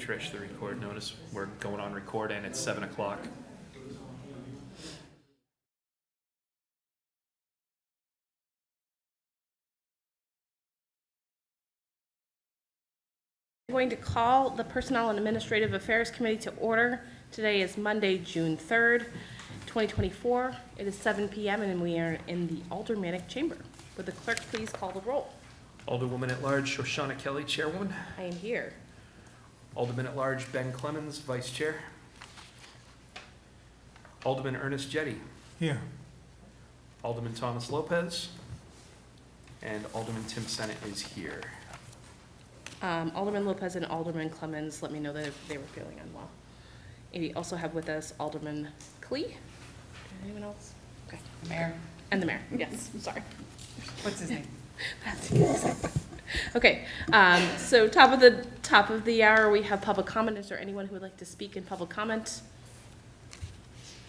Trish, the record notice. We're going on record and it's 7 o'clock. I'm going to call the Personnel and Administrative Affairs Committee to order. Today is Monday, June 3rd, 2024. It is 7 p.m. and we are in the Aldermanic Chamber. Would the clerk please call the roll? Alderwoman at Large Shoshana Kelly, Chairwoman. I am here. Alderman at Large Ben Clemens, Vice Chair. Alderman Ernest Jetty. Here. Alderman Thomas Lopez. And Alderman Tim Senate is here. Alderman Lopez and Alderman Clemens let me know that they were feeling unwell. And we also have with us Alderman Klee. Anyone else? Okay. The mayor. And the mayor, yes, sorry. What's his name? That's exactly. Okay, so top of the hour, we have public comment. Is there anyone who would like to speak in public comment?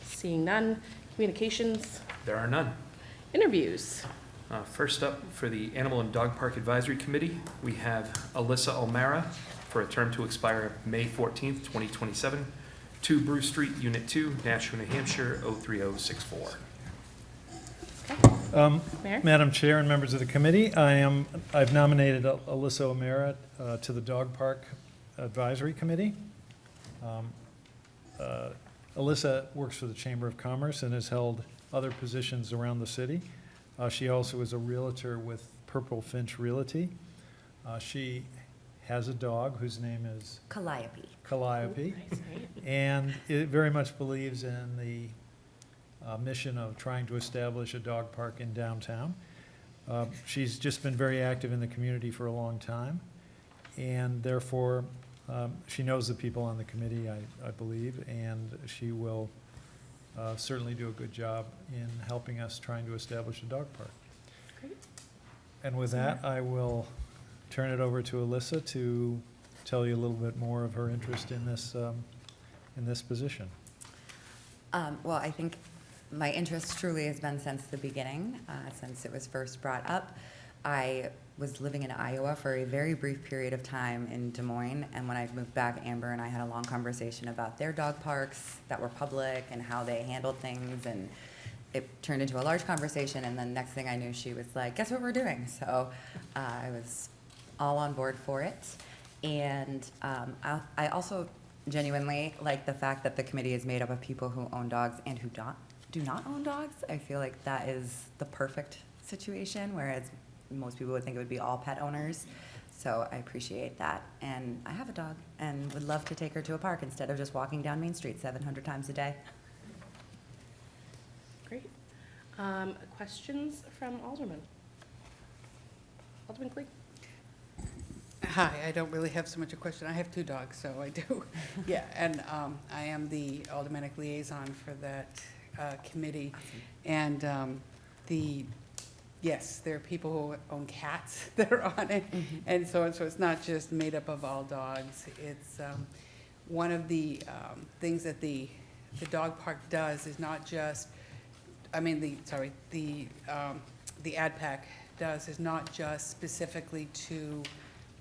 Seeing none. Communications. There are none. Interviews. First up, for the Animal and Dog Park Advisory Committee, we have Alyssa O'Mara for a term to expire May 14th, 2027, 2 Bruce Street, Unit 2, Nashua, New Hampshire, 03064. Mayor? Madam Chair and members of the committee, I've nominated Alyssa O'Mara to the Dog Park Advisory Committee. Alyssa works for the Chamber of Commerce and has held other positions around the city. She also is a realtor with Purple Finch Realty. She has a dog whose name is Calliope. Calliope, Nice, right? and it very much believes in the mission of trying to establish a dog park in downtown. She's just been very active in the community for a long time, and therefore she knows the people on the committee, I believe, and she will certainly do a good job in helping us trying to establish a dog park. Great. And with that, I will turn it over to Alyssa to tell you a little bit more of her interest in this position. Well, I think my interest truly has been since the beginning, since it was first brought up. I was living in Iowa for a very brief period of time in Des Moines, and when I moved back, Amber and I had a long conversation about their dog parks that were public and how they handled things, and it turned into a large conversation, and then next thing I knew, she was like, guess what we're doing? So I was all on board for it, and I also genuinely like the fact that the committee is made up of people who own dogs and who do not own dogs. I feel like that is the perfect situation, whereas most people would think it would be all pet owners. So I appreciate that. And I have a dog and would love to take her to a park instead of just walking down Main Street 700 times a day. Great. Questions from Alderman? Alderman Klee? Hi, I don't really have so much a question. I have 2 dogs, so I do. Yeah, and I am the aldermanic liaison for that committee. And yes, there are people who own cats that are on it. Mm-hmm. And so it's not just made up of all dogs. It's one of the things that the dog park does is not just, the AdPac does is not just specifically to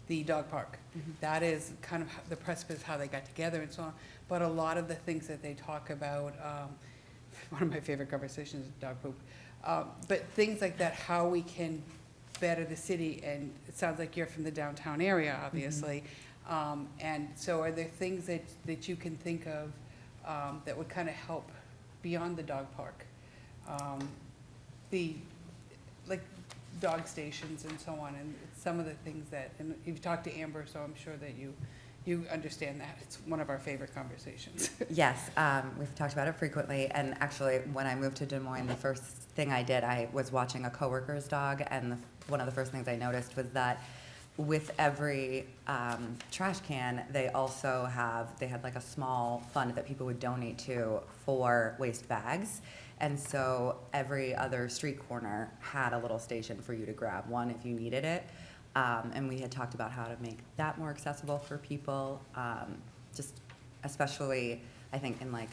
the dog park. Mm-hmm. That is kind of the precipice how they got together and so on. But a lot of the things that they talk about, one of my favorite conversations is dog poop. But things like that, how we can better the city, and it sounds like you're from the downtown area, obviously. Mm-hmm. And so are there things that you can think of that would kind of help beyond the dog park? Like dog stations and so on, and some of the things that, and you've talked to Amber, so I'm sure that you understand that. It's one of our favorite conversations. Yes, we've talked about it frequently, and actually when I moved to Des Moines, the first thing I did, I was watching a coworker's dog, and one of the first things I noticed was that with every trash can, they had like a small fund that people would donate to for waste bags. And so every other street corner had a little station for you to grab one if you needed it. And we had talked about how to make that more accessible for people, just especially, I think, in like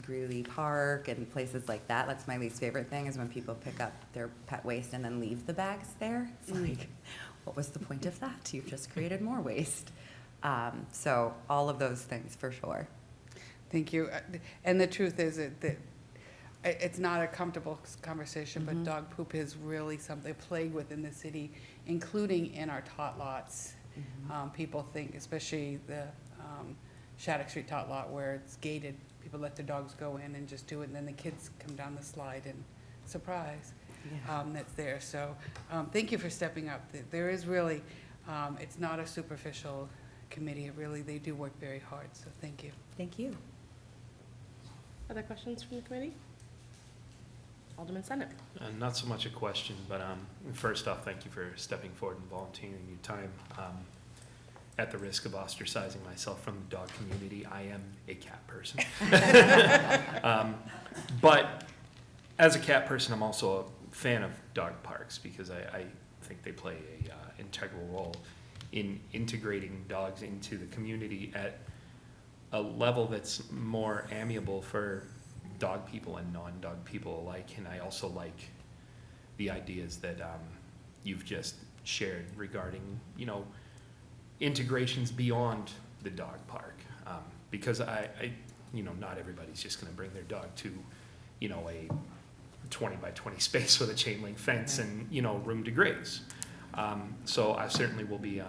Greeley Park and places like that. That's my least favorite thing, is when people pick up their pet waste and then leave the bags there. It's like, what was the point of that? You've just created more waste. So all of those things for sure. Thank you. And the truth is that it's not a comfortable conversation, but Mhm. dog poop is really something plagued within the city, including in our tot lots. People think, especially the Shattuck Street tot lot where it's gated, people let their dogs go in and just do it, and then the kids come down the slide and surprise, that's there. So thank you for stepping up. There is really, it's not a superficial committee. It really, they do work very hard, so thank you. Thank you. Other questions from the committee? Alderman Senate. Not so much a question, but first off, thank you for stepping forward and volunteering your time. At the risk of ostracizing myself from the dog community, I am a cat person. But as a cat person, I'm also a fan of dog parks because I think they play a integral role in integrating dogs into the community at a level that's more amiable for dog people and non-dog people alike. And I also like the ideas that you've just shared regarding, integrations beyond the dog park. Because I not everybody's just gonna bring their dog to, a 20 by 20 space with a chain link fence and, room to graze. So I certainly will be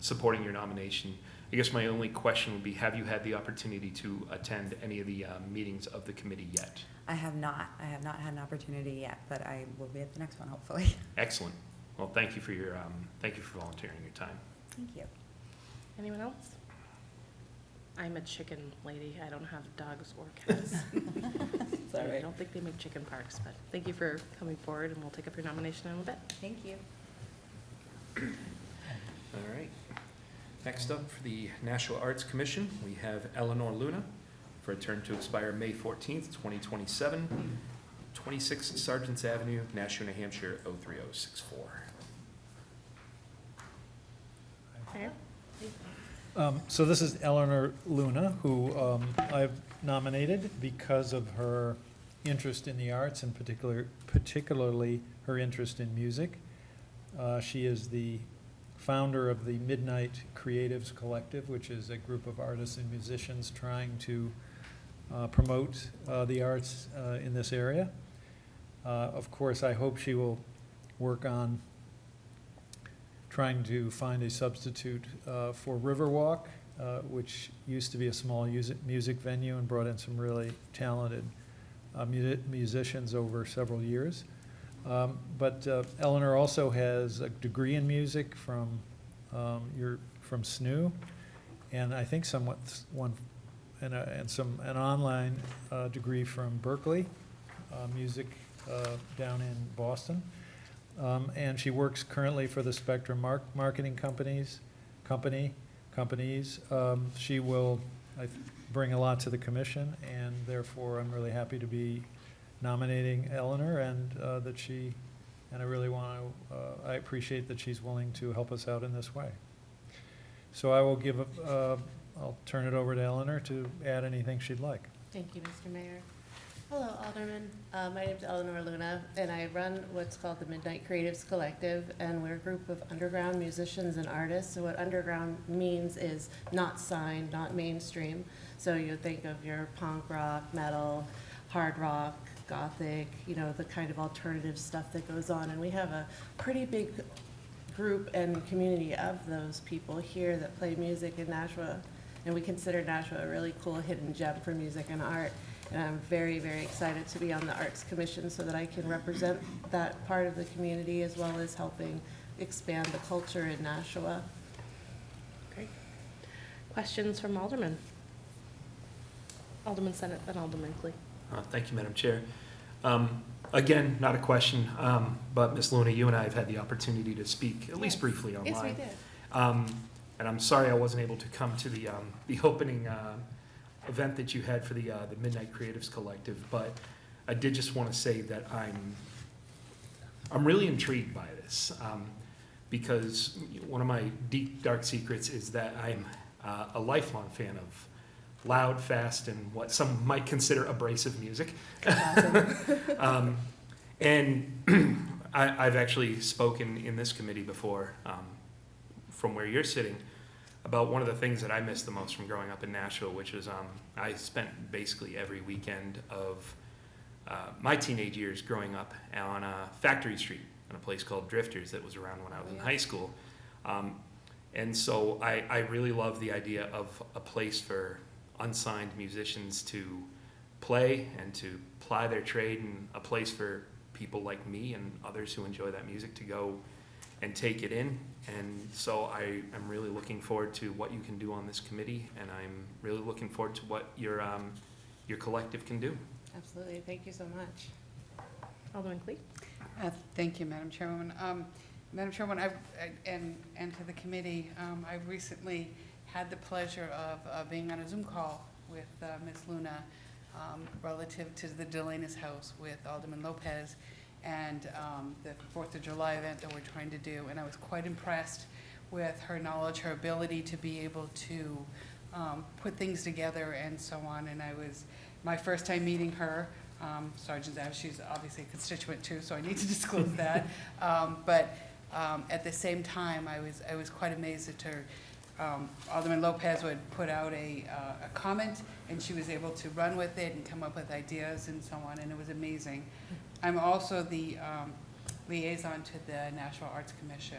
supporting your nomination. I guess my only question would be, have you had the opportunity to attend any of the meetings of the committee yet? I have not had an opportunity yet, but I will be at the next one, hopefully. Excellent. Well, thank you for volunteering your time. Thank you. Anyone else? I'm a chicken lady. I don't have dogs or cats. It's all I right. don't think they make chicken parks, but thank you for coming forward, and we'll take up your nomination in a little bit. Thank you. All right. Next up, for the National Arts Commission, we have Eleanor Luna for a term to expire May 14th, 2027, 26 Sergeants Avenue, Nashua, New Hampshire, 03064. Mayor? So this is Eleanor Luna, who I've nominated because of her interest in the arts and particularly her interest in music. She is the founder of the Midnight Creatives Collective, which is a group of artists and musicians trying to promote the arts in this area. Of course, I hope she will work on trying to find a substitute for Riverwalk, which used to be a small music venue and brought in some really talented musicians over several years. But Eleanor also has a degree in music from SNU, and I think an online degree from Berkeley, music down in Boston. And she works currently for the Spectrum marketing companies. She will bring a lot to the commission, and therefore I'm really happy to be nominating Eleanor, and I really want to, I appreciate that she's willing to help us out in this way. So I will I'll turn it over to Eleanor to add anything she'd like. Thank you, Mr. Mayor. Hello, Alderman. My name is Eleanor Luna, and I run what's called the Midnight Creatives Collective, and we're a group of underground musicians and artists. So what underground means is not signed, not mainstream. So you think of your punk rock, metal, hard rock, gothic, the kind of alternative stuff that goes on. And we have a pretty big group and community of those people here that play music in Nashua. And we consider Nashua a really cool hidden gem for music and art. And I'm very, very excited to be on the Arts Commission so that I can represent that part of the community as well as helping expand the culture in Nashua. Great. Questions from Alderman? Alderman Senate, then Alderman Clee. Thank you, Madam Chair. Again, not a question, but Ms. Luna, you and I have had the opportunity to speak, at least briefly, online. Yes, we did. And I'm sorry I wasn't able to come to the opening event that you had for the Midnight Creatives Collective, but I did just want to say that I'm really intrigued by this, because one of my deep, dark secrets is that I'm a lifelong fan of loud, fast, and what some might consider abrasive music. And I've actually spoken in this committee before from where you're sitting about one of the things that I missed the most from growing up in Nashville, which is I spent basically every weekend of my teenage years growing up on Factory Street in a place called Drifters that was around when I was in high school. And so I really love the idea of a place for unsigned musicians to play and to ply their trade, and a place for people like me and others who enjoy that music to go and take it in. And so I am really looking forward to what you can do on this committee, and I'm really looking forward to what your collective can do. Absolutely, thank you so much. Alderman Clee? Thank you, Madam Chairwoman. Madam Chairwoman, and to the committee, I recently had the pleasure of being on a Zoom call with Ms. Luna relative to the Delaney's house with Alderman Lopez and the 4th of July event that we're trying to do. And I was quite impressed with her knowledge, her ability to be able to put things together and so on. And I was, my first time meeting her, Sergeant Zav, she's obviously a constituent too, so I need to disclose that. But at the same time, I was quite amazed at her. Alderman Lopez would put out a comment, and she was able to run with it and come up with ideas and so on, and it was amazing. I'm also the liaison to the National Arts Commission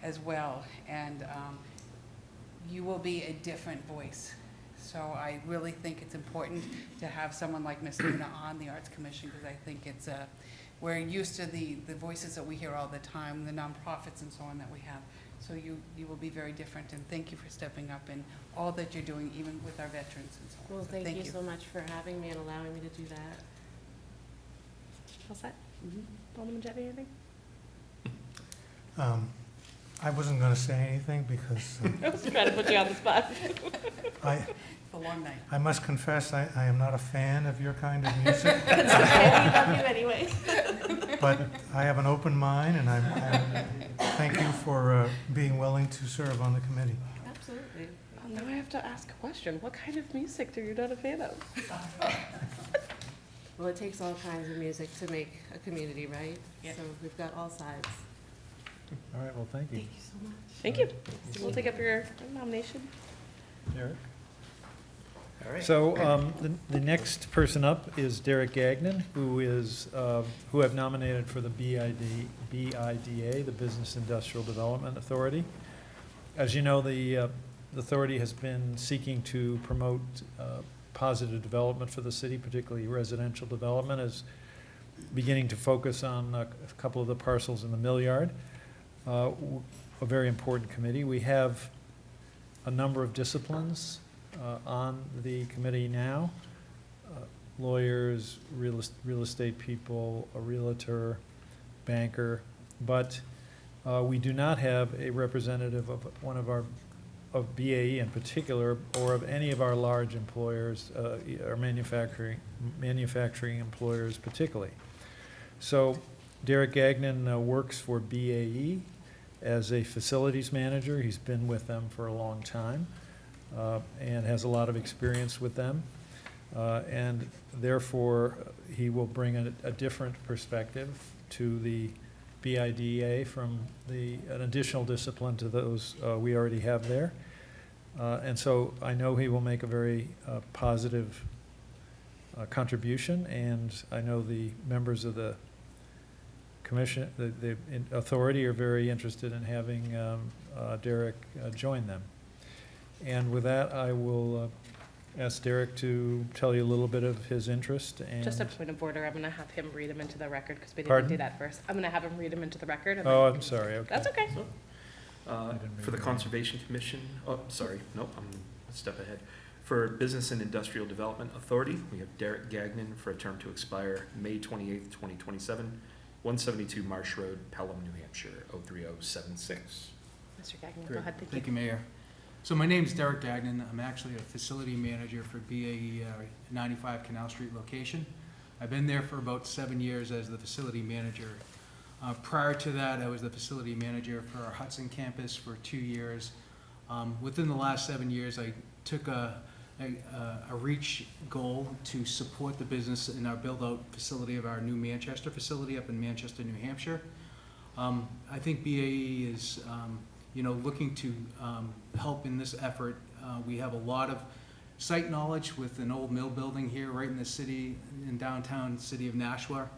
as well, and you will be a different voice. So I really think it's important to have someone like Ms. Luna on the Arts Commission, because I think it's we're used to the voices that we hear all the time, the nonprofits and so on that we have. So you will be very different, and thank you for stepping up and all that you're doing, even with our veterans and so on. Well, So thank you so much for having me and allowing me to do that. All set? Alderman Jett, anything? I wasn't going to say anything because I was trying to put you on the spot. It's a long night. I must confess I am not a fan of your kind of music, That's okay, we love you anyway. but I have an open mind, and I thank you for being willing to serve on the committee. Absolutely. Well, now I have to ask a question. What kind of music are you not a fan of? Well, it takes all kinds of music to make a community, right? Yeah. So we've got all sides. All right, well, thank you. Thank you so much. Thank you. We'll take up your nomination. Derek? All right. So the next person up is Derek Gagnon, who have nominated for the BIDA, the Business Industrial Development Authority. As you know, the authority has been seeking to promote positive development for the city, particularly residential development, is beginning to focus on a couple of the parcels in the mill yard. A very important committee. We have a number of disciplines on the committee now. Lawyers, real estate people, a realtor, banker, but we do not have a representative of one of of BAE in particular, or of any of our large employers, our manufacturing employers particularly. So Derek Gagnon works for BAE as a facilities manager. He's been with them for a long time and has a lot of experience with them. And therefore, he will bring a different perspective to the BIDA from an additional discipline to those we already have there. And so I know he will make a very positive contribution, and I know the members of the commission, the authority, are very interested in having Derek join them. And with that, I will ask Derek to tell you a little bit of his interest. And Just a point of order, I'm going to have him read them into the record because we didn't Pardon? do that first. I'm going to have him read them into the record. and Oh, then- I'm sorry, okay. That's okay. For the Conservation Commission, oh, sorry, nope, I'm a step ahead. For Business and Industrial Development Authority, we have Derek Gagnon for a term to expire May 28th, 2027, 172 Marsh Road, Pelham, New Hampshire, 03076. Mr. Gagnon, go Great. ahead. Thank Thank you. you, Mayor. So my name's Derek Gagnon. I'm actually a facility manager for BAE 95 Canal Street location. I've been there for about 7 years as the facility manager. Prior to that, I was the facility manager for our Hudson campus for 2 years. Within the last 7 years, I took a reach goal to support the business in our build-out facility of our new Manchester facility up in Manchester, New Hampshire. I think BAE is looking to help in this effort. We have a lot of site knowledge with an old mill building here right in the city, in downtown city of Nashua.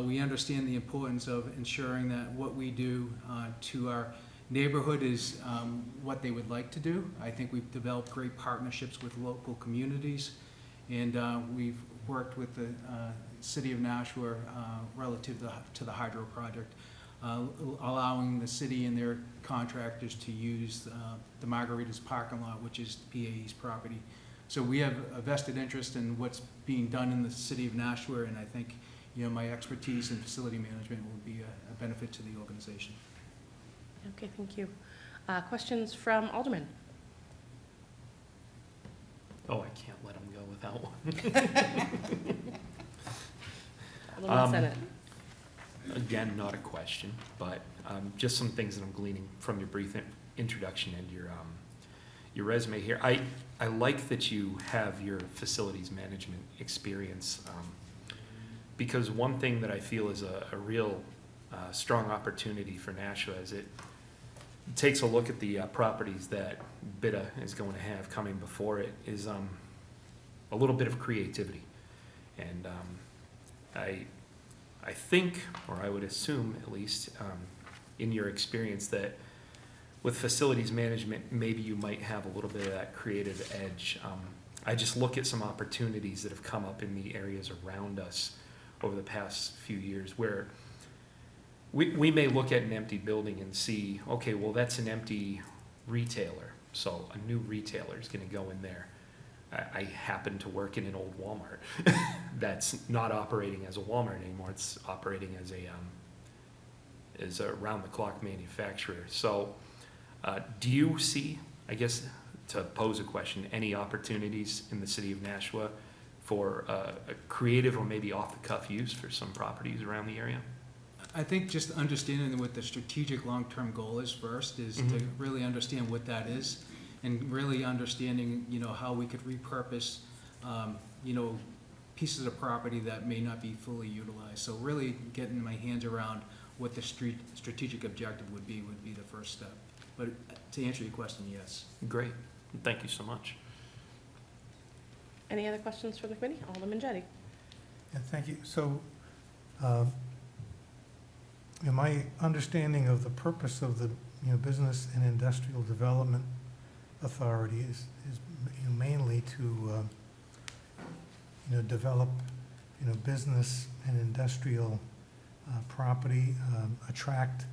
We understand the importance of ensuring that what we do to our neighborhood is what they would like to do. I think we've developed great partnerships with local communities, and we've worked with the city of Nashua relative to the hydro project, allowing the city and their contractors to use the Margaritas parking lot, which is BAE's property. So we have a vested interest in what's being done in the city of Nashua, and I think my expertise in facility management will be a benefit to the organization. Okay, thank you. Questions from Alderman? Oh, I can't let him go without one. Alderman Senate. Again, not a question, but just some things that I'm gleaning from your brief introduction and your resume here. I like that you have your facilities management experience, because one thing that I feel is a real strong opportunity for Nashua is it takes a look at the properties that BITA is going to have coming before it is a little bit of creativity. And I think, or I would assume at least, in your experience that with facilities management, maybe you might have a little bit of that creative edge. I just look at some opportunities that have come up in the areas around us over the past few years where we may look at an empty building and see, okay, well, that's an empty retailer, so a new retailer is going to go in there. I happen to work in an old Walmart that's not operating as a Walmart anymore. It's operating as a round-the-clock manufacturer. So do you see, I guess, to pose a question, any opportunities in the city of Nashua for a creative or maybe off-the-cuff use for some properties around the area? I think just understanding what the strategic long-term goal is first is to really understand what that is, and really understanding, how we could repurpose, pieces of property that may not be fully utilized. So really getting my hands around what the strategic objective would be the first step. But to answer your question, yes. Great. Thank you so much. Any other questions for the committee? Alderman Jettie. Yeah, thank you. So, my understanding of the purpose of the Business and Industrial Development Authority is mainly to develop business and industrial property, attract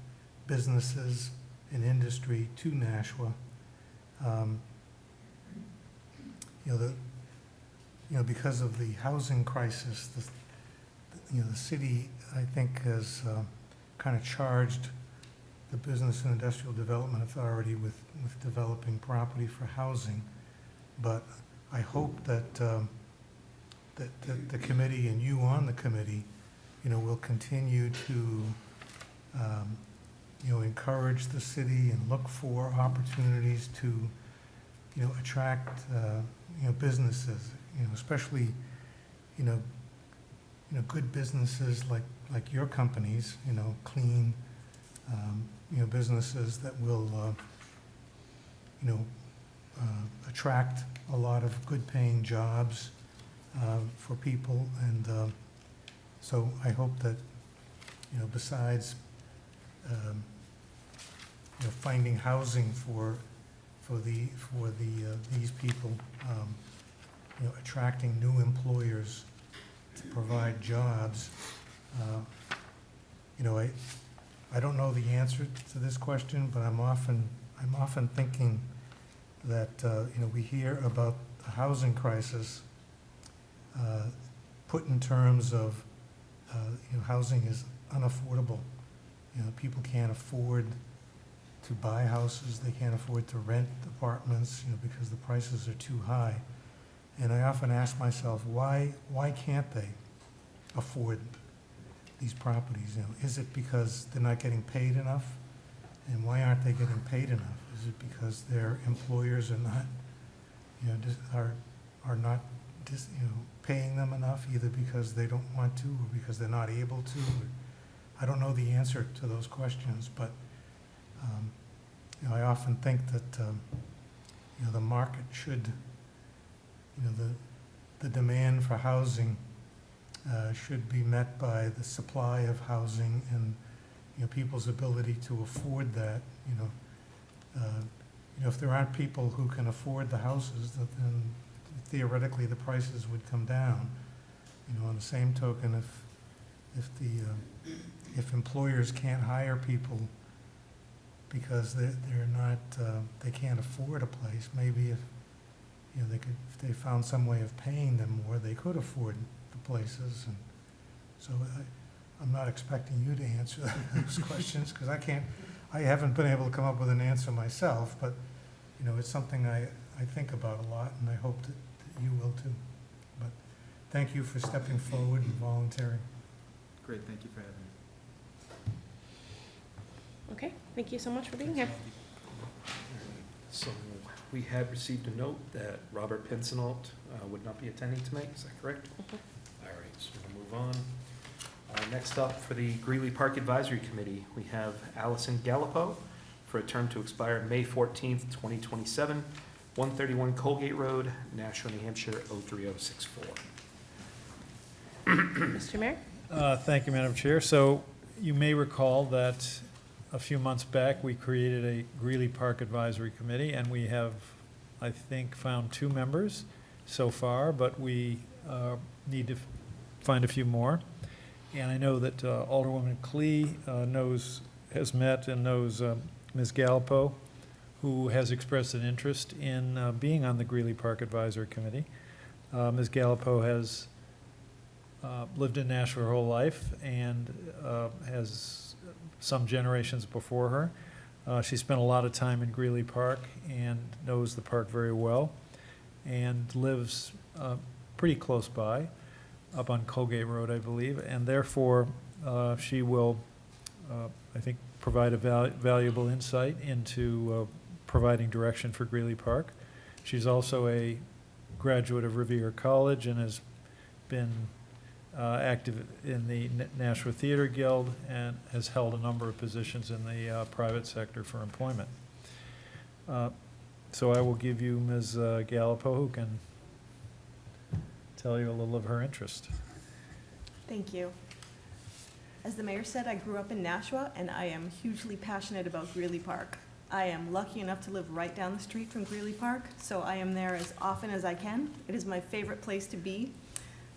businesses and industry to Nashua. Because of the housing crisis, the city, I think, has kind of charged the Business and Industrial Development Authority with developing property for housing. But I hope that the committee and you on the committee, will continue to encourage the city and look for opportunities to attract businesses, especially good businesses like your companies, clean businesses that will attract a lot of good paying jobs for people. And so I hope that besides finding housing for these people, attracting new employers to provide jobs. I don't know the answer to this question, but I'm often thinking that we hear about the housing crisis put in terms of housing is unaffordable. People can't afford to buy houses, they can't afford to rent apartments, because the prices are too high. And I often ask myself, why can't they afford these properties? Is it because they're not getting paid enough? And why aren't they getting paid enough? Is it because their employers are not, are not paying them enough, either because they don't want to or because they're not able to? I don't know the answer to those questions, but I often think that, the market should, the demand for housing should be met by the supply of housing and, people's ability to afford that, if there aren't people who can afford the houses, then theoretically the prices would come down. On the same token, if employers can't hire people because they're not, they can't afford a place, maybe if they found some way of paying them more, they could afford the places. And so I'm not expecting you to answer those questions, because I haven't been able to come up with an answer myself, but, it's something I think about a lot, and I hope that you will too. But thank you for stepping forward and volunteering. Great, thank you for having me. Okay, thank you so much for being here. So we had received a note that Robert Pincinot would not be attending tonight, is that correct? Mhm. All right, so we'll move on. Next up, for the Greeley Park Advisory Committee, we have Allison Gallipo for a term to expire May 14th, 2027, 131 Colgate Road, Nashua, New Hampshire, 03064. Mr. Mayor? Thank you, Madam Chair. So you may recall that a few months back, we created a Greeley Park Advisory Committee, and we have, I think, found 2 members so far, but we need to find a few more. And I know that Alderwoman Klee has met and knows Ms. Gallipo, who has expressed an interest in being on the Greeley Park Advisory Committee. Ms. Gallipo has lived in Nashua her whole life and has some generations before her. She spent a lot of time in Greeley Park and knows the park very well, and lives pretty close by, up on Colgate Road, I believe, and therefore she will, I think, provide a valuable insight into providing direction for Greeley Park. She's also a graduate of Revere College and has been active in the Nashua Theater Guild and has held a number of positions in the private sector for employment. So I will give you Ms. Gallipo, who can tell you a little of her interest. Thank you. As the mayor said, I grew up in Nashua, and I am hugely passionate about Greeley Park. I am lucky enough to live right down the street from Greeley Park, so I am there as often as I can. It is my favorite place to be.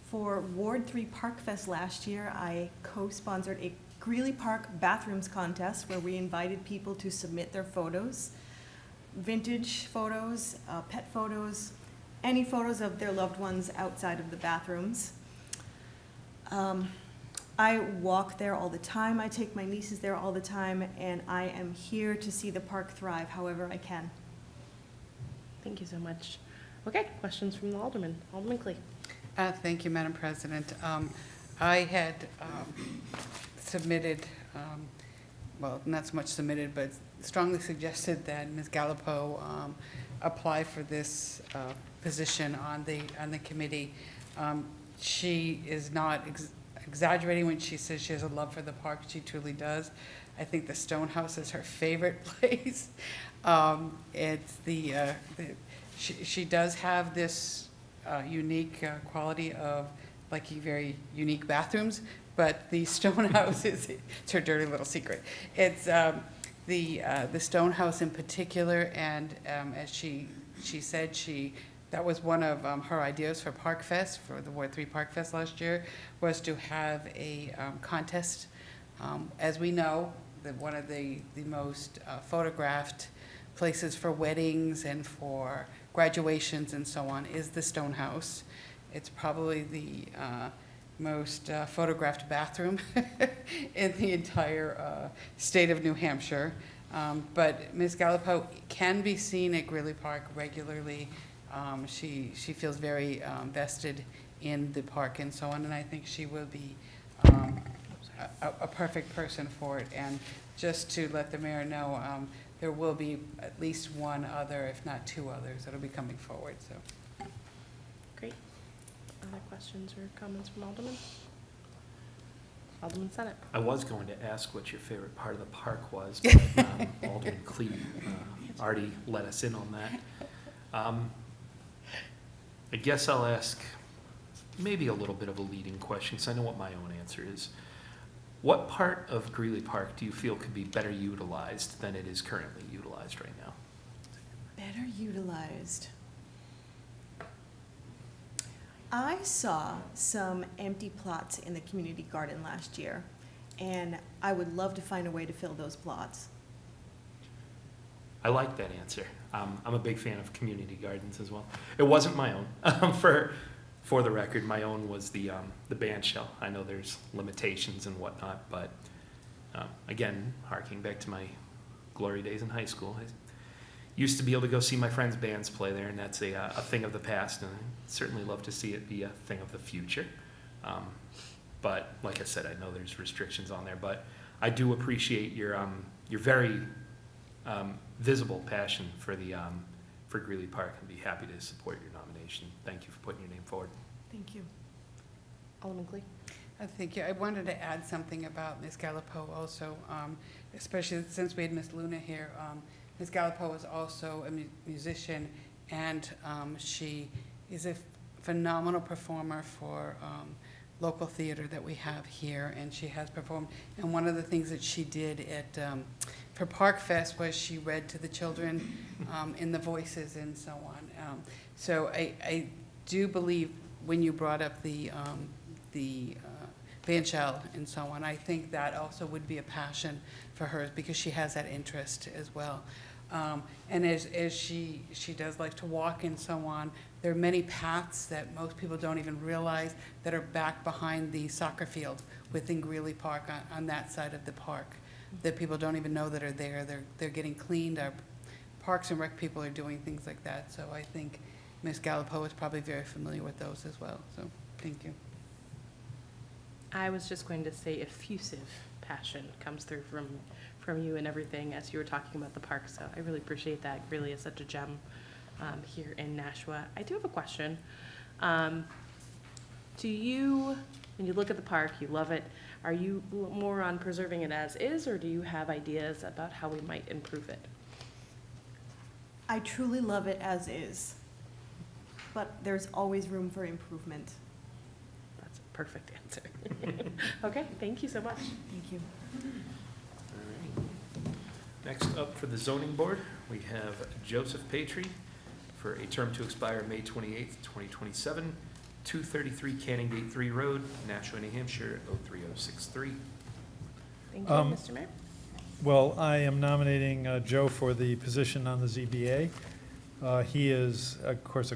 For Ward 3 Park Fest last year, I co-sponsored a Greeley Park bathrooms contest where we invited people to submit their photos, vintage photos, pet photos, any photos of their loved ones outside of the bathrooms. I walk there all the time. I take my nieces there all the time, and I am here to see the park thrive however I can. Thank you so much. Okay, questions from the Alderman. Alderman Klee. Thank you, Madam President. I had submitted, well, not so much submitted, but strongly suggested that Ms. Gallipo apply for this position on the committee. She is not exaggerating when she says she has a love for the park. She truly does. I think the Stonehouse is her favorite place. It's she does have this unique quality of like very unique bathrooms, but the Stonehouse it's her dirty little secret. It's the Stonehouse in particular, and as she said, that was one of her ideas for Park Fest, for the Ward 3 Park Fest last year, was to have a contest. As we know, one of the most photographed places for weddings and for graduations and so on is the Stonehouse. It's probably the most photographed bathroom in the entire state of New Hampshire. But Ms. Gallipo can be seen at Greeley Park regularly. She feels very vested in the park and so on, and I think she will be a perfect person for it. And just to let the mayor know, there will be at least one other, if not 2 others, that'll be coming forward. So, Great. Other questions or comments from Alderman? Alderman Senate. I was going to ask what your favorite part of the park was, but Alderman Clee already let us in on that. I guess I'll ask maybe a little bit of a leading question, because I know what my own answer is. What part of Greeley Park do you feel could be better utilized than it is currently utilized right now? Better utilized. I saw some empty plots in the community garden last year, and I would love to find a way to fill those plots. I like that answer. I'm a big fan of community gardens as well. It wasn't my own. For the record, my own was the band shell. I know there's limitations and whatnot, but again, harking back to my glory days in high school, I used to be able to go see my friends' bands play there, and that's a thing of the past, and I'd certainly love to see it be a thing of the future. But like I said, I know there's restrictions on there, but I do appreciate your very visible passion for for Greeley Park, and be happy to support your nomination. Thank you for putting your name forward. Thank you. Alderman Clee. Thank you. I wanted to add something about Ms. Galipo also, especially since we had Ms. Luna here. Ms. Galipo is also a musician, and she is a phenomenal performer for local theater that we have here, and she has performed. And one of the things that she did at for Park Fest was she read to the children in the voices and so on. So I do believe when you brought up the band shell and so on, I think that also would be a passion for her, because she has that interest as well. And as she does like to walk and so on, there are many paths that most people don't even realize that are back behind the soccer field within Greeley Park on that side of the park, that people don't even know that are there. They're getting cleaned. Our Parks and Rec people are doing things like that. So I think Ms. Galipo is probably very familiar with those as well. So thank you. I was just going to say effusive passion comes through from you and everything as you were talking about the park, so I really appreciate that. It really is such a gem here in Nashua. I do have a question. Do you, when you look at the park, you love it, are you more on preserving it as is, or do you have ideas about how we might improve it? I truly love it as is, but there's always room for improvement. That's a perfect answer. Okay, thank you so much. Thank you. All right. Next up for the zoning board, we have Joseph Patry for a term to expire May 28th, 2027, 233 Canongate 3 Road, Nashua, New Hampshire, 03063. Thank you, Mr. Mayor. Well, I am nominating Joe for the position on the ZBA. He is, of course,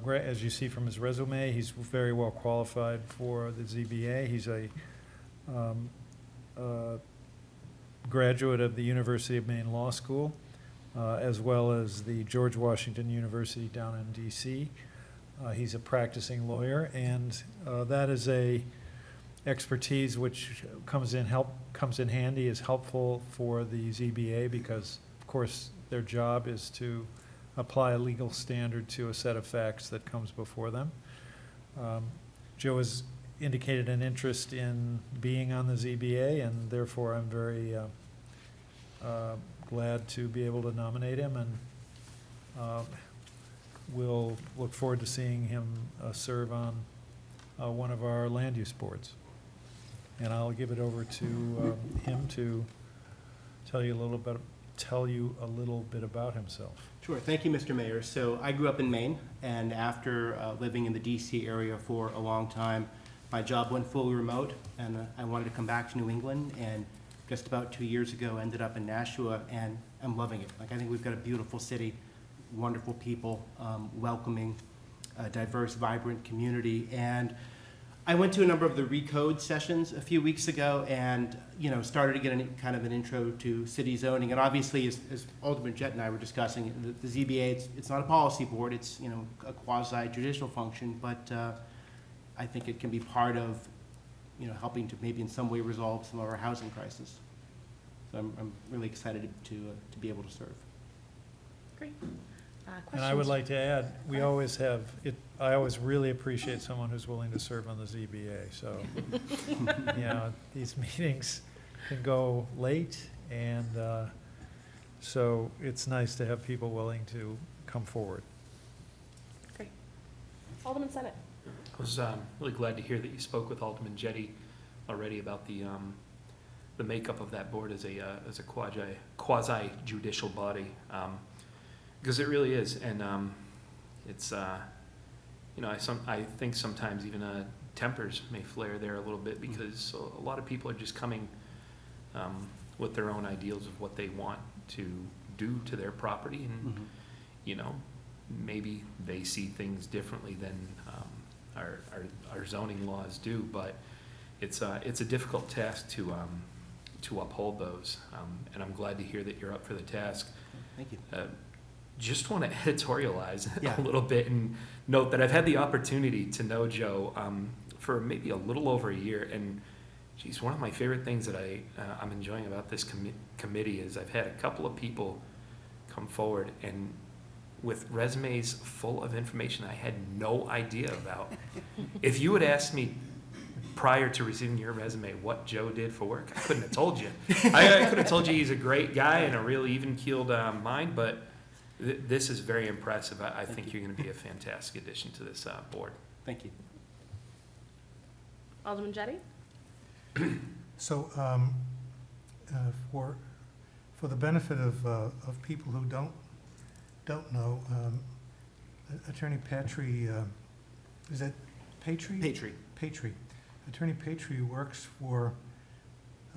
as you see from his resume, he's very well qualified for the ZBA. He's a graduate of the University of Maine Law School, as well as the George Washington University down in DC. He's a practicing lawyer, and that is a expertise which comes in handy, is helpful for the ZBA, because, of course, their job is to apply a legal standard to a set of facts that comes before them. Joe has indicated an interest in being on the ZBA, and therefore I'm very glad to be able to nominate him, and we'll look forward to seeing him serve on one of our land use boards. And I'll give it over to him to tell you a little bit about himself. Sure. Thank you, Mr. Mayor. So I grew up in Maine, and after living in the DC area for a long time, my job went fully remote, and I wanted to come back to New England, and just about 2 years ago ended up in Nashua, and I'm loving it. Like, I think we've got a beautiful city, wonderful people, welcoming, diverse, vibrant community. And I went to a number of the Recode sessions a few weeks ago, and started to get kind of an intro to city zoning. And obviously, as Alderman Jett and I were discussing, the ZBA, it's not a policy board, it's a quasi-judicial function, but I think it can be part of helping to maybe in some way resolve some of our housing crisis. So I'm really excited to be able to serve. Great. And I would questions? like to add, we always have, I always really appreciate someone who's willing to serve on the ZBA, so, you know, these meetings can go late, and so it's nice to have people willing to come forward. Great. Alderman Senate. I was really glad to hear that you spoke with Alderman Jettie already about the makeup of that board as a quasi judicial body, because it really is, and it's you know, I think sometimes even tempers may flare there a little bit, because a lot of people are just coming with their own ideals of what they want to do to their property, and you know, maybe they see things differently than our zoning laws do, but it's a difficult task to uphold those, and I'm glad to hear that you're up for the task. Thank you. Just want to editorialize Yeah. a little bit and note that I've had the opportunity to know Joe for maybe a little over a year, and geez, one of my favorite things that I'm enjoying about this committee is I've had a couple of people come forward and with resumes full of information I had no idea about. If you had asked me prior to receiving your resume what Joe did for work, I couldn't have told you. I could have told you he's a great guy and a really even-keeled mind, but this is very impressive. I think you're going to be a fantastic addition to this board. Thank you. Alderman Jettie. So, for the benefit of people who don't know, Attorney Patry, is that Patry? Patry. Patry. Attorney Patry works for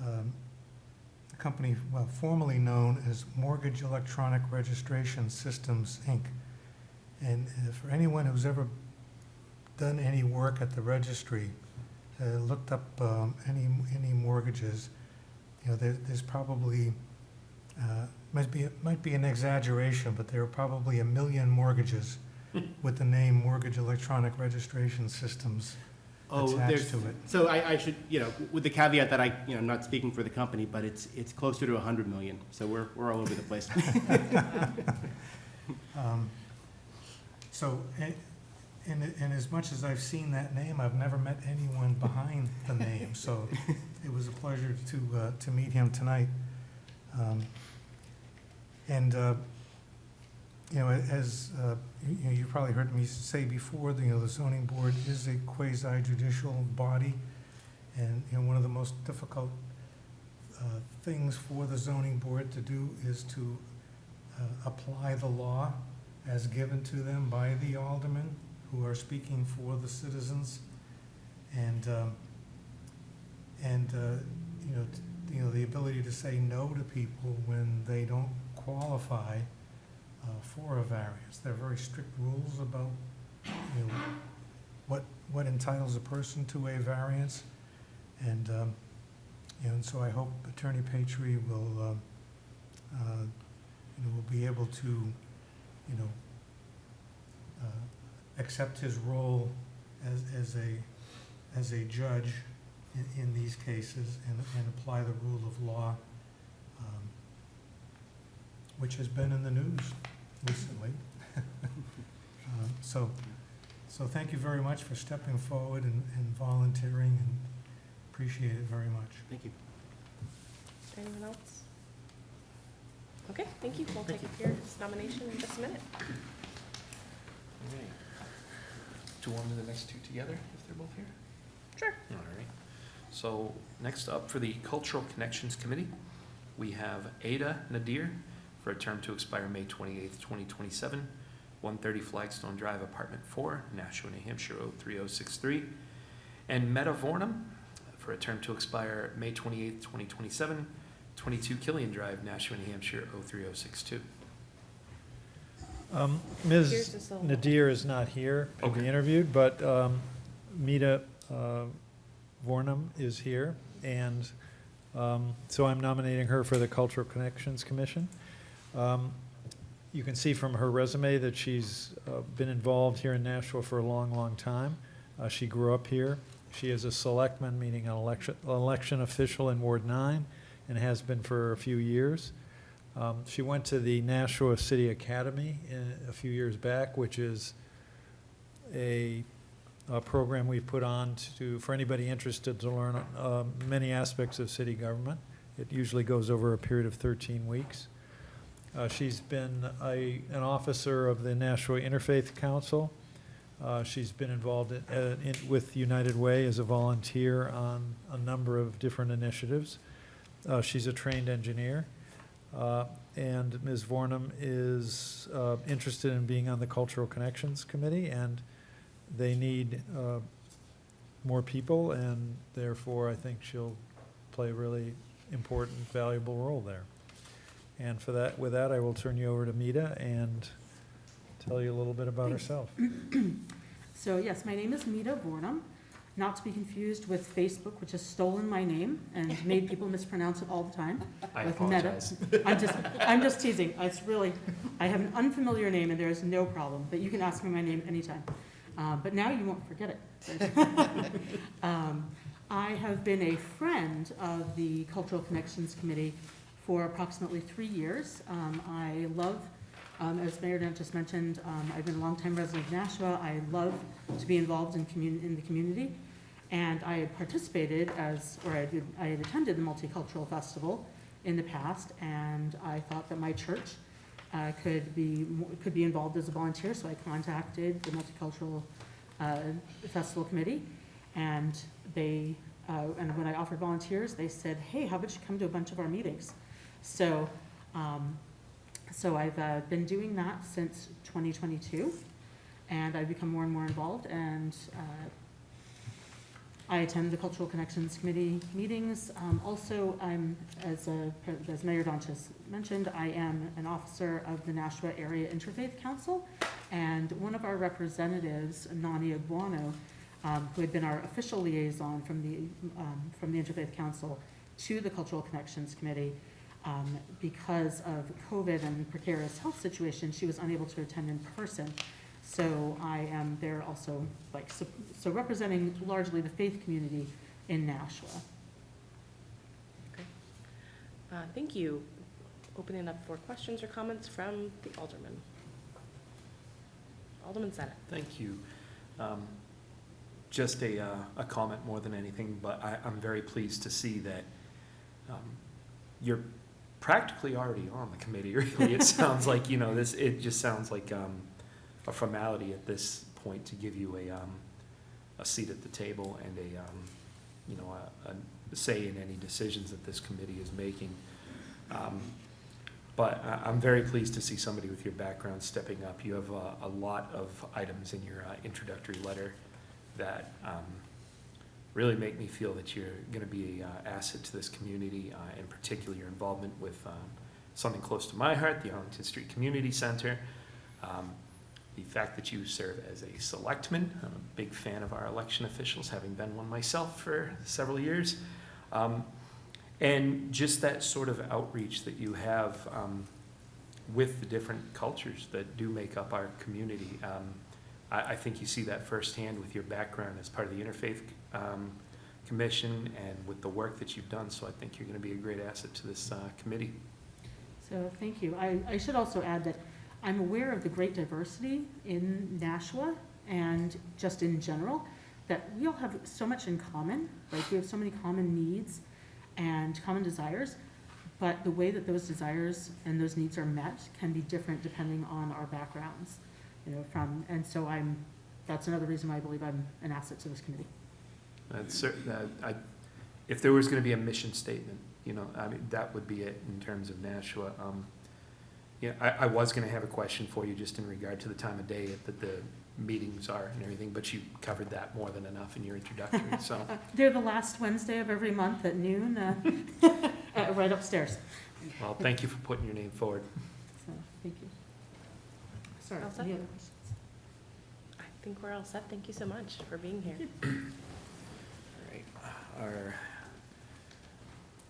a company, well, formerly known as Mortgage Electronic Registration Systems, Inc. And for anyone who's ever done any work at the registry, looked up any mortgages, you know, there's probably, might be an exaggeration, but there are probably 1 million mortgages with the name Mortgage Electronic Registration Systems attached to it. So I should, you know, with the caveat that I'm not speaking for the company, but it's closer to 100 million. So we're all over the place. So, in as much as I've seen that name, I've never met anyone behind the name. So it was a pleasure to meet him tonight. You know, as you probably heard me say before, the zoning board is a quasi-judicial body, and one of the most difficult things for the zoning board to do is to apply the law as given to them by the aldermen who are speaking for the citizens, and the ability to say no to people when they don't qualify for a variance. There are very strict rules about what entitles a person to a variance, and so I hope Attorney Patry will be able to accept his role as a judge in these cases and apply the rule of law, which has been in the news recently. So thank you very much for stepping forward and volunteering, and appreciate it very much. Thank you. Anyone else? Okay, thank you. We'll take up your nomination in just a minute. Do you want to do the next two together if they're both here? Sure. All right. So next up for the Cultural Connections Committee, we have Ada Nadir for a term to expire May 28th, 2027, 130 Flagstone Drive, Apartment 4, Nashua, New Hampshire, 03063. And Meta Vornum for a term to expire May 28th, 2027, 22 Killian Drive, Nashua, New Hampshire, 03062. Here's Ms. this little- Nadir is not here to be Okay. interviewed, but Mita Vornum is here, and so I'm nominating her for the Cultural Connections Commission. You can see from her resume that she's been involved here in Nashua for a long, long time. She grew up here. She is a selectman, meaning an election official in Ward 9, and has been for a few years. She went to the Nashua City Academy a few years back, which is a program we put on for anybody interested to learn many aspects of city government. It usually goes over a period of 13 weeks. She's been an officer of the Nashua Interfaith Council. She's been involved with United Way as a volunteer on a number of different initiatives. She's a trained engineer. And Ms. Vornum is interested in being on the Cultural Connections Committee, and they need more people, and therefore I think she'll play a really important, valuable role there. And with that, I will turn you over to Mita and tell you a little bit about herself. So yes, my name is Mita Vornum, not to be confused with Facebook, which has stolen my name and made people mispronounce it all the time. I with apologize. Meta. I'm just teasing. I have an unfamiliar name and there is no problem, but you can ask me my name anytime. But now you won't forget it. I have been a friend of the Cultural Connections Committee for approximately 3 years. I love, as Mayor Dent just mentioned, I've been a longtime resident of Nashua. I love to be involved in the community. And I had participated I had attended the Multicultural Festival in the past, and I thought that my church could be involved as a volunteer, so I contacted the Multicultural Festival Committee, and and when I offered volunteers, they said, hey, how about you come to a bunch of our meetings? So I've been doing that since 2022, and I've become more and more involved, and I attend the Cultural Connections Committee meetings. Also, as Mayor Donches mentioned, I am an officer of the Nashua Area Interfaith Council, and one of our representatives, Nani Aguano, who had been our official liaison from the Interfaith Council to the Cultural Connections Committee, because of COVID and precarious health situation, she was unable to attend in person. So I am there also, so representing largely the faith community in Nashua. Okay. Thank you. Opening up for questions or comments from the alderman. Alderman Senate. Thank you. Just a comment more than anything, but I'm very pleased to see that you're practically already on the committee, really. It sounds like, it just sounds like a formality at this point to give you a seat at the table and a say in any decisions that this committee is making. But I'm very pleased to see somebody with your background stepping up. You have a lot of items in your introductory letter that really make me feel that you're going to be an asset to this community, in particular your involvement with something close to my heart, the Arlington Street Community Center. The fact that you serve as a selectman, I'm a big fan of our election officials, having been one myself for several years. And just that sort of outreach that you have with the different cultures that do make up our community. I think you see that firsthand with your background as part of the Interfaith Commission and with the work that you've done. So I think you're going to be a great asset to this committee. So thank you. I should also add that I'm aware of the great diversity in Nashua and just in general, that we all have so much in common. We have so many common needs and common desires, but the way that those desires and those needs are met can be different depending on our backgrounds. And so that's another reason why I believe I'm an asset to this committee. If there was going to be a mission statement, that would be it in terms of Nashua. I was going to have a question for you just in regard to the time of day that the meetings are and everything, but you covered that more than enough in your introductory. So they're the last Wednesday of every month at noon, right upstairs. Well, thank you for putting your name forward. So thank you. Sorry. All set? Any other questions? I think we're all set. Thank you so much for being here. All right. Our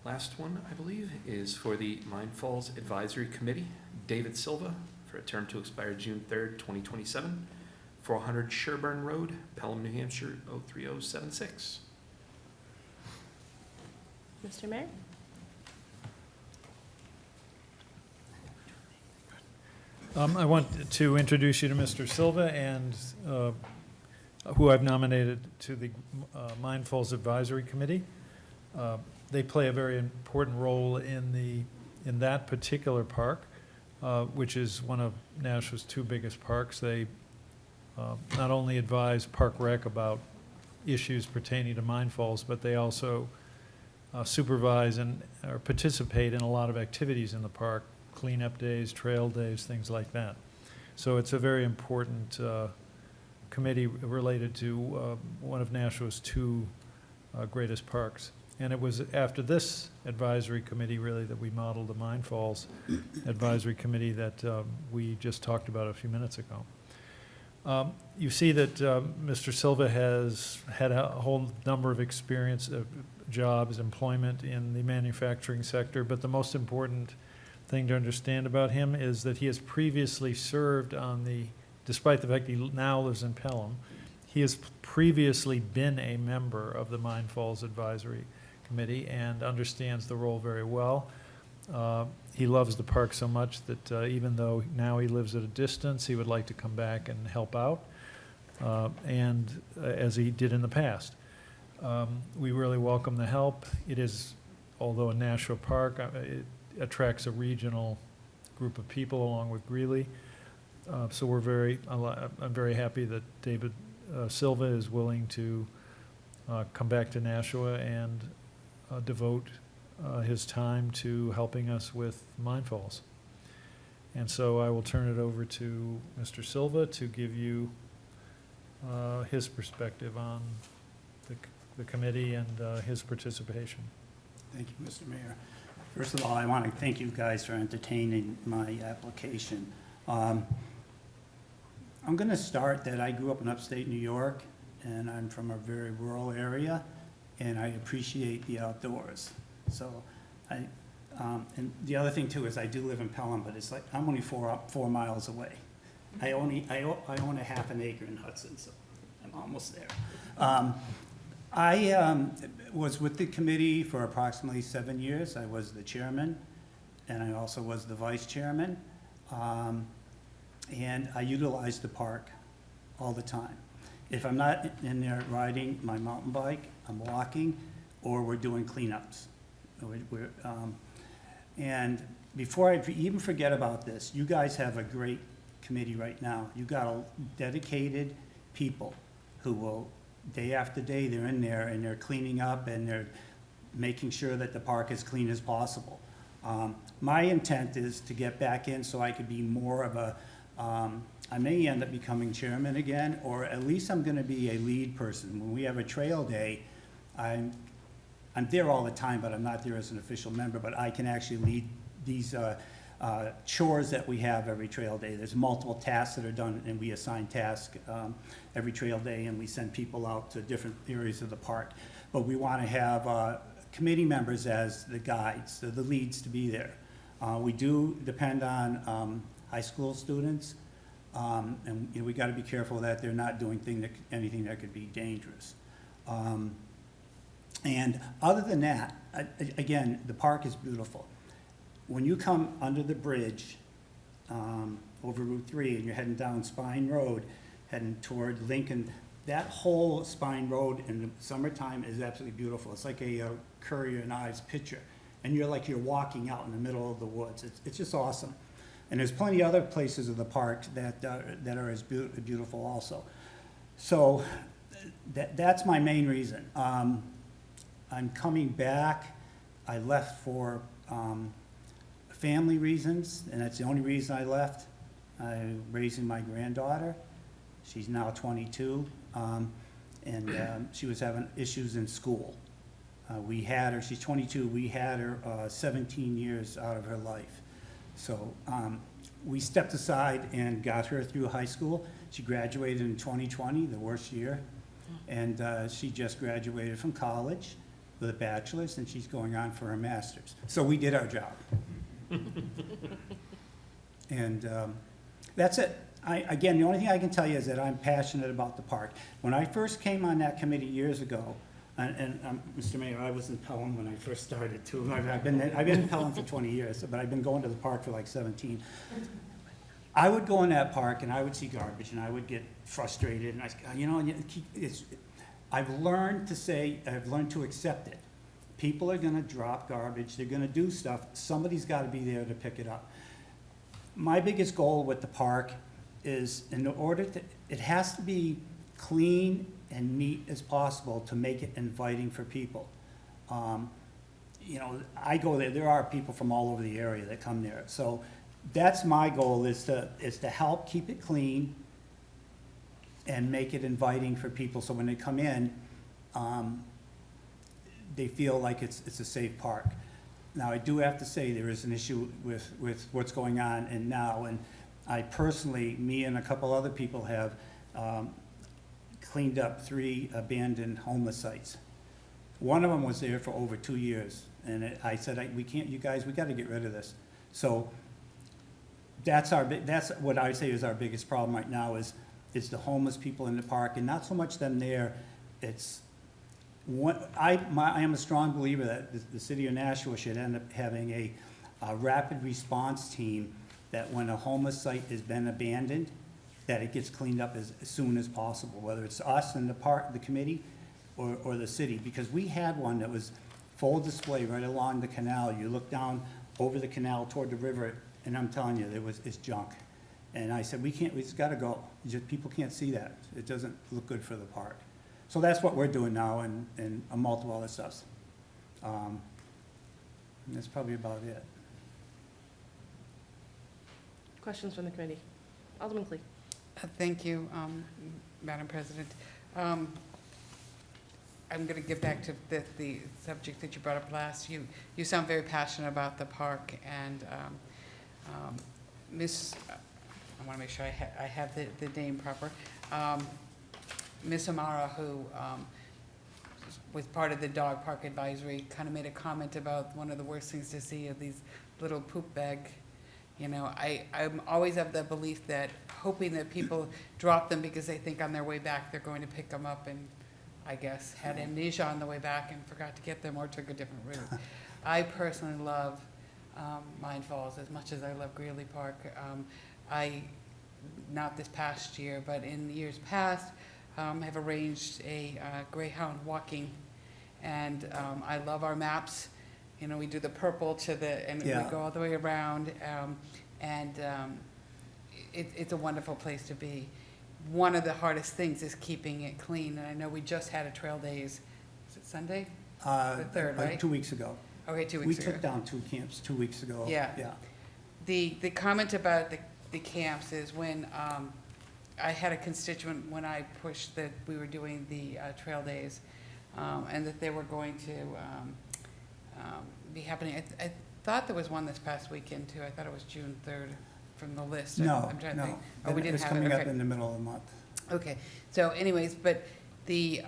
last one, I believe, is for the Mine Falls Advisory Committee. David Silva, for a term to expire June 3rd, 2027, 400 Sherburne Road, Pelham, New Hampshire, 03076. Mr. Mayor? I want to introduce you to Mr. Silva, and who I've nominated to the Mindfulness Advisory Committee. They play a very important role in that particular park, which is one of Nashua's two biggest parks. They not only advise Park Rec about issues pertaining to Mine Falls, but they also supervise and or participate in a lot of activities in the park, cleanup days, trail days, things like that. So it's a very important committee related to one of Nashua's two greatest parks. And it was after this advisory committee, really, that we modeled the Mine Falls Advisory Committee that we just talked about a few minutes ago. You see that Mr. Silva has had a whole number of experience, jobs, employment in the manufacturing sector, but the most important thing to understand about him is that he has previously served on the, despite the fact he now lives in Pelham, he has previously been a member of the Mine Falls Advisory Committee and understands the role very well. He loves the park so much that even though now he lives at a distance, he would like to come back and help out, and as he did in the past. We really welcome the help. It is, although a national park, it attracts a regional group of people along with Greeley. So I'm very happy that David Silva is willing to come back to Nashua and devote his time to helping us with Mine Falls. And so I will turn it over to Mr. Silva to give you his perspective on the committee and his participation. Thank you, Mr. Mayor. First of all, I want to thank you guys for entertaining my application. I'm going to start that I grew up in upstate New York, and I'm from a very rural area, and I appreciate the outdoors. So and the other thing too is I do live in Pelham, but it's like I'm only 4 miles away. I own a half an acre in Hudson, so I'm almost there. I was with the committee for approximately 7 years. I was the chairman, and I also was the vice chairman. And I utilized the park all the time. If I'm not in there riding my mountain bike, I'm walking, or we're doing cleanups. And before I even forget about this, you guys have a great committee right now. You got a dedicated people who will, day after day, they're in there and they're cleaning up and they're making sure that the park is as clean as possible. My intent is to get back in so I could be more of a, I may end up becoming chairman again, or at least I'm gonna be a lead person. When we have a trail day, I'm there all the time, but I'm not there as an official member, but I can actually lead these chores that we have every trail day. There's multiple tasks that are done, and we assign tasks every trail day, and we send people out to different areas of the park. But we want to have committee members as the guides, the leads to be there. We do depend on high school students, and we got to be careful that they're not doing anything that could be dangerous. And other than that, again, the park is beautiful. When you come under the bridge over Route 3 and you're heading down Spine Road, heading toward Lincoln, that whole Spine Road in the summertime is absolutely beautiful. It's like a Currier and Ives picture. And you're walking out in the middle of the woods. It's just awesome. And there's plenty of other places of the park that are as beautiful also. So that's my main reason. I'm coming back. I left for family reasons, and that's the only reason I left. I'm raising my granddaughter. She's now 22, and she was having issues in school. We had her, she's 22, we had her 17 years out of her life. So we stepped aside and got her through high school. She graduated in 2020, the worst year, and she just graduated from college with a bachelor's, and she's going on for her master's. So we did our job. And that's it. Again, the only thing I can tell you is that I'm passionate about the park. When I first came on that committee years ago, and Mr. Mayor, I was in Pelham when I first started too. I've been in Pelham for 20 years, but I've been going to the park for like 17. I would go in that park and I would see garbage and I would get frustrated and I've learned to accept it. People are gonna drop garbage, they're gonna do stuff, somebody's gotta be there to pick it up. My biggest goal with the park is it has to be clean and neat as possible to make it inviting for people. I go there are people from all over the area that come there, so that's my goal, is to help keep it clean and make it inviting for people, so when they come in, they feel like it's a safe park. Now, I do have to say, there is an issue with what's going on and I personally, me and a couple other people have cleaned up 3 abandoned homeless sites. One of them was there for over 2 years, and I said, we can't, you guys, we gotta get rid of this. So, that's what I say is our biggest problem right now, is the homeless people in the park, and not so much them there, it's I am a strong believer that the city of Nashua should end up having a rapid response team, that when a homeless site has been abandoned, that it gets cleaned up as soon as possible, whether it's us and the committee or the city, because we had one that was full display right along the canal. You look down over the canal toward the river, and I'm telling you, it's junk. And I said, we just gotta go. People can't see that. It doesn't look good for the park. So that's what we're doing now, and multiple other stuff. And that's probably about it. Questions from the committee? Alderman Clee. Thank you, Madam President. I'm going to get back to the subject that you brought up last. You sound very passionate about the park, and Miss, I want to make sure I have the name proper. Miss Amara, who was part of the dog park advisory, kind of made a comment about one of the worst things to see are these little poop bag. I'm always of the belief that, hoping that people drop them because they think on their way back they're going to pick them up, and I guess had amnesia on the way back and forgot to get them or took a different route. I personally love Mine Falls as much as I love Greeley Park. Not this past year, but in years past, have arranged a Greyhound walking, and I love our maps. We do the purple and we go all the way around, it's a wonderful place to be. One of the hardest things is keeping it clean, and I know we just had a trail days, is it Sunday? The 3rd, right? 2 weeks ago. Okay, 2 weeks ago. We took down 2 camps 2 weeks ago. Yeah. Yeah. The comment about the camps is when I had a constituent, when I pushed that we were doing the trail days, and that they were going to be happening. I thought there was one this past weekend too. I thought it was June 3rd from the list. No, I'm trying to no. think. Oh, we didn't It's have it, coming up okay. in the middle of the month. Okay, so anyways, but the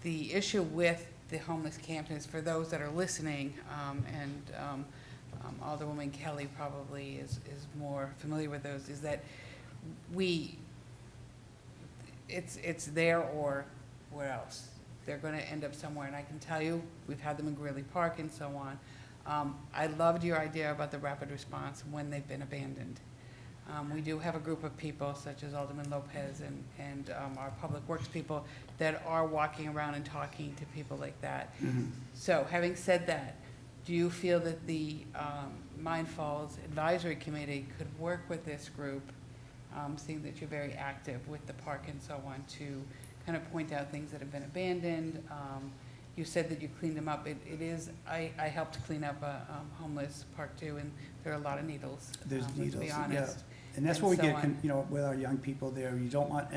issue with the homeless camp is, for those that are listening, and Alderwoman Kelly probably is more familiar with those, is that it's there or where else. They're gonna end up somewhere, and I can tell you, we've had them in Greeley Park and so on. I loved your idea about the rapid response when they've been abandoned. We do have a group of people, such as Alderman Lopez and our public works people, that are walking around and talking to people like that. So, having said that, do you feel that the Mine Falls Advisory Committee could work with this group, seeing that you're very active with the park and so on, to kind of point out things that have been abandoned? You said that you cleaned them up. I helped clean up a homeless park too, and there are a lot of needles. There's needles, to be yeah. honest. And that's And what we so get, on. with our young people there. You don't want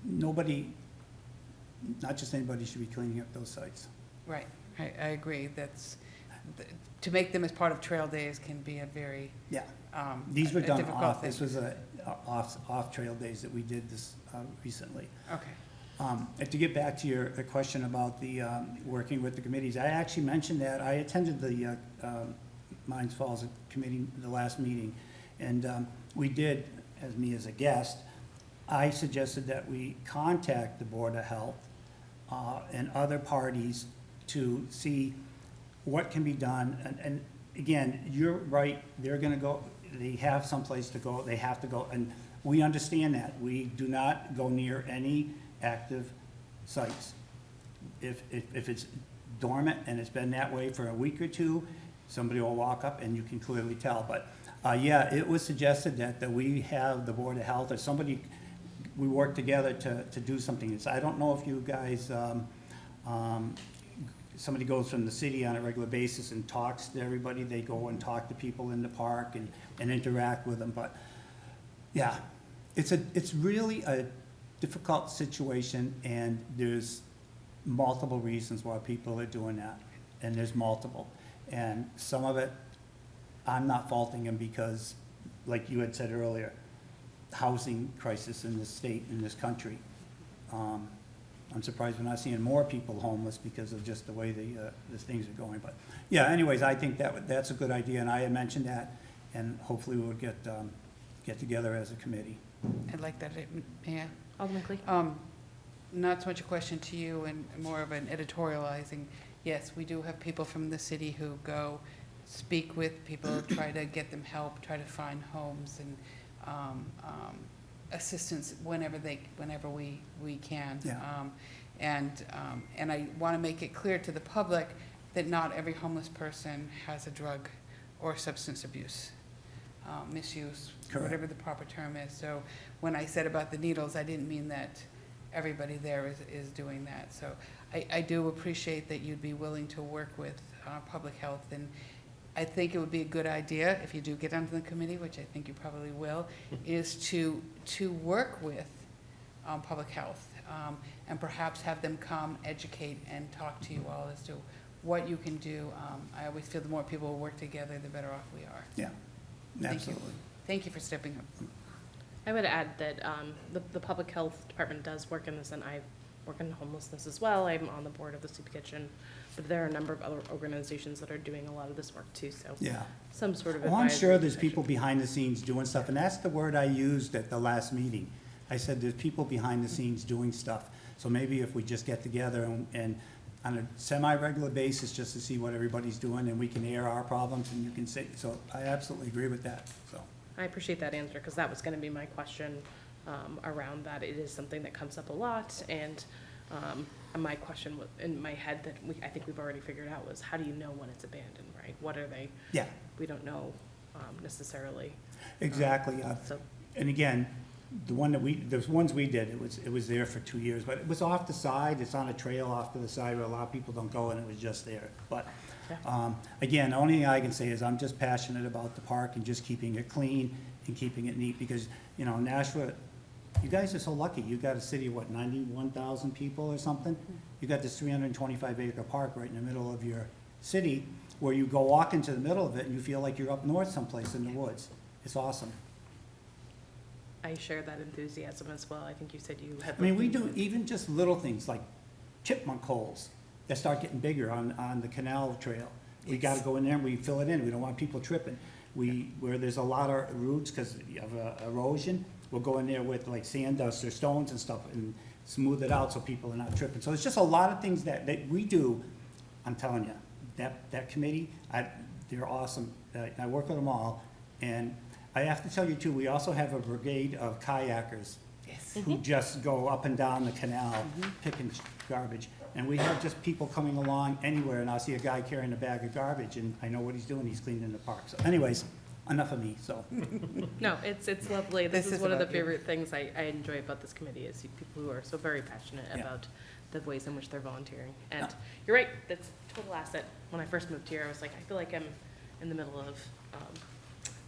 nobody, not just anybody should be cleaning up those sites. Right, I agree. To make them as part of trail days can be a very Yeah. These were done difficult off. thing. This was off trail days that we did this recently. Okay. And to get back to your question about the working with the committees, I actually mentioned that. I attended the Mines Falls committee, the last meeting, and we did, as a guest, I suggested that we contact the Board of Health and other parties to see what can be done. And again, you're right, they're gonna go, they have someplace to go, they have to go, and we understand that. We do not go near any active sites. If it's dormant and it's been that way for a week or two, somebody will walk up and you can clearly tell. But, yeah, it was suggested that we have the Board of Health or somebody, we work together to do something. I don't know if you guys, somebody goes from the city on a regular basis and talks to everybody. They go and talk to people in the park and interact with them. But, yeah, it's really a difficult situation, and there's multiple reasons why people are doing that, and there's multiple. And some of it, I'm not faulting them because, like you had said earlier, housing crisis in this state, in this country. I'm surprised we're not seeing more people homeless because of just the way the things are going. But, yeah, anyways, I think that's a good idea, and I had mentioned that, and hopefully we'll get together as a committee. I'd like that, yeah. Alderman Clee? Not so much a question to you and more of an editorializing. Yes, we do have people from the city who go speak with people, try to get them help, try to find homes and assistance whenever we can. Yeah. And I want to make it clear to the public that not every homeless person has a drug or substance abuse, misuse, Correct. whatever the proper term is. So when I said about the needles, I didn't mean that everybody there is doing that. So I do appreciate that you'd be willing to work with public health, and I think it would be a good idea, if you do get onto the committee, which I think you probably will, is to work with public health and perhaps have them come educate and talk to you all as to what you can do. I always feel the more people work together, the better off we are. Yeah, Thank you. absolutely. Thank you for stepping up. I would add that the Public Health Department does work in this, and I work in homelessness as well. I'm on the board of the Soup Kitchen, but there are a number of other organizations that are doing a lot of this work too, so Yeah. some sort of Well, I'm sure advisory there's position. people behind the scenes doing stuff, and that's the word I used at the last meeting. I said there's people behind the scenes doing stuff. So maybe if we just get together and on a semi-regular basis, just to see what everybody's doing, and we can air our problems, and you can say, so I absolutely agree with that, so. I appreciate that answer, because that was gonna be my question around that. It is something that comes up a lot, and my question in my head that I think we've already figured out was, how do you know when it's abandoned, right? What are they? Yeah, We don't know necessarily. exactly. So, And again, the ones we did, it was there for 2 years, but it was off the side, it's on a trail off to the side where a lot of people don't go, and it was just there. But, again, the only thing I can say is I'm just passionate about the park and just keeping it clean and keeping it neat, because, you know, Nashua, you guys are so lucky, you got a city of, what, 91,000 people or something? You got this 325-acre park right in the middle of your city, where you go walk into the middle of it and you feel like you're up north someplace in the woods. It's awesome. I share that enthusiasm as well. I think you said you had. I mean, we do even just little things like chipmunk holes that start getting bigger on the canal trail. We gotta go in there and we fill it in. We don't want people tripping. Where there's a lot of roots because of erosion, we'll go in there with like sand dust or stones and stuff and smooth it out so people are not tripping. So it's just a lot of things that we do. I'm telling you, that committee, they're awesome. I work with them all. And I have to tell you too, we also have a brigade of kayakers Yes. who just go up and down the canal picking garbage. And we have just people coming along anywhere, and I'll see a guy carrying a bag of garbage, and I know what he's doing, he's cleaning the park. So anyways, enough of me, so. No, it's lovely. This This is is one of the about you. favorite things I enjoy about this committee is people who are so very passionate Yeah. about the ways in which they're volunteering. And Yeah. you're right, that's a total asset. When I first moved here, I was like, I feel like I'm in the middle of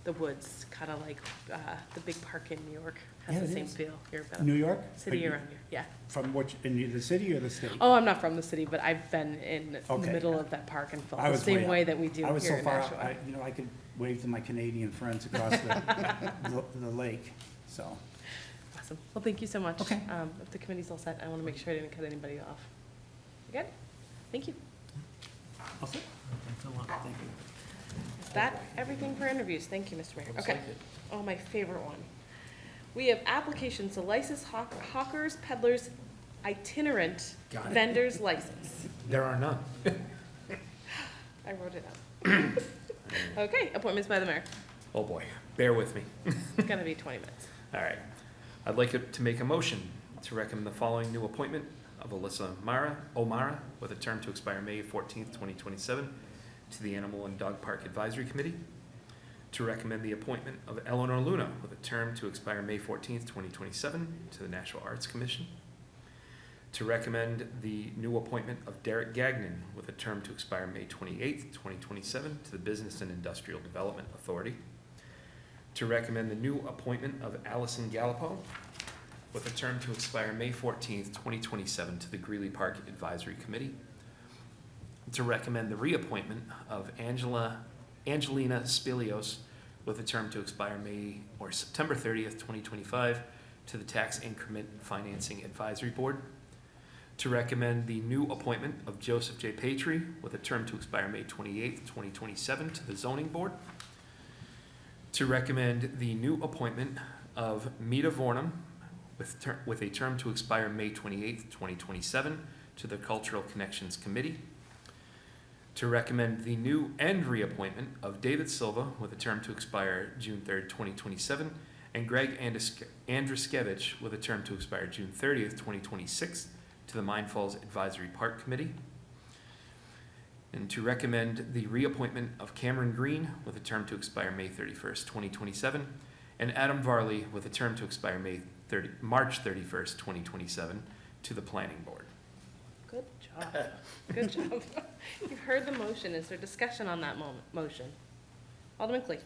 the woods, kind of like the big park in New York has Yeah, the it same is. feel. You're about New York? city around here, yeah. From which, in the city or the state? Oh, I'm not from the city, but I've been in the Okay. middle of that park and felt I the was same way way up. that we do I was here so in far, Nashua. I could wave to my Canadian friends across the lake, so. Awesome. Well, thank you so much. Okay. If the committee's all set, I want to make sure I didn't cut anybody off. You good? Thank you. I'll sit. Thank you. Is that everything for interviews? Thank you, Mr. Mayor. Looks Okay. like it. Oh, my favorite one. We have applications to license hawkers, peddlers, itinerant Got it. vendors license. There are none. I wrote it up. Okay, appointments by the mayor. Oh, boy, bear with me. It's gonna be 20 minutes. All right. I'd like to make a motion to recommend the following new appointment of Alyssa O'Mara with a term to expire May 14th, 2027, to the Animal and Dog Park Advisory Committee. To recommend the appointment of Eleanor Luna with a term to expire May 14th, 2027, to the National Arts Commission. To recommend the new appointment of Derek Gagnon with a term to expire May 28th, 2027, to the Business and Industrial Development Authority. To recommend the new appointment of Allison Gallipo with a term to expire May 14th, 2027, to the Greeley Park Advisory Committee. To recommend the reappointment of Angelina Spilios with a term to expire September 30th, 2025, to the Tax Increment Financing Advisory Board. To recommend the new appointment of Joseph J. Patry with a term to expire May 28th, 2027, to the Zoning Board. To recommend the new appointment of Mita Vornum with a term to expire May 28th, 2027, to the Cultural Connections Committee. To recommend the new and reappointment of David Silva with a term to expire June 3rd, 2027, and Greg Andruskevich with a term to expire June 30th, 2026, to the Mine Falls Advisory Park Committee. And to recommend the reappointment of Cameron Green with a term to expire May 31st, 2027, and Adam Varley with a term to expire March 31st, 2027, to the Planning Board. Good job. Good job. You've heard the motion. Is there discussion on that motion? Alderman Clee.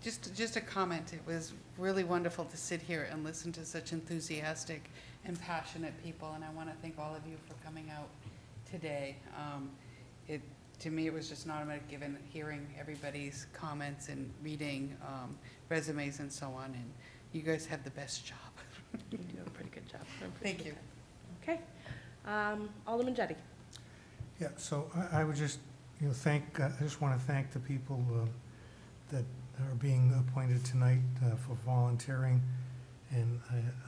Just a comment. It was really wonderful to sit here and listen to such enthusiastic and passionate people, and I want to thank all of you for coming out today. To me, it was just an automatic given hearing everybody's comments and reading resumes and so on, and you guys have the best job. You do a pretty good job. I appreciate Thank you. that. Okay. Alderman Jettie. Yeah, so I would just, I just want to thank the people that are being appointed tonight for volunteering. And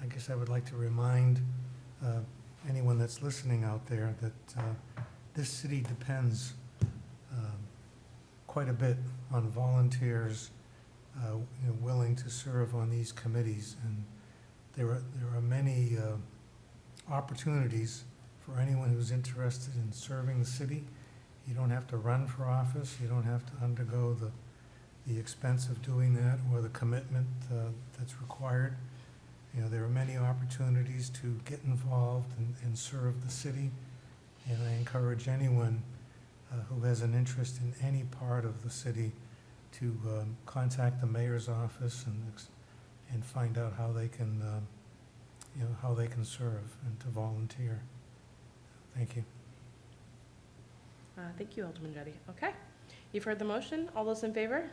I guess I would like to remind anyone that's listening out there that this city depends quite a bit on volunteers willing to serve on these committees. And there are many opportunities for anyone who's interested in serving the city. You don't have to run for office. You don't have to undergo the expense of doing that or the commitment that's required. There are many opportunities to get involved and serve the city. And I encourage anyone who has an interest in any part of the city to contact the mayor's office and find out how they can how they can serve and to volunteer. Thank you. Thank you, Alderman Jettie. Okay. You've heard the motion. All those in favor?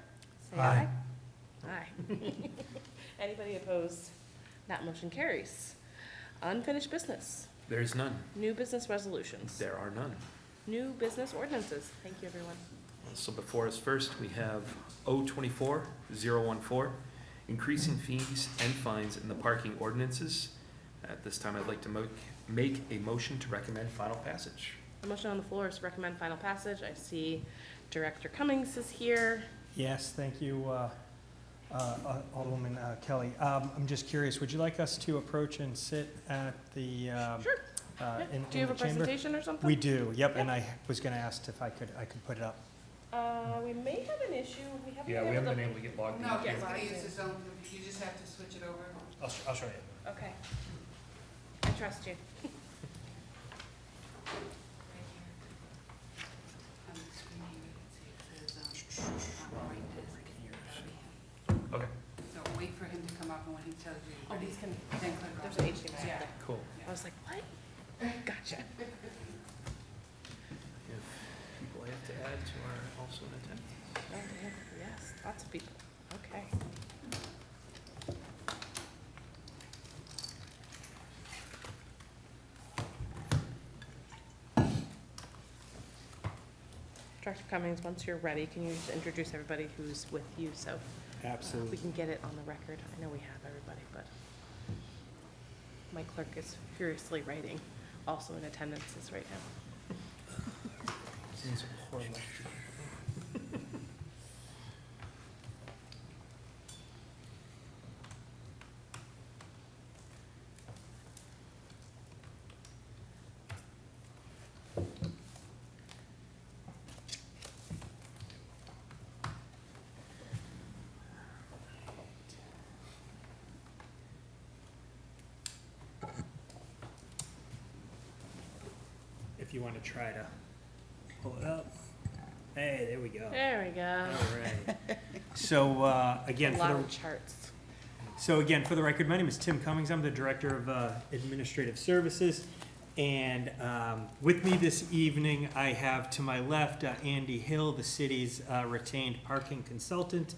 Say Aye. Aye. Anybody opposed? That motion carries. Unfinished business. There is none. New business resolutions. There are none. New business ordinances. Thank you, everyone. So before us first, we have O24-014, increasing fees and fines in the parking ordinances. At this time, I'd like to make a motion to recommend final passage. The motion on the floor is to recommend final passage. I see Director Cummings is here. Yes, thank you, Alderwoman Kelly. I'm just curious, would you like us to approach and sit at the Sure. in Do you have the a chamber? presentation or something? We do, yep, and I was going to ask if I could put it up. We may have an issue. We haven't Yeah, we haven't been to- able to get logged in. No, Yeah. he's gonna use his own, you just have to switch it over. I'll show you. Okay. I trust you. Okay, So wait for him to come up, and when he tells you. Oh, he's gonna, Then click on there's it. an HDMI. Yeah. there. cool. I was like, what? Gotcha. If people I have to add to our also in attendance. Oh, damn. Yes, lots of people. Okay. Director Cummings, once you're ready, can you just introduce everybody who's with you so we can get it on the record? I know we have everybody, but my clerk is furiously writing, also in attendances right now. if you want to try to pull it up. Hey, there we go. There we go. All right. So, again, A for lot the, of charts. so again, for the record, my name is Tim Cummings. I'm the Director of Administrative Services. And with me this evening, I have to my left Andy Hill, the city's retained parking consultant.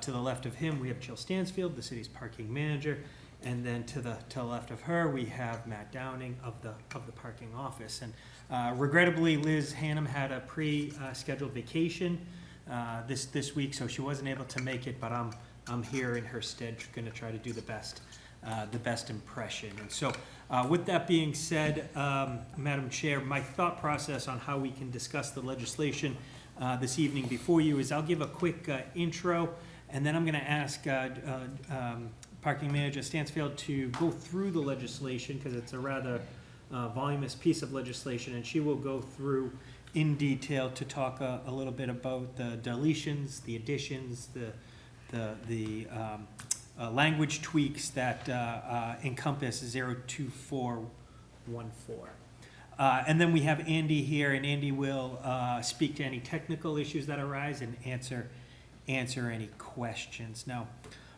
To the left of him, we have Jill Stansfield, the city's parking manager. And then to the left of her, we have Matt Downing of the parking office. And regrettably, Liz Hannum had a pre-scheduled vacation this week, so she wasn't able to make it. But I'm here in her stead, going to try to do the best impression. And so, with that being said, Madam Chair, my thought process on how we can discuss the legislation this evening before you is I'll give a quick intro, and then I'm going to ask Parking Manager Stansfield to go through the legislation because it's a rather voluminous piece of legislation, and she will go through in detail to talk a little bit about the deletions, the additions, the language tweaks that encompass 02414. And then we have Andy here, and Andy will speak to any technical issues that arise and answer any questions. Now,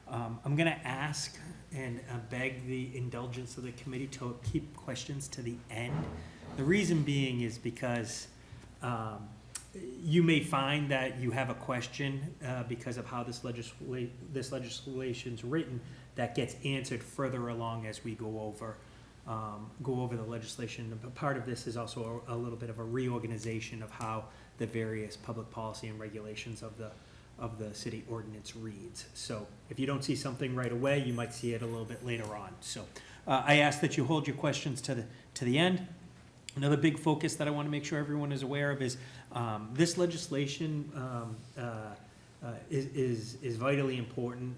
I'm going to ask and beg the indulgence of the committee to keep questions to the end. The reason being is because you may find that you have a question because of how this legislation's written that gets answered further along as we go over the legislation. But part of this is also a little bit of a reorganization of how the various public policy and regulations of the city ordinance reads. So if you don't see something right away, you might see it a little bit later on. So I ask that you hold your questions to the end. Another big focus that I want to make sure everyone is aware of is this legislation is vitally important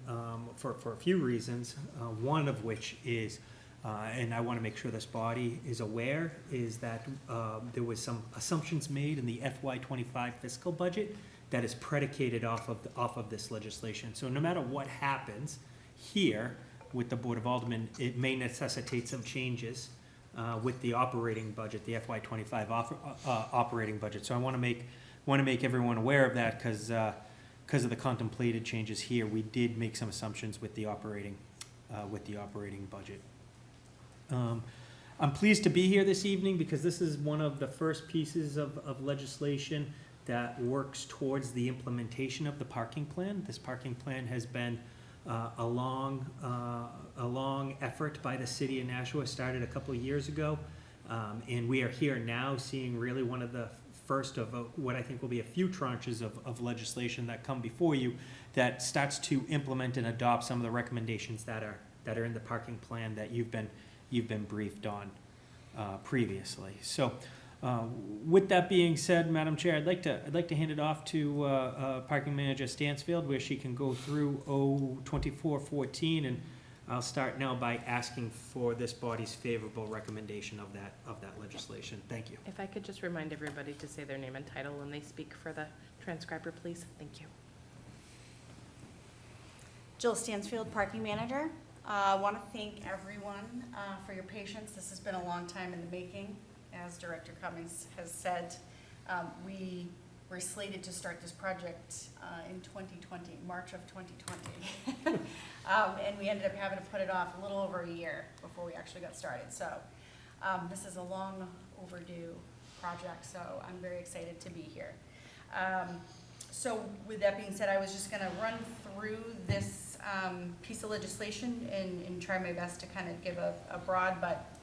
for a few reasons. One of which is, and I want to make sure this body is aware, is that there was some assumptions made in the FY25 fiscal budget that is predicated off of this legislation. So no matter what happens here with the Board of Aldermen, it may necessitate some changes with the operating budget, the FY25 operating budget. So I want to make everyone aware of that because of the contemplated changes here, we did make some assumptions with the operating budget. I'm pleased to be here this evening because this is one of the first pieces of legislation that works towards the implementation of the parking plan. This parking plan has been a long effort by the city of Nashua. Started a couple of years ago, and we are here now seeing really one of the first of what I think will be a few tranches of legislation that come before you that starts to implement and adopt some of the recommendations that are in the parking plan that you've been briefed on previously. So. With that being said, Madam Chair, I'd like to hand it off to Parking Manager Stansfield, where she can go through 02414, and I'll start now by asking for this body's favorable recommendation of that legislation. Thank you. If I could just remind everybody to say their name and title when they speak for the transcriber, please. Thank you. Jill Stansfield, Parking Manager. I want to thank everyone for your patience. This has been a long time in the making. As Director Cummings has said, we were slated to start this project in 2020, March of 2020. And we ended up having to put it off a little over a year before we actually got started. So this is a long overdue project, so I'm very excited to be here. So with that being said, I was just going to run through this piece of legislation and try my best to kind of give a broad but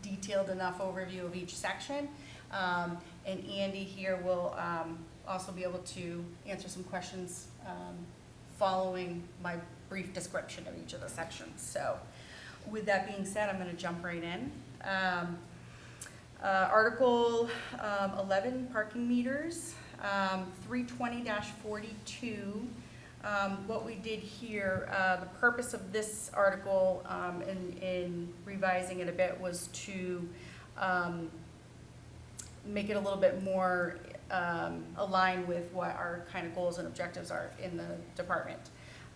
detailed enough overview of each section. And Andy here will also be able to answer some questions following my brief description of each of the sections. So with that being said, I'm going to jump right in. Article 11, parking meters, 320-42. What we did here, the purpose of this article in revising it a bit was to make it a little bit more aligned with what our kind of goals and objectives are in the department.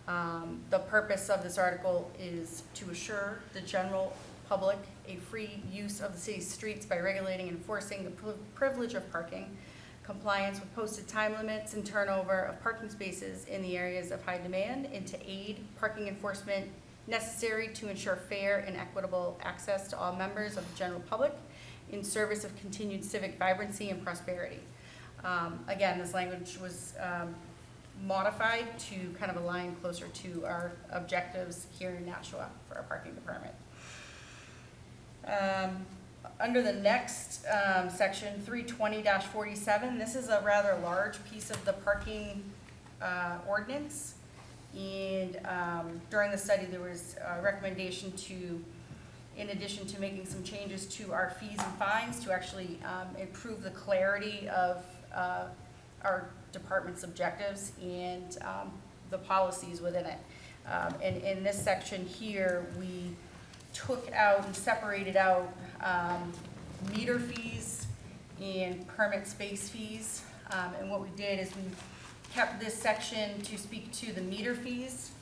The purpose of this article is to assure the general public a free use of the city's streets by regulating and enforcing the privilege of parking, compliance with posted time limits and turnover of parking spaces in the areas of high demand, and to aid parking enforcement necessary to ensure fair and equitable access to all members of the general public in service of continued civic vibrancy and prosperity. Again, this language was modified to kind of align closer to our objectives here in Nashua for our parking department. Under the next section, 320-47, this is a rather large piece of the parking ordinance. And during the study, there was a recommendation to, in addition to making some changes to our fees and fines, to actually improve the clarity of our department's objectives and the policies within it. And in this section here, we took out and separated out meter fees and permit space fees. And what we did is we kept this section to speak to the meter fees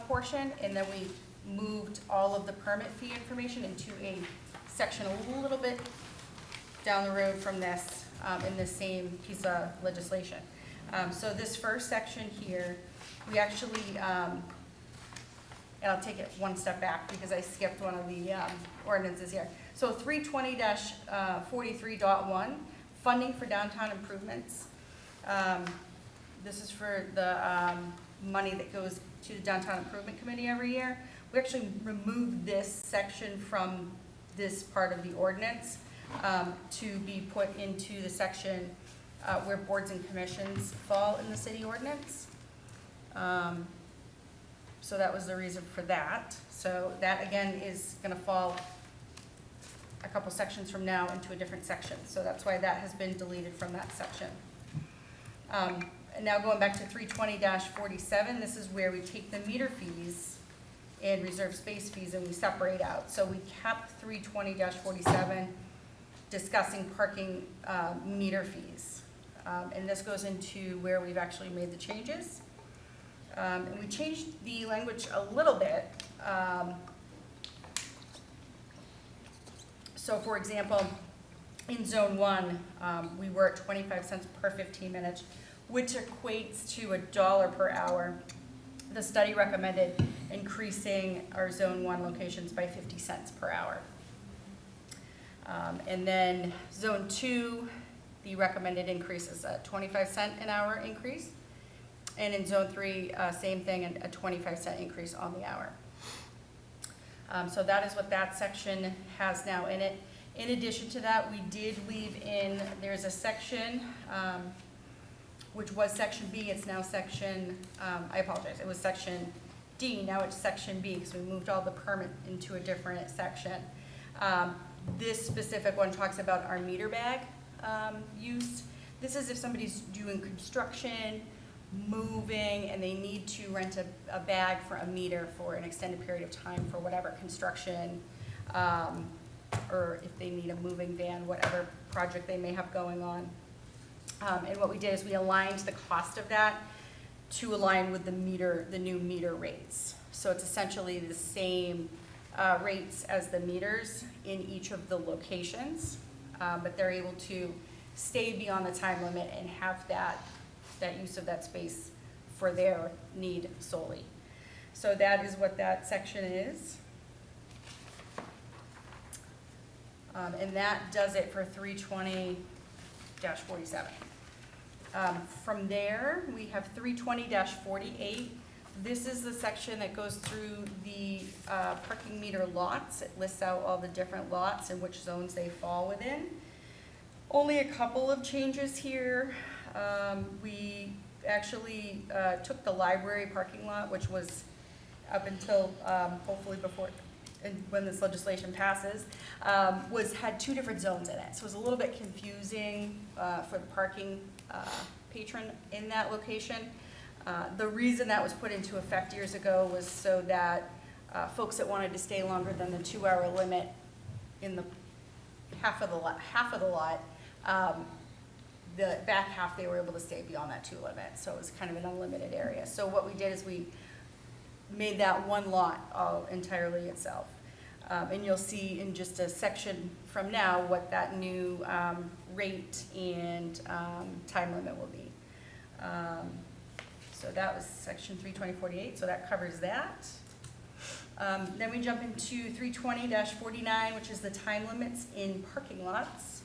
portion, and then we moved all of the permit fee information into a section a little bit down the road from this in the same piece of legislation. So this first section here, we actually, and I'll take it one step back because I skipped one of the ordinances here. So 320-43.1, funding for downtown improvements. This is for the money that goes to the Downtown Improvement Committee every year. We actually removed this section from this part of the ordinance to be put into the section where boards and commissions fall in the city ordinance. So that was the reason for that. So that again is gonna fall a couple sections from now into a different section. So that's why that has been deleted from that section. And now going back to 320-47, this is where we take the meter fees and reserve space fees and we separate out. So we kept 320-47 discussing parking meter fees. And this goes into where we've actually made the changes. And we changed the language a little bit. So for example, in zone 1, we were at 25 cents per 15 minutes, which equates to $1 per hour. The study recommended increasing our zone 1 locations by 50 cents per hour. And then zone 2, the recommended increase is a 25-cent an hour increase. And in zone 3, same thing, a 25-cent increase on the hour. So that is what that section has now in it. In addition to that, we did leave in, there's a section, which was section B, it's now section, I apologize, it was section D, now it's section B, because we moved all the permit into a different section. This specific one talks about our meter bag use. This is if somebody's doing construction, moving, and they need to rent a bag for a meter for an extended period of time for whatever construction, or if they need a moving van, whatever project they may have going on. And what we did is we aligned the cost of that to align with the new meter rates. So it's essentially the same rates as the meters in each of the locations, but they're able to stay beyond the time limit and have that use of that space for their need solely. So that is what that section is. And that does it for 320-47. From there, we have 320-48. This is the section that goes through the parking meter lots. It lists out all the different lots and which zones they fall within. Only a couple of changes here. We actually took the library parking lot, which was up until hopefully before, and when this legislation passes, had 2 different zones in it. So it was a little bit confusing for the parking patron in that location. The reason that was put into effect years ago was so that folks that wanted to stay longer than the 2-hour limit in the half of the lot, the back half they were able to stay beyond that 2 limit. So it was kind of an unlimited area. So what we did is we made that one lot all entirely itself. And you'll see in just a section from now what that new rate and time limit will be. So that was section 320.48, so that covers that. Then we jump into 320-49, which is the time limits in parking lots.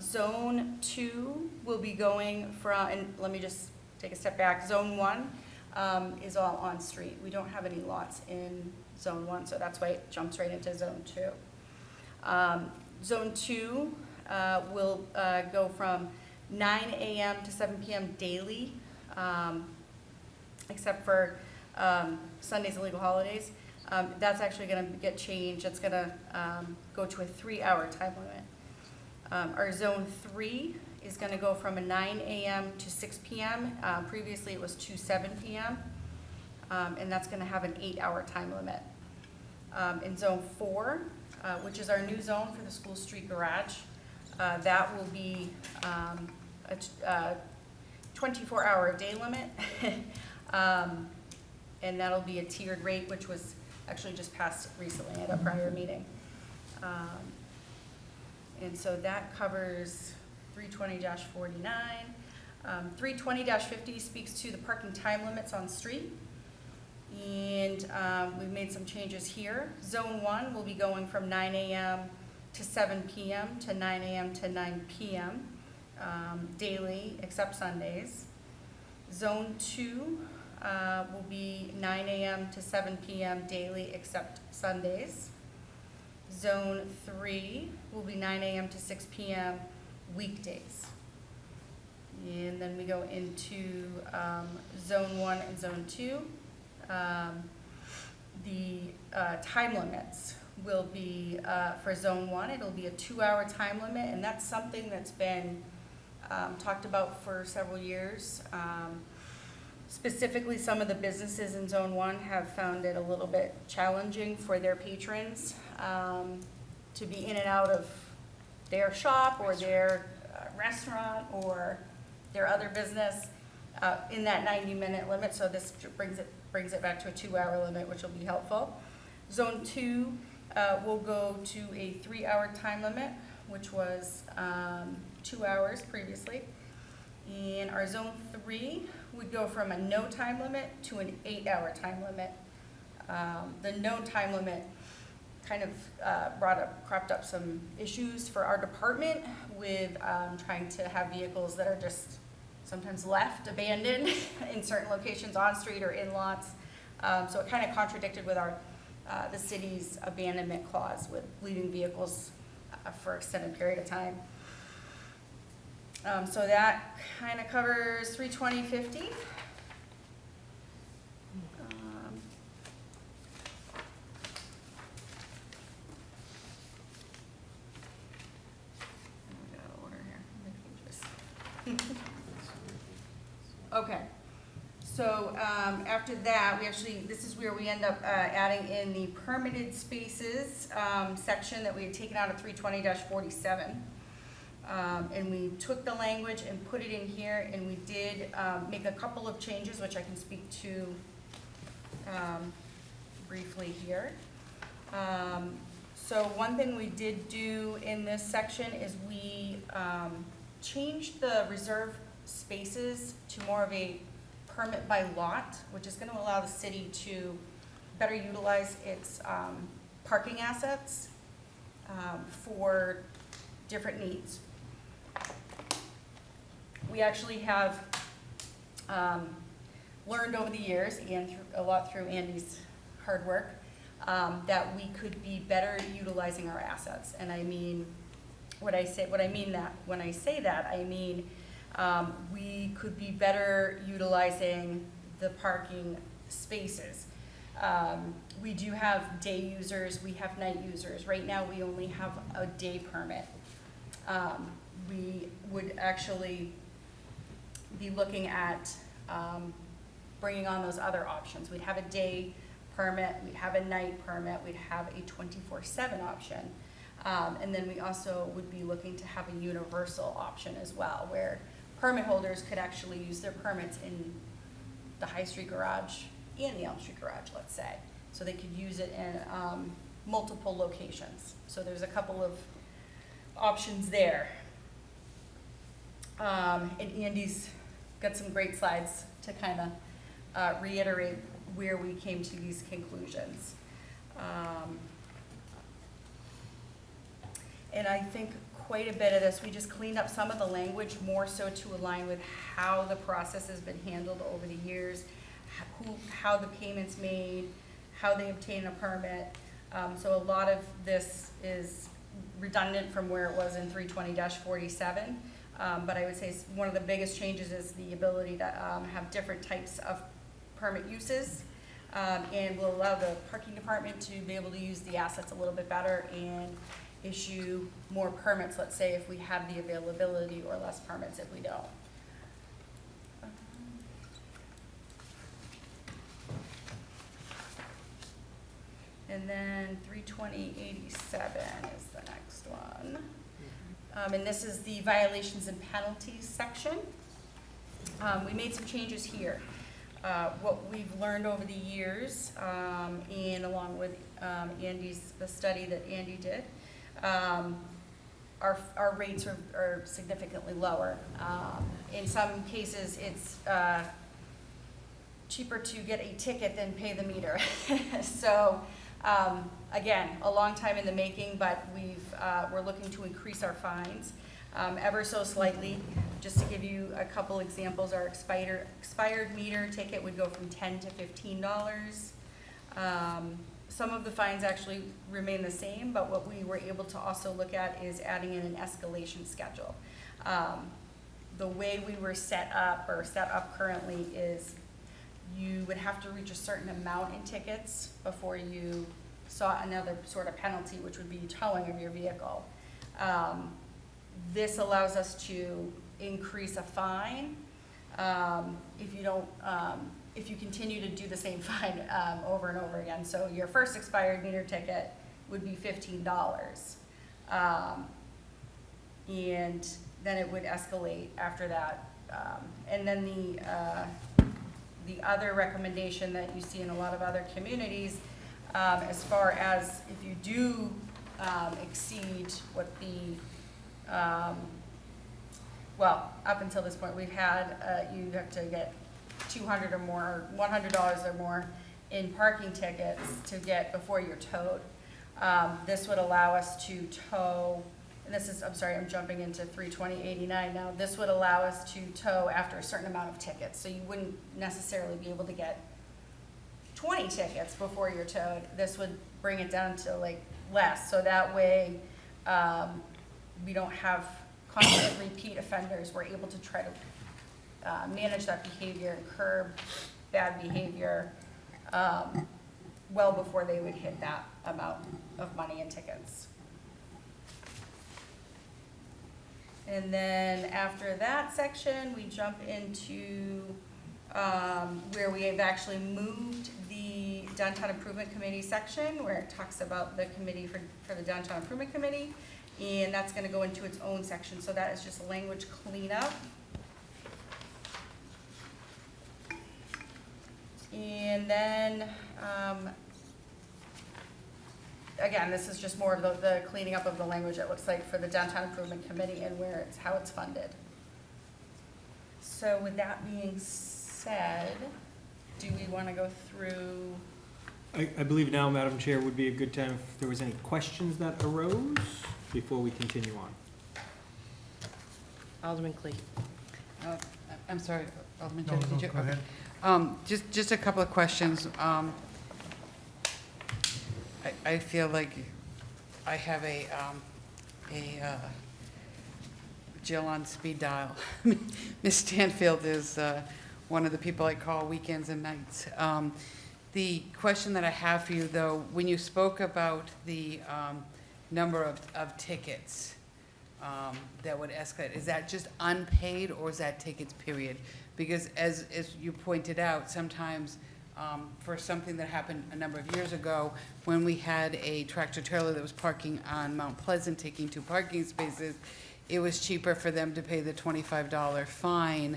Zone 2 will be going from, and let me just take a step back, Zone 1 is all on street. We don't have any lots in Zone 1, so that's why it jumps right into Zone 2. Zone 2 will go from 9 a.m. to 7 p.m. daily, except for Sundays and legal holidays. That's actually going to get changed. It's going to go to a 3-hour time limit. Our Zone 3 is going to go from a 9 a.m. to 6 p.m. Previously, it was to 7 p.m., and that's going to have an 8-hour time limit. In Zone 4, which is our new zone for the School Street Garage, that will be a 24-hour day limit, and that'll be a tiered rate, which was actually just passed recently at a prior meeting. And so that covers 320-49. 320-50 speaks to the parking time limits on street. And we've made some changes here. Zone 1 will be going from 9 a.m. to 7 p.m. to 9 a.m. to 9 p.m. Daily, except Sundays. Zone 2 will be 9 a.m. to 7 p.m. daily, except Sundays. Zone 3 will be 9 a.m. to 6 p.m. weekdays. And then we go into Zone 1 and Zone 2. The time limits will be, for Zone 1, it'll be a 2-hour time limit, and that's something that's been talked about for several years. Specifically, some of the businesses in Zone 1 have found it a little bit challenging for their patrons to be in and out of their shop or their restaurant or their other business in that 90-minute limit, so this brings it back to a 2-hour limit, which will be helpful. Zone 2 will go to a 3-hour time limit, which was 2 hours previously. And our Zone 3 would go from a no time limit to an 8-hour time limit. The no time limit kind of cropped up some issues for our department with trying to have vehicles that are just sometimes left abandoned in certain locations on street or in lots. So it kind of contradicted with our the city's abandonment clause with leaving vehicles for an extended period of time. So that kind of covers 320-50. Okay, so after that, this is where we end up adding in the permitted spaces section that we had taken out of 320-47. And we took the language and put it in here, and we did make a couple of changes, which I can speak to briefly here. So one thing we did do in this section is we changed the reserve spaces to more of a permit by lot, which is going to allow the city to better utilize its parking assets for different needs. We actually have learned over the years, and a lot through Andy's hard work, that we could be better utilizing our assets. And I mean, when I say that, I mean we could be better utilizing the parking spaces. We do have day users, we have night users. Right now, we only have a day permit. We would actually be looking at bringing on those other options. We'd have a day permit, we'd have a night permit, we'd have a 24/7 option. And then we also would be looking to have a universal option as well, where permit holders could actually use their permits in the High Street Garage and the Elm Street Garage, let's say. So they could use it in multiple locations. So there's a couple of options there. And Andy's got some great slides to kind of reiterate where we came to these conclusions. And I think quite a bit of this, we just cleaned up some of the language more so to align with how the process has been handled over the years, how the payment's made, how they obtain a permit. So a lot of this is redundant from where it was in 320-47. But I would say one of the biggest changes is the ability to have different types of permit uses, and will allow the parking department to be able to use the assets a little bit better and issue more permits, let's say, if we have the availability, or less permits if we don't. And then 320-87 is the next one. And this is the violations and penalties section. We made some changes here. What we've learned over the years, and along with the study that Andy did, our rates are significantly lower. In some cases, it's cheaper to get a ticket than pay the meter. So again, a long time in the making, but we're looking to increase our fines ever so slightly. Just to give you a couple examples, our expired meter ticket would go from $10 to $15. Some of the fines actually remain the same, but what we were able to also look at is adding in an escalation schedule. The way we were set up currently is you would have to reach a certain amount in tickets before you saw another sort of penalty, which would be towing of your vehicle. This allows us to increase a fine if you don't, if you continue to do the same fine over and over again. So your first expired meter ticket would be $15, and then it would escalate after that. And then the other recommendation that you see in a lot of other communities, as far as if you do exceed what the, well, up until this point, we've had, you have to get $200 or more, or $100 or more in parking tickets to get before you're towed. This would allow us to tow, and this is, I'm sorry, I'm jumping into 320-89 now. This would allow us to tow after a certain amount of tickets. So you wouldn't necessarily be able to get 20 tickets before you're towed. This would bring it down to like less. So that way we don't have constant repeat offenders. We're able to try to manage that behavior and curb bad behavior well before they would hit that amount of money in tickets. And then after that section, we jump into where we have actually moved the Downtown Improvement Committee section, where it talks about the committee for the Downtown Improvement Committee, and that's going to go into its own section. So that is just language cleanup. And then, again, this is just more of the cleaning up of the language, it looks like, for the Downtown Improvement Committee and where it's, how it's funded. So with that being said, do we want to go through? I believe now, Madam Chair, would be a good time if there was any questions that arose before we continue on. Alderman Clee. I'm sorry, Alderman No, Jennings, no, did you? go ahead. Just a couple of questions. I feel like I have a Jill on speed dial. Ms. Stanfield is one of the people I call weekends and nights. The question that I have for you, though, when you spoke about the number of tickets that would escalate, is that just unpaid or is that tickets, period? Because as you pointed out, sometimes for something that happened a number of years ago, when we had a tractor trailer that was parking on Mount Pleasant, taking 2 parking spaces, it was cheaper for them to pay the $25 fine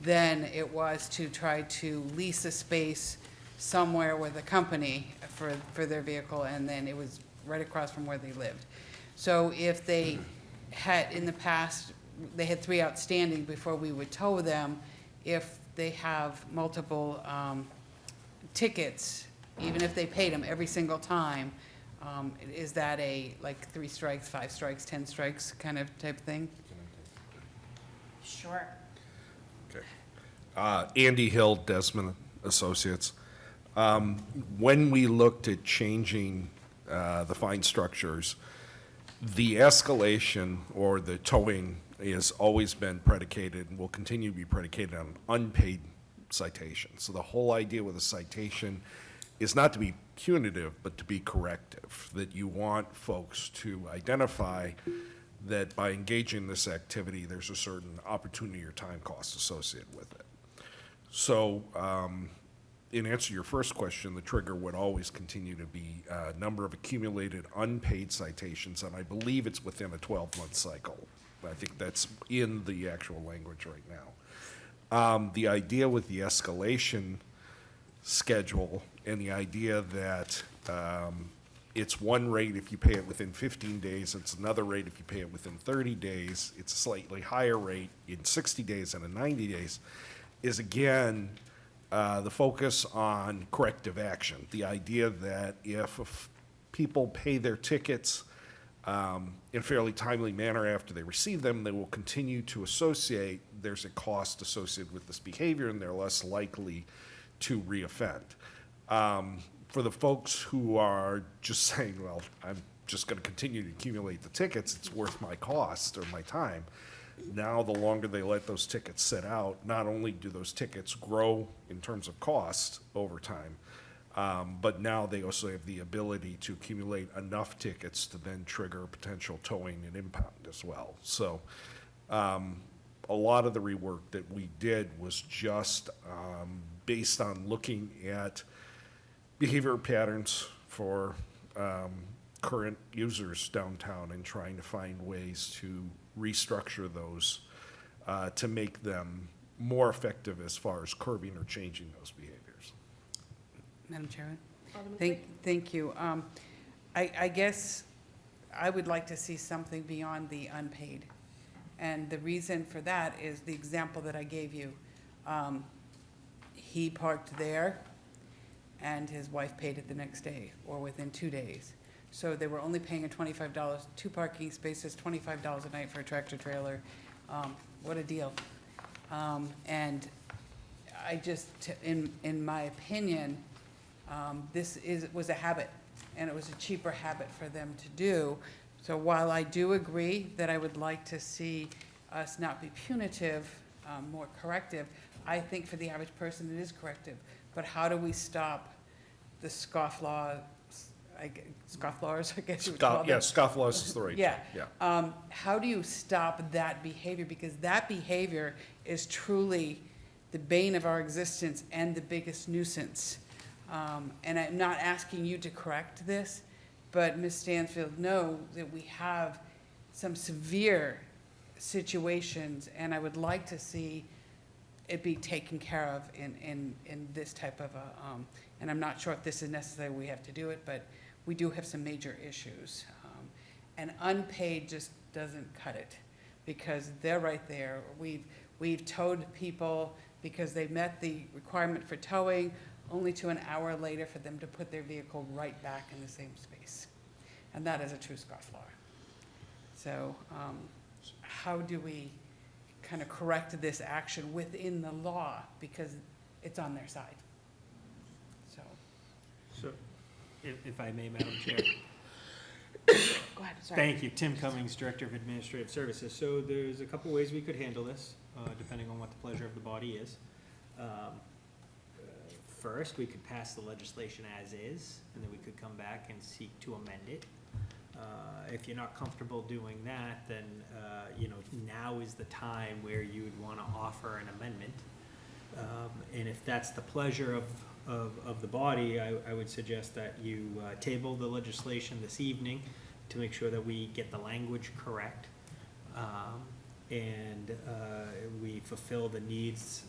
than it was to try to lease a space somewhere with a company for their vehicle, and then it was right across from where they lived. So if they had, in the past, they had 3 outstanding before we would tow them, if they have multiple tickets, even if they paid them every single time, is that like 3 strikes, 5 strikes, 10 strikes kind of type thing? Sure. Okay. Andy Hill, Desmond Associates. When we looked at changing the fine structures, the escalation or the towing has always been predicated and will continue to be predicated on unpaid citations. So the whole idea with a citation is not to be punitive, but to be corrective, that you want folks to identify that by engaging in this activity, there's a certain opportunity or time cost associated with it. So, in answer to your first question, the trigger would always continue to be number of accumulated unpaid citations, and I believe it's within a 12-month cycle. I think that's in the actual language right now. The idea with the escalation schedule and the idea that it's one rate if you pay it within 15 days, it's another rate if you pay it within 30 days, it's a slightly higher rate in 60 days and in 90 days, is again the focus on corrective action. The idea that if people pay their tickets in a fairly timely manner after they receive them, they will continue to associate there's a cost associated with this behavior and they're less likely to reoffend. For the folks who are just saying, well, I'm just going to continue to accumulate the tickets, it's worth my cost or my time. Now, the longer they let those tickets sit out, not only do those tickets grow in terms of cost over time, but now they also have the ability to accumulate enough tickets to then trigger potential towing and impound as well. So a lot of the rework that we did was just based on looking at behavior patterns for current users downtown and trying to find ways to restructure those to make them more effective as far as curbing or changing those behaviors. Madam Chairman? Alderman Flake? Thank you. I guess I would like to see something beyond the unpaid. And the reason for that is the example that I gave you. He parked there, and his wife paid it the next day or within 2 days. So they were only paying a $25, 2 parking spaces, $25 a night for a tractor trailer. What a deal. And I just, in my opinion, this was a habit, and it was a cheaper habit for them to do. So while I do agree that I would like to see us not be punitive, more corrective, I think for the average person it is corrective. But how do we stop the scofflaws, I guess you would call them? Yeah, scofflaws is the right term. Yeah. How do you stop that behavior? Because that behavior is truly the bane of our existence and the biggest nuisance. And I'm not asking you to correct this, but Ms. Stansfield, know that we have some severe situations, and I would like to see it be taken care of in this type of a, and I'm not sure if this is necessary, we have to do it, but we do have some major issues. And unpaid just doesn't cut it, because they're right there. We've towed people because they met the requirement for towing, only to an hour later for them to put their vehicle right back in the same space. And that is a true scofflaw. So how do we kind of correct this action within the law, because it's on their side? So, if I may, Madam Chair. Go ahead, sorry. Thank you. Tim Cummings, Director of Administrative Services. So there's a couple ways we could handle this, depending on what the pleasure of the body is. First, we could pass the legislation as is, and then we could come back and seek to amend it. If you're not comfortable doing that, then, now is the time where you would want to offer an amendment. And if that's the pleasure of the body, I would suggest that you table the legislation this evening to make sure that we get the language correct. and we fulfill the needs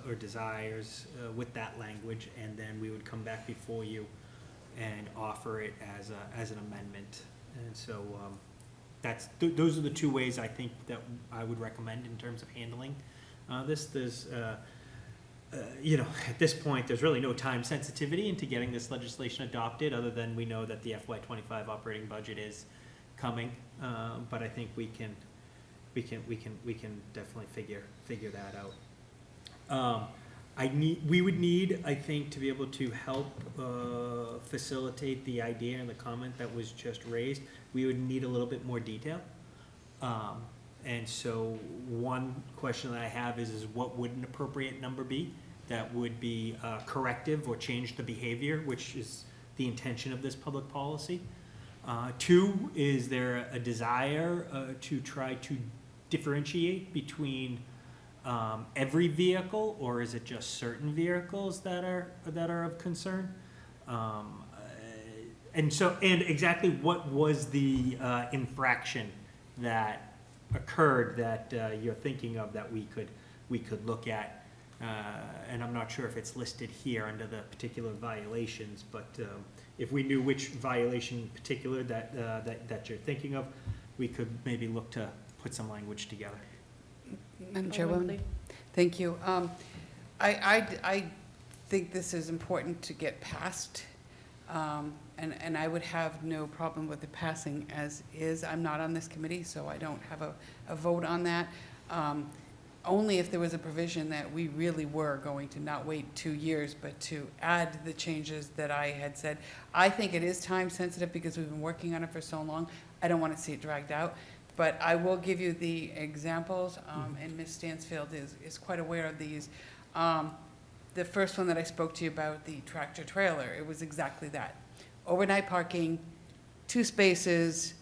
or desires with that language, and then we would come back before you and offer it as an amendment. And so those are the two ways I think that I would recommend in terms of handling this. There's at this point, there's really no time sensitivity into getting this legislation adopted, other than we know that the FY25 operating budget is coming. But I think we can definitely figure that out. We would need, I think, to be able to help facilitate the idea and the comment that was just raised, we would need a little bit more detail. And so one question that I have is what would an appropriate number be that would be corrective or change the behavior, which is the intention of this public policy? Two, is there a desire to try to differentiate between every vehicle, or is it just certain vehicles that are of concern? And exactly what was the infraction that occurred that you're thinking of that we could look at? And I'm not sure if it's listed here under the particular violations, but if we knew which violation in particular that you're thinking of, we could maybe look to put some language together. Madam Chairwoman, thank you. I think this is important to get passed, and I would have no problem with it passing as is. I'm not on this committee, so I don't have a vote on that. Only if there was a provision that we really were going to not wait 2 years, but to add the changes that I had said. I think it is time sensitive because we've been working on it for so long. I don't want to see it dragged out. But I will give you the examples, and Ms. Stansfield is quite aware of these. The first one that I spoke to you about, the tractor trailer, it was exactly that. Overnight parking, 2 spaces,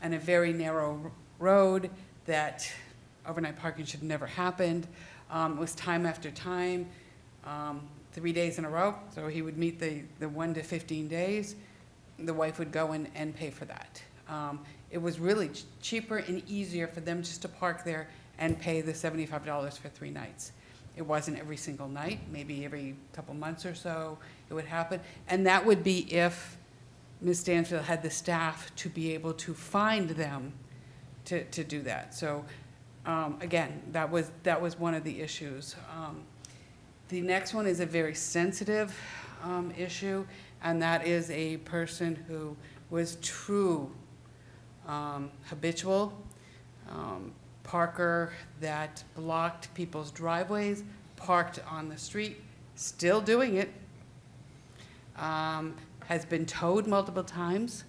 and a very narrow road that overnight parking should have never happened. It was time after time, 3 days in a row. So he would meet the 1 to 15 days. The wife would go and pay for that. It was really cheaper and easier for them just to park there and pay the $75 for 3 nights. It wasn't every single night, maybe every couple months or so it would happen. And that would be if Ms. Stansfield had the staff to be able to find them to do that. So again, that was one of the issues. The next one is a very sensitive issue, and that is a person who was true habitual parker that blocked people's driveways, parked on the street, still doing it, has been towed multiple times,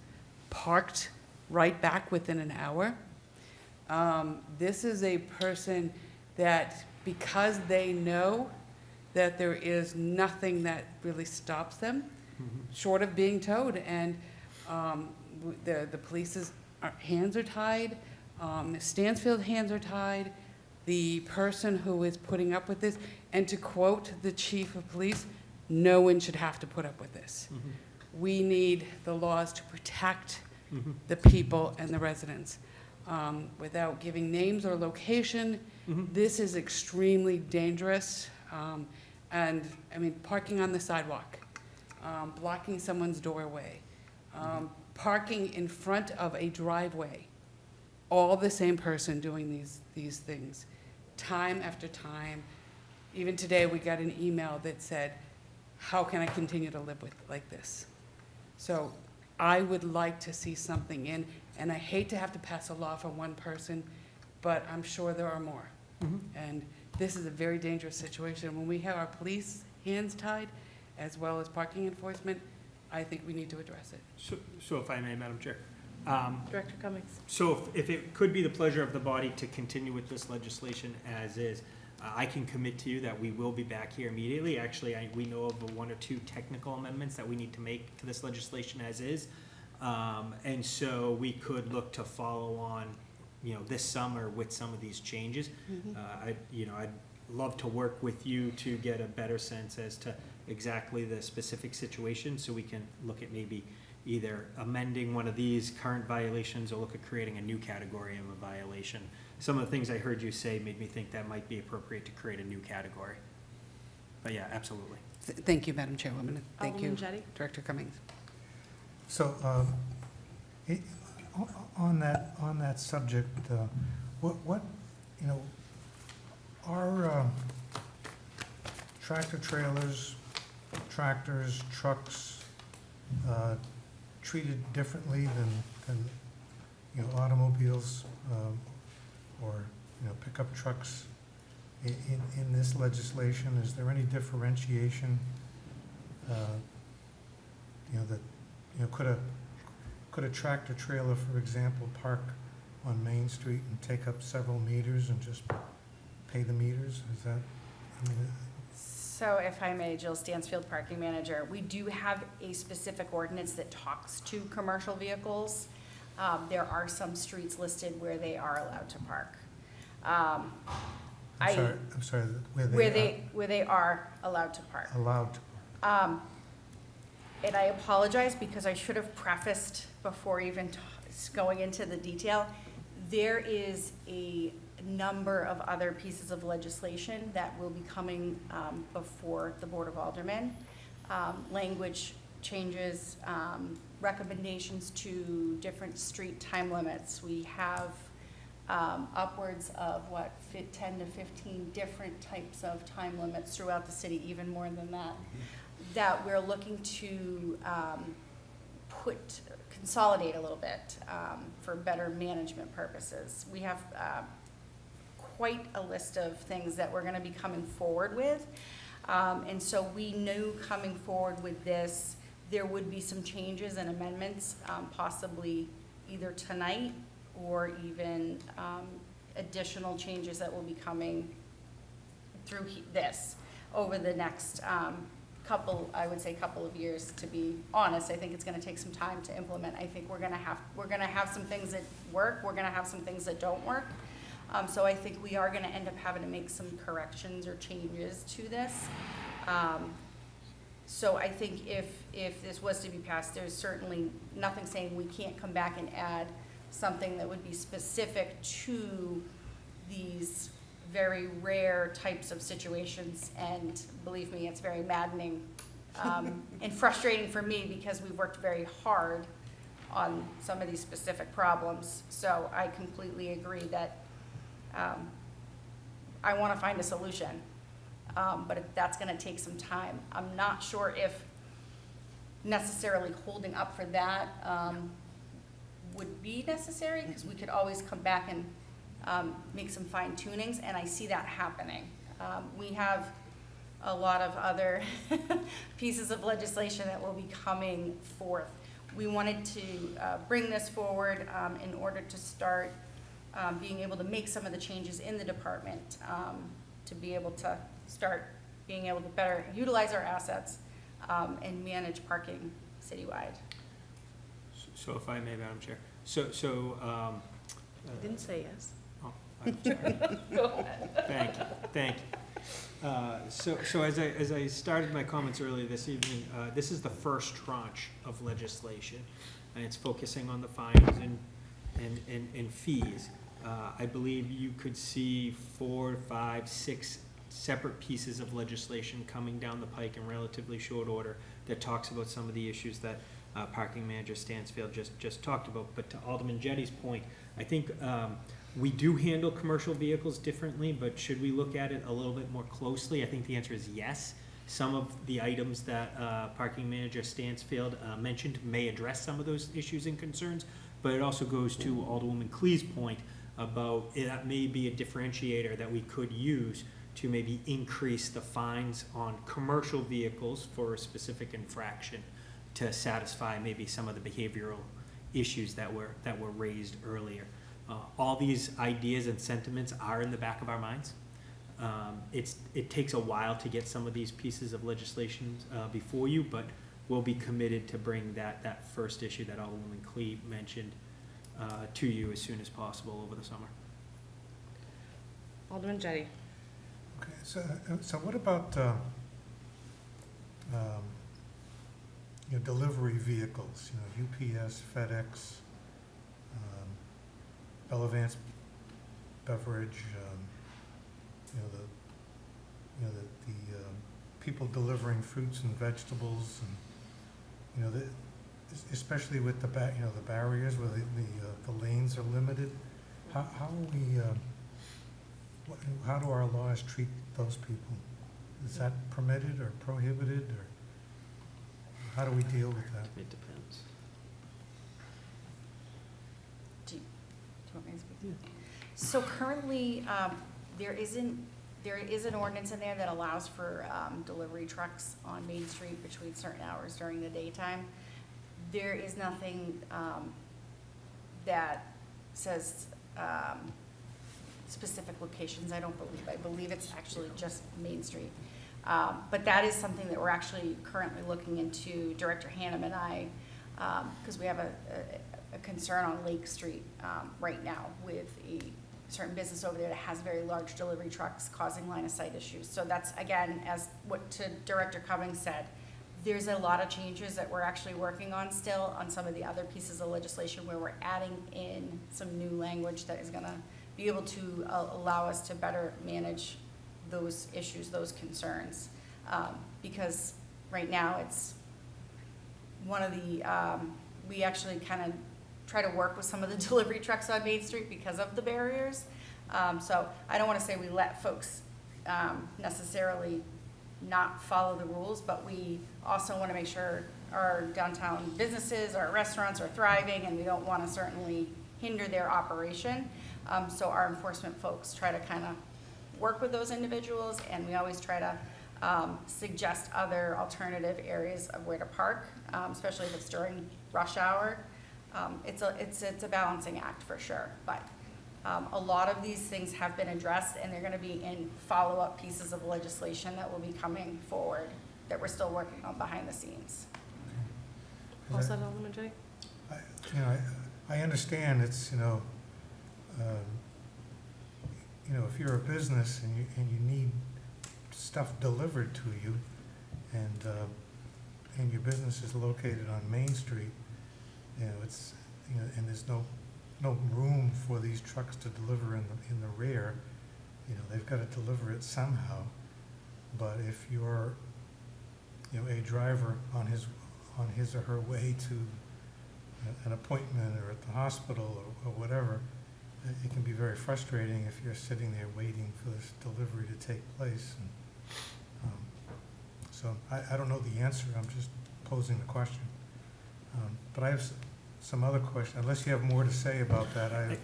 parked right back within an hour. This is a person that, because they know that there is nothing that really stops them, short of being towed, and the police's hands are tied, Stansfield hands are tied, the person who is putting up with this, and to quote the chief of police, no one should have to put up with this. We need the laws to protect the people and the residents. Without giving names or location, this is extremely dangerous. And I mean, parking on the sidewalk, blocking someone's doorway, parking in front of a driveway, all the same person doing these things, time after time. Even today, we got an email that said, how can I continue to live like this? So I would like to see something in, and I hate to have to pass a law for one person, but I'm sure there are more. And this is a very dangerous situation. When we have our police hands tied, as well as parking enforcement, I think we need to address it. So if I may, Madam Chair. Director Cummings. So if it could be the pleasure of the body to continue with this legislation as is, I can commit to you that we will be back here immediately. Actually, we know of 1 or 2 technical amendments that we need to make to this legislation as is. And so we could look to follow on, this summer with some of these changes. I'd love to work with you to get a better sense as to exactly the specific situation, so we can look at maybe either amending one of these current violations or look at creating a new category of a violation some of the things I heard you say made me think that might be appropriate to create a new category. But yeah, absolutely. Thank you, Madam Chairwoman. Thank you, Alderman Jettie? Director Cummings. So, it- on that subject, what, you know, are tractor trailers, tractors, trucks treated differently than, you know, automobiles or, you know, pickup trucks in this legislation? Is there any differentiation, you know, that, you know, could a tractor trailer, for example, park on Main Street and take up several meters and just pay the meters? Is that, I mean, So if I may, Jill Stansfield, Parking Manager, we do have a specific ordinance that talks to commercial vehicles. There are some streets listed where they are allowed to park. I'm sorry, Where they are allowed to park. allowed to? And I apologize because I should have prefaced before even going into the detail. There is a number of other pieces of legislation that will be coming before the Board of Aldermen. Language changes, recommendations to different street time limits. We have upwards of 10 to 15 different types of time limits throughout the city, even more than that, that we're looking to consolidate a little bit for better management purposes. We have quite a list of things that we're going to be coming forward with. And so we knew coming forward with this, there would be some changes and amendments, possibly either tonight or even additional changes that will be coming through this over the next couple of years, to be honest. I think it's gonna take some time to implement. I think we're gonna have some things that work, we're gonna have some things that don't work. So I think we are gonna end up having to make some corrections or changes to this. So I think if this was to be passed, there's certainly nothing saying we can't come back and add something that would be specific to these very rare types of situations. And believe me, it's very maddening and frustrating for me because we've worked very hard on some of these specific problems. So I completely agree that I want to find a solution, but that's going to take some time. I'm not sure if necessarily holding up for that would be necessary, because we could always come back and make some fine tunings, and I see that happening. We have a lot of other pieces of legislation that will be coming forth. We wanted to bring this forward in order to start being able to make some of the changes in the department to be able to start being able to better utilize our assets and manage parking citywide. So if I may, Madam Chair, I didn't say yes. oh, I'm sorry. Go ahead. Thank you. So as I started my comments earlier this evening, this is the first tranche of legislation, and it's focusing on the fines and fees. I believe you could see 4, 5, 6 separate pieces of legislation coming down the pike in relatively short order that talks about some of the issues that Parking Manager Stansfield just talked about. But to Alderman Jettie's point, I think we do handle commercial vehicles differently, but should we look at it a little bit more closely? I think the answer is yes. Some of the items that Parking Manager Stansfield mentioned may address some of those issues and concerns, but it also goes to Alderwoman Clee's point about that may be a differentiator that we could use to maybe increase the fines on commercial vehicles for a specific infraction to satisfy maybe some of the behavioral issues that were raised earlier. All these ideas and sentiments are in the back of our minds. It takes a while to get some of these pieces of legislation before you, but we'll be committed to bring that first issue that Alderwoman Clee mentioned to you as soon as possible over the summer. Alderman Jettie. Okay, so what about, you know, delivery vehicles, you know, UPS, FedEx, Bellavance beverage, people delivering fruits and vegetables, and, especially with the barriers where the lanes are limited. How are we, how do our laws treat those people? Is that permitted or prohibited, or how do we deal with that? It depends. Do you want me to speak? So currently, there is an ordinance in there that allows for delivery trucks on Main Street between certain hours during the daytime. There is nothing that says specific locations, I don't believe. I believe it's actually just Main Street. But that is something that we're actually currently looking into, Director Hannum and I, because we have a concern on Lake Street right now with a certain business over there that has very large delivery trucks causing line of sight issues. So that's, again, as what to Director Cummings said, there's a lot of changes that we're actually working on still on some of the other pieces of legislation where we're adding in some new language that is gonna be able to allow us to better manage those issues, those concerns. Because right now it's one of the, we actually kind of try to work with some of the delivery trucks on Main Street because of the barriers. So I don't want to say we let folks necessarily not follow the rules, but we also want to make sure our downtown businesses, our restaurants are thriving, and we don't want to certainly hinder their operation. So our enforcement folks try to kind of work with those individuals, and we always try to suggest other alternative areas of where to park, especially if it's during rush hour. It's a balancing act for sure, but a lot of these things have been addressed, and they're going to be in follow-up pieces of legislation that will be coming forward that we're still working on behind the scenes. All set, Alderman Jay? I understand it's, if you're a business and you need stuff delivered to you, and your business is located on Main Street, and there's no room for these trucks to deliver in the rear, they've got to deliver it somehow. But if you're, a driver on his or her way to an appointment or at the hospital or whatever, it can be very frustrating if you're sitting there waiting for this delivery to take place. And, so I don't know the answer, I'm just posing the question. But I have some other questions, unless you have more to say about that.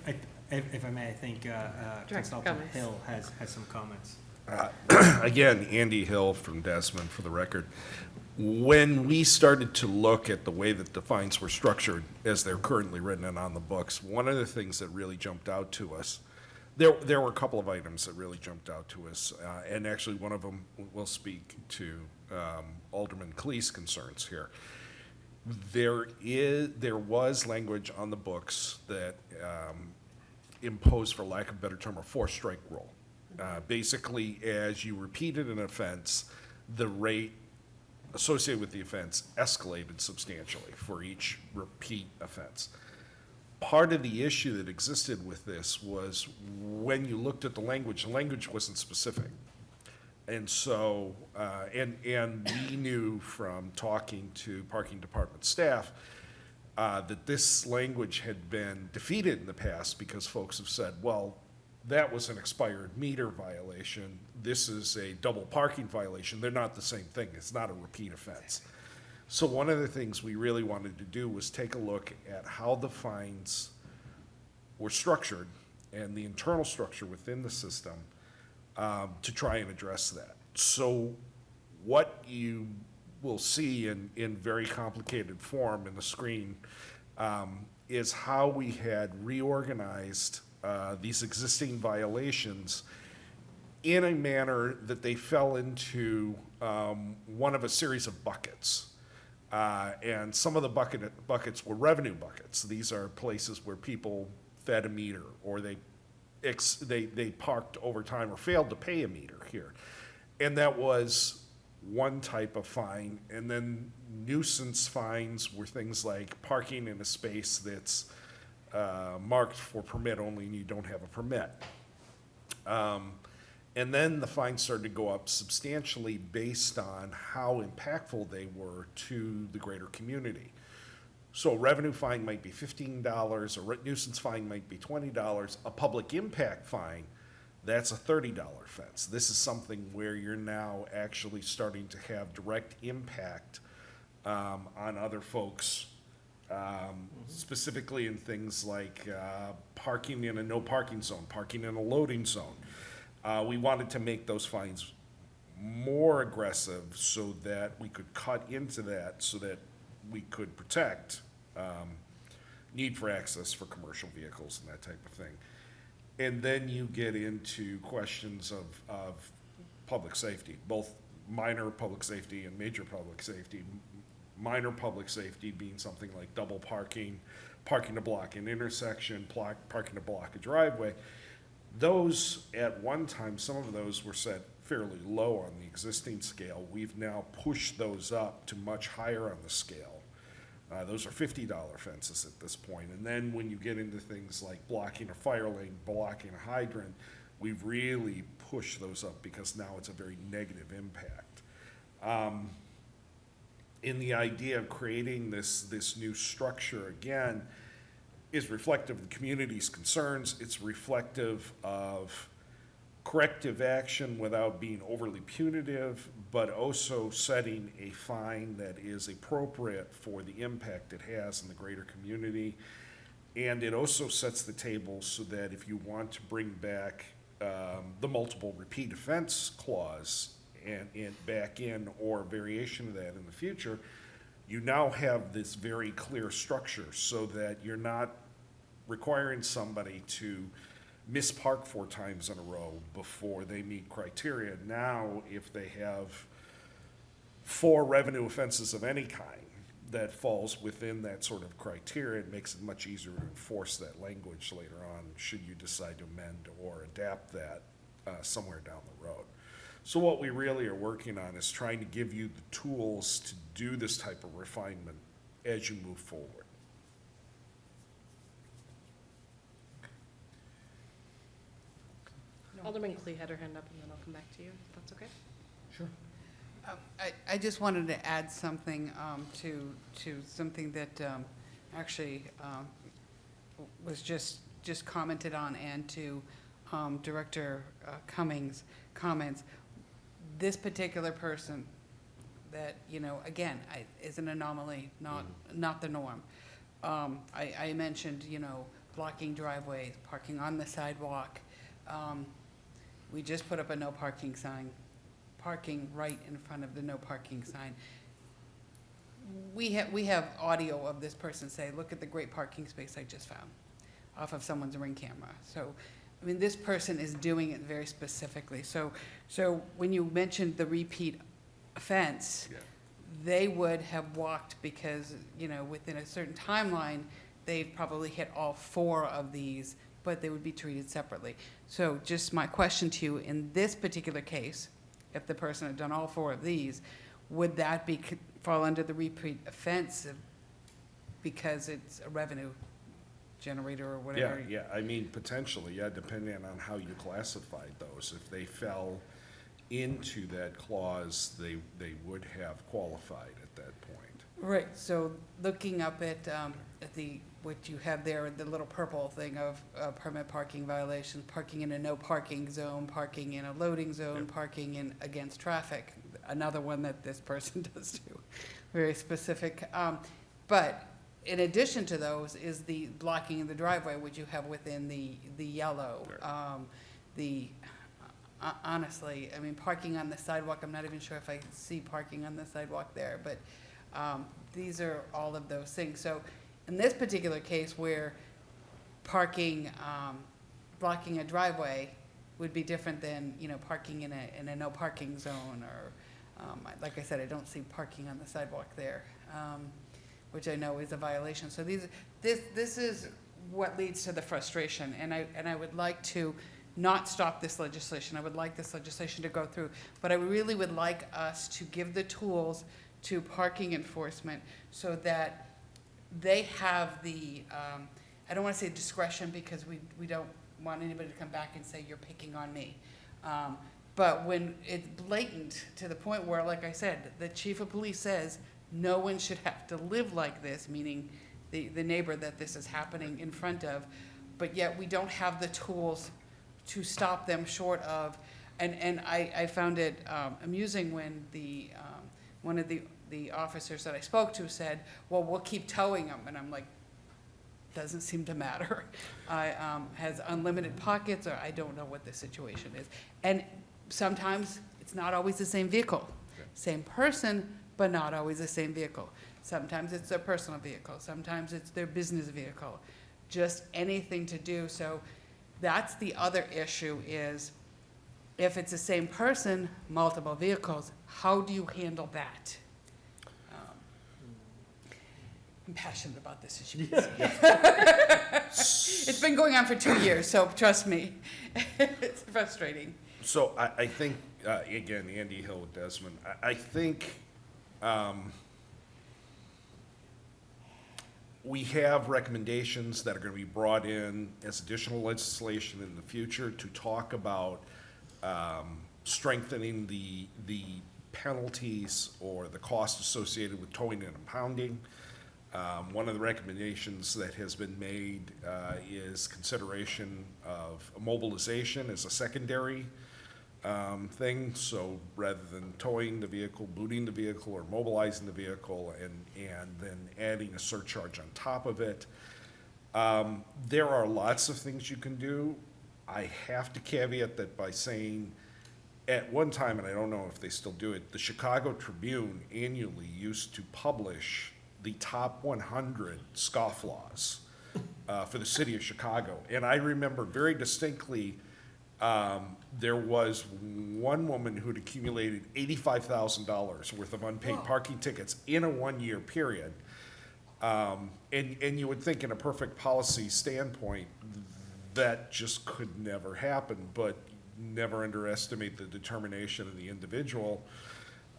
If I may, I think Consultant Cummings. Hill has some comments. Again, Andy Hill from Desmond, for the record. When we started to look at the way that the fines were structured as they're currently written and on the books, one of the things that really jumped out to us, there were a couple of items that really jumped out to us, and actually one of them will speak to Alderman Clee's concerns here. There was language on the books that imposed, for lack of a better term, a four-strike rule. Basically, as you repeated an offense, the rate associated with the offense escalated substantially for each repeat offense. Part of the issue that existed with this was when you looked at the language wasn't specific. And so, and we knew from talking to parking department staff that this language had been defeated in the past because folks have said, well, that was an expired meter violation. This is a double parking violation. They're not the same thing. It's not a repeat offense. So one of the things we really wanted to do was take a look at how the fines were structured and the internal structure within the system to try and address that. So what you will see in very complicated form in the screen is how we had reorganized these existing violations in a manner that they fell into one of a series of buckets. And some of the buckets were revenue buckets. These are places where people fed a meter, or they parked over time or failed to pay a meter here. And that was one type of fine. And then nuisance fines were things like parking in a space that's marked for permit only and you don't have a permit. And then the fines started to go up substantially based on how impactful they were to the greater community. So a revenue fine might be $15, a nuisance fine might be $20, a public impact fine, that's a $30 fence. This is something where you're now actually starting to have direct impact on other folks, specifically in things like parking in a no parking zone, parking in a loading zone. We wanted to make those fines more aggressive so that we could cut into that, so that we could protect need for access for commercial vehicles and that type of thing. And then you get into questions of public safety, both minor public safety and major public safety. Minor public safety being something like double parking, parking to block an intersection, parking to block a driveway. Those, at one time, some of those were set fairly low on the existing scale. We've now pushed those up to much higher on the scale. Those are $50 fences at this point. And then when you get into things like blocking a fire lane, blocking a hydrant, we've really pushed those up because now it's a very negative impact. In the idea of creating this new structure, again, is reflective of the community's concerns. It's reflective of corrective action without being overly punitive, but also setting a fine that is appropriate for the impact it has in the greater community. And it also sets the table so that if you want to bring back the multiple repeat offense clause and back in, or a variation of that in the future, you now have this very clear structure so that you're not requiring somebody to mispark 4 times in a row before they meet criteria. Now, if they have 4 revenue offenses of any kind that falls within that sort of criteria, it makes it much easier to enforce that language later on, should you decide to amend or adapt that somewhere down the road. So what we really are working on is trying to give you the tools to do this type of refinement as you move forward. Alderman Clee had her hand up, and then I'll come back to you, if that's okay. Sure. I just wanted to add something to something that actually was just commented on, and to Director Cummings' comments. This particular person that, again, is an anomaly, not the norm. I mentioned, blocking driveways, parking on the sidewalk. We just put up a no parking sign, parking right in front of the no parking sign. We have audio of this person say, "Look at the great parking space I just found," off of someone's Ring camera. So, I mean, this person is doing it very specifically. So when you mentioned the repeat offense, Yeah. they would have walked because, within a certain timeline, they've probably hit all 4 of these, but they would be treated separately. So just my question to you, in this particular case, if the person had done all 4 of these, would that fall under the repeat offense because it's a revenue generator or whatever? Yeah, I mean, potentially, yeah, depending on how you classified those. If they fell into that clause, they would have qualified at that point. Right, so looking up at what you have there, the little purple thing of permit parking violations, parking in a no parking zone, parking in a loading zone, parking in against traffic, another one that this person does too, very specific. But in addition to those is the blocking of the driveway, which you have within the yellow. Honestly, I mean, parking on the sidewalk, I'm not even sure if I see parking on the sidewalk there, but these are all of those things. So in this particular case where parking, blocking a driveway would be different than, parking in a no parking zone, or, like I said, I don't see parking on the sidewalk there, which I know is a violation. So this is what leads to the frustration, and I would like to not stop this legislation. I would like this legislation to go through, but I really would like us to give the tools to parking enforcement so that they have the, I don't want to say discretion, because we don't want anybody to come back and say, you're picking on me. But when it's blatant to the point where, like I said, the chief of police says, no one should have to live like this, meaning the neighbor that this is happening in front of, but yet we don't have the tools to stop them short of, and I found it amusing when one of the officers that I spoke to said, well, we'll keep towing them, and I'm like, doesn't seem to matter. Has unlimited pockets, or I don't know what the situation is. And sometimes it's not always the same vehicle. Same person, but not always the same vehicle. Sometimes it's their personal vehicle, sometimes it's their business vehicle, just anything to do. So that's the other issue is, if it's the same person, multiple vehicles, how do you handle that? I'm passionate about this issue. It's been going on for 2 years, so trust me, it's frustrating. So I think, again, Andy Hill with Desmond, I think we have recommendations that are going to be brought in as additional legislation in the future to talk about strengthening the penalties or the cost associated with towing and impounding. One of the recommendations that has been made is consideration of mobilization as a secondary thing. So rather than towing the vehicle, booting the vehicle, or mobilizing the vehicle and then adding a surcharge on top of it. There are lots of things you can do. I have to caveat that by saying, at one time, and I don't know if they still do it, the Chicago Tribune annually used to publish the top 100 scofflaws for the city of Chicago. And I remember very distinctly, there was one woman who'd accumulated $85,000 worth of unpaid parking tickets in a 1-year period. And you would think in a perfect policy standpoint, that just could never happen, but never underestimate the determination of the individual.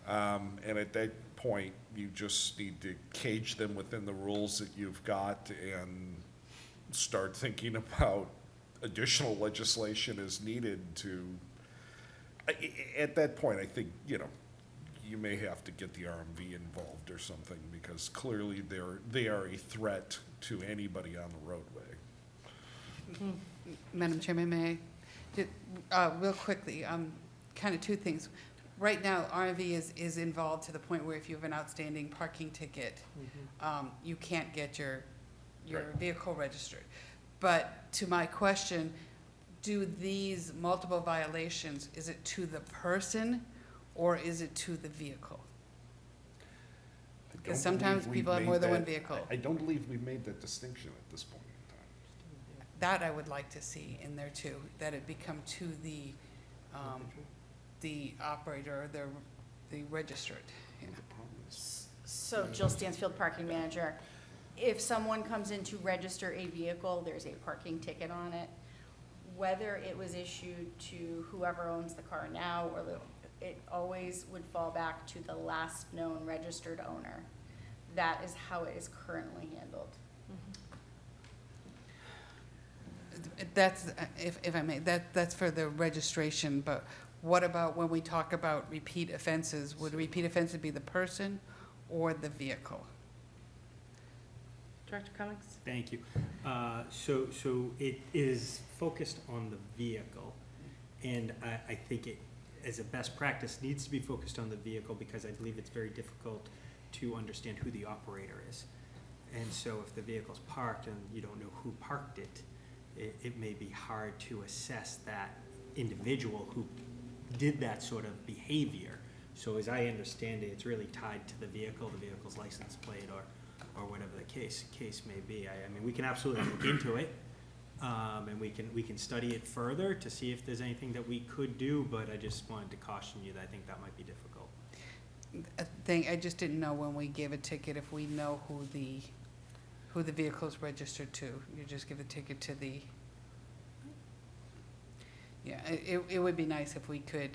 And at that point, you just need to cage them within the rules that you've got and start thinking about additional legislation as needed to, at that point, I think, you may have to get the RMV involved or something, because clearly they are a threat to anybody on the roadway. Madam Chairman, may I? Real quickly, kind of two things. Right now, RMV is involved to the point where if you have an outstanding parking ticket, you can't get your vehicle registered. But to my question, do these multiple violations, is it to the person or is it to the vehicle? Because sometimes people have more than one vehicle. I don't believe we've made that distinction at this point in time. That I would like to see in there too, that it become to the operator, the registered. Yeah. So Jill Stansfield, parking manager. If someone comes in to register a vehicle, there's a parking ticket on it. Whether it was issued to whoever owns the car now, or it always would fall back to the last known registered owner. That is how it is currently handled. That's, if I may, that's for the registration, but what about when we talk about repeat offenses? Would repeat offenses be the person or the vehicle? Director Cummings? Thank you. So it is focused on the vehicle, and I think it, as a best practice, needs to be focused on the vehicle, because I believe it's very difficult to understand who the operator is. And so if the vehicle's parked and you don't know who parked it, it may be hard to assess that individual who did that sort of behavior. So as I understand it, it's really tied to the vehicle's license plate, or whatever the case may be. I mean, we can absolutely look into it, and we can study it further to see if there's anything that we could do, but I just wanted to caution you that I think that might be difficult. I just didn't know when we gave a ticket if we know who the vehicle is registered to. You just give a ticket to the, yeah, it would be nice if we could,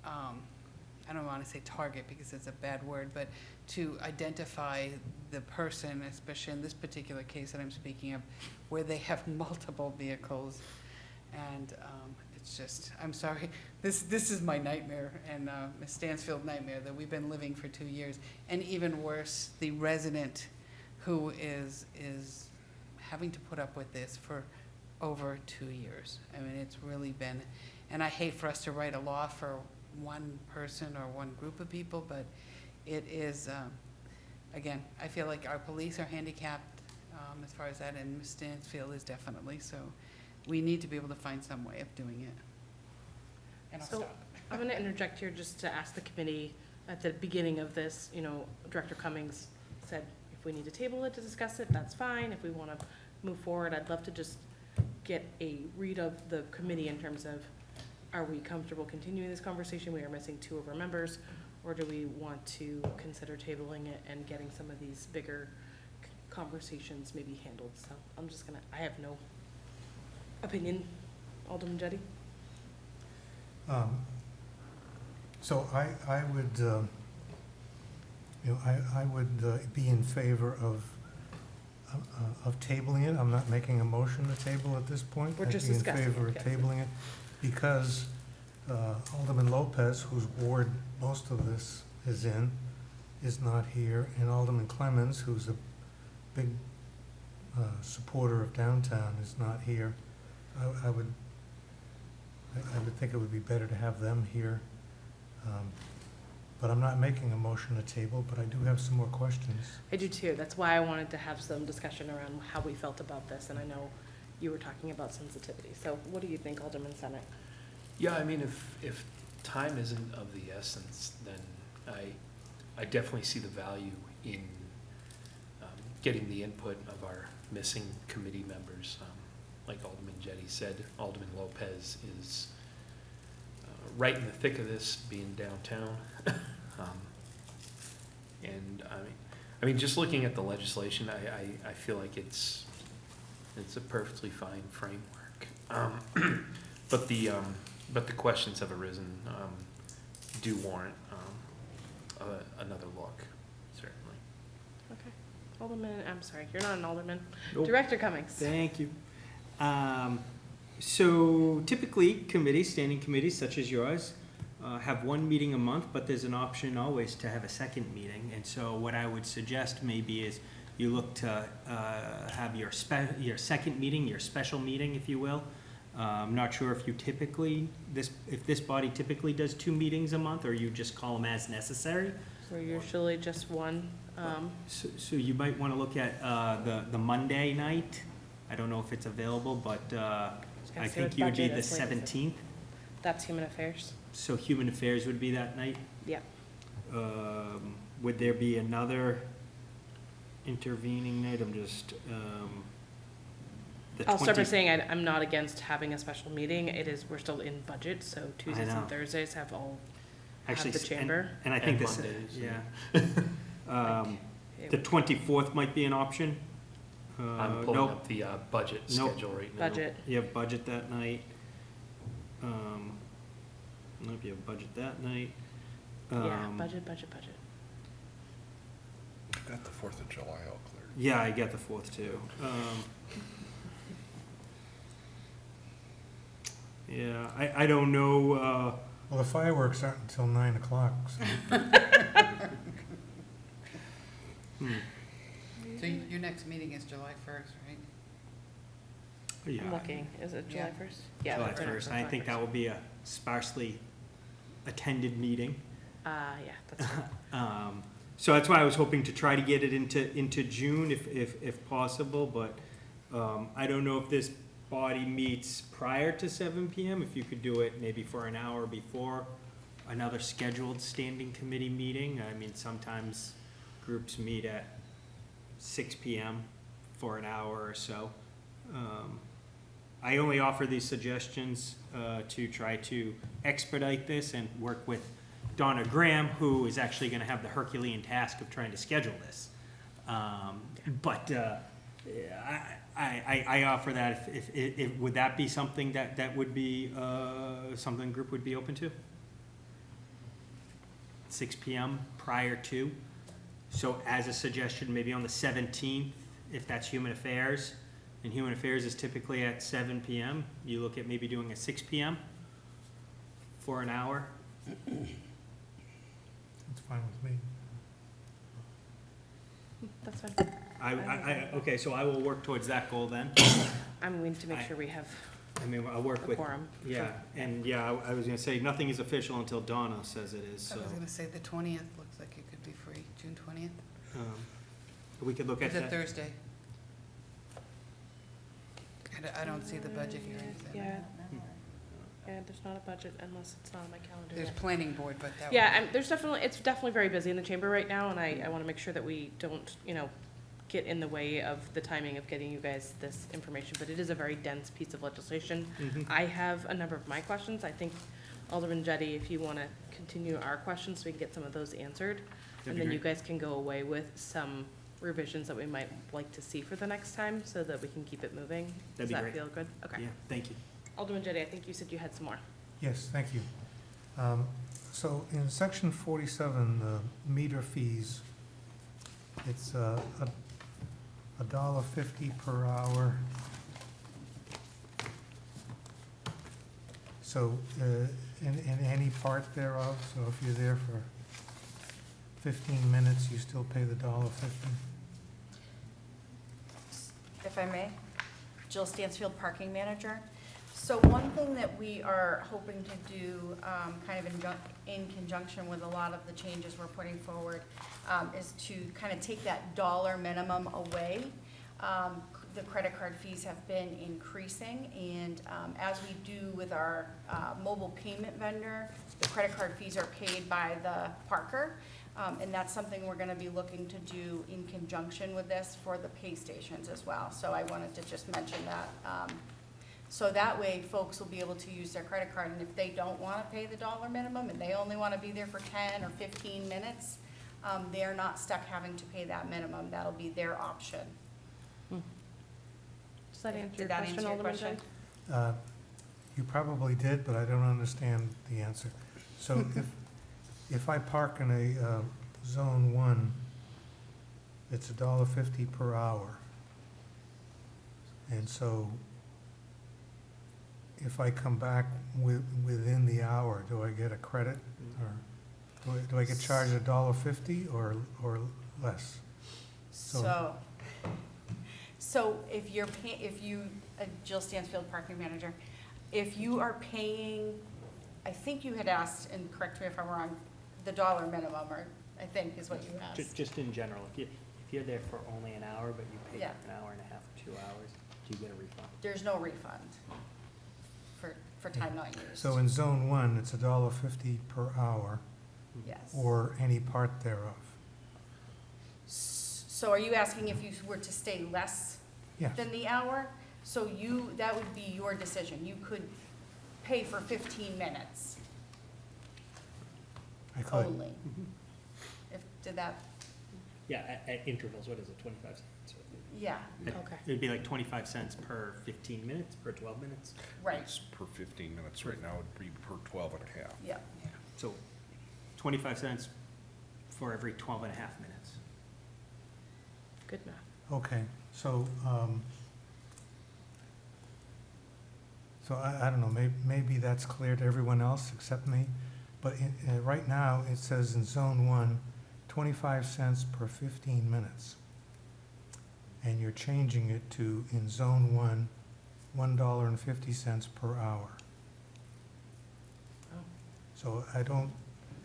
I don't want to say target because it's a bad word, but to identify the person, especially in this particular case that I'm speaking of, where they have multiple vehicles. And it's just, I'm sorry, this is my nightmare, and Ms. Stansfield nightmare, that we've been living for 2 years. And even worse, the resident who is having to put up with this for over 2 years. I mean, it's really been, and I hate for us to write a law for one person or one group of people, but it is, again, I feel like our police are handicapped as far as that, and Ms. Stansfield is definitely, so we need to be able to find some way of doing it. And I'll So stop. I'm going to interject here just to ask the committee, at the beginning of this, you know, Director Cummings said if we need to table it to discuss it, that's fine. If we want to move forward, I'd love to just get a read of the committee in terms of, are we comfortable continuing this conversation? We are missing 2 of our members, or do we want to consider tabling it and getting some of these bigger conversations maybe handled? So I'm just gonna, I have no opinion. Alderman Jettie? So I would, you know, I would be in favor of tabling it. I'm not making a motion to table at this point. We're just discussing it, I'd be in favor of yes. tabling it because Alderman Lopez, whose ward most of this is in, is not here, and Alderman Clemens, who's a big supporter of downtown, is not here. I would think it would be better to have them here. But I'm not making a motion to table, but I do have some more questions. I do too. That's why I wanted to have some discussion around how we felt about this, and I know you were talking about sensitivity. So what do you think, Alderman Senate? Yeah, I mean, if time isn't of the essence, then I definitely see the value in getting the input of our missing committee members. Like Alderman Jettie said, Alderman Lopez is right in the thick of this, being downtown. And I mean, just looking at the legislation, I feel like it's a perfectly fine framework. But the questions have arisen, do warrant another look, certainly. Okay. Alderman, I'm sorry, you're not an alderman. Nope. Director Cummings. Thank you. So typically, committees, standing committees such as yours, have one meeting a month, but there's an option always to have a second meeting. And so what I would suggest maybe is you look to have your second meeting, your special meeting, if you will. I'm not sure if you typically, if this body typically does 2 meetings a month, or you just call them as necessary. We're usually just one. So you might want to look at the Monday night. I don't know if it's available, but I think you would be the 17th. That's Human Affairs. So Human Affairs would be that night. Yeah. Would there be another intervening night? I'm just, the I'll start by 20 saying I'm not against having a special meeting. It is, we're still in budget, so Tuesdays know. and Thursdays have Actually, the chamber. And I think And this, Mondays, yeah. It The would- 24th might be an option. I'm pulling Nope. up the budget Nope. schedule right now. Budget. You have budget that night. Nope, you have budget that night. Yeah, budget. I've got the 4th of July all clear. Yeah, I get the 4th too. Yeah, I don't know, Well, the fireworks aren't until 9 o'clock, so. So your next meeting is July 1st, right? yeah. I'm looking. Is it July Yeah. 1st? Yeah. July we're not 1st, and I think that will be a sparsely attended meeting. Yeah, that's fine. So that's why I was hoping to try to get it into June if possible, but I don't know if this body meets prior to 7 PM, if you could do it maybe for an hour before another scheduled standing committee meeting. I mean, sometimes groups meet at 6 PM for an hour or so. I only offer these suggestions to try to expedite this and work with Donna Graham, who is actually going to have the Herculean task of trying to schedule this. But I offer that if would that be something that would be something the group would be open to? 6 PM prior to, So as a suggestion, maybe on the 17th, if that's Human Affairs, and Human Affairs is typically at 7 PM, you look at maybe doing a 6 PM for an hour. It's fine with me. That's fine. Okay, so I will work towards that goal then. I'm going to make sure we have I mean, I'll work a with, quorum. yeah, and yeah, I was gonna say, nothing is official until Donna says it is, I so. was gonna say the 20th looks like it could be free, June 20th. We could look at It's a that. Thursday. I don't see the budget here. is there? Yeah. Yeah, there's not a budget unless it's not on my calendar There's yet. planning board, but that. Yeah, it's definitely very busy in the chamber right now, and I want to make sure that we don't, get in the way of the timing of getting you guys this information, but it is a very dense piece of legislation. Mhm. I have a number of my questions. I think Alderman Jettie, if you want to continue our questions, so we can get some of those answered. That'd And be then you great. guys can go away with some revisions that we might like to see for the next time, so that we can keep it moving. That'd be Does great. that feel good? Okay. Yeah, thank you. Alderman Jettie, I think you said you had some more. Yes, thank you. So in section 47, the meter fees, it's $1.50 per hour. So in any part thereof, so if you're there for 15 minutes, you still pay the $1.50? If I may, Jill Stansfield, Parking Manager. So one thing that we are hoping to do, kind of in conjunction with a lot of the changes we're putting forward, is to kind of take that dollar minimum away. The credit card fees have been increasing, and as we do with our mobile payment vendor, the credit card fees are paid by the parker. And that's something we're gonna be looking to do in conjunction with this for the pay stations as well. So I wanted to just mention that. So that way, folks will be able to use their credit card, and if they don't wanna pay the dollar minimum, and they only wanna be there for 10 or 15 minutes, they're not stuck having to pay that minimum. That'll be their option. Does that answer your Did that question, answer your Alderman question? Jettie? You probably did, but I don't understand the answer. So if I park in a zone 1, it's $1.50 per hour. And so if I come back within the hour, do I get a credit? Or do I get charged $1.50 or less? So if you're Jill Stansfield, Parking Manager, if you are paying, I think you had asked, and correct me if I'm wrong, the dollar minimum, or I think is what you asked. Just in general, if you're there for only an hour, but you pay Yeah. for an hour and a half, 2 hours, do you get a refund? There's no refund for time not used. So in zone 1, it's $1.50 per hour Yes. or any part thereof. So are you asking if you were to stay less Yes. than the hour? So that would be your decision. You could pay for 15 minutes I could. only. Did that, Yeah, at intervals, what is it, 25 cents? yeah, Okay. It'd be like 25 cents per 15 minutes, per 12 minutes. right, It's per 15 minutes. Right now, it'd be per 12 and a half. yeah. So 25 cents for every 12 and a half minutes. Good math. Okay, so, I don't know, maybe that's clear to everyone else except me, but right now, it says in zone 1, 25 cents per 15 minutes. And you're changing it to, in zone 1, $1.50 per hour. Oh. So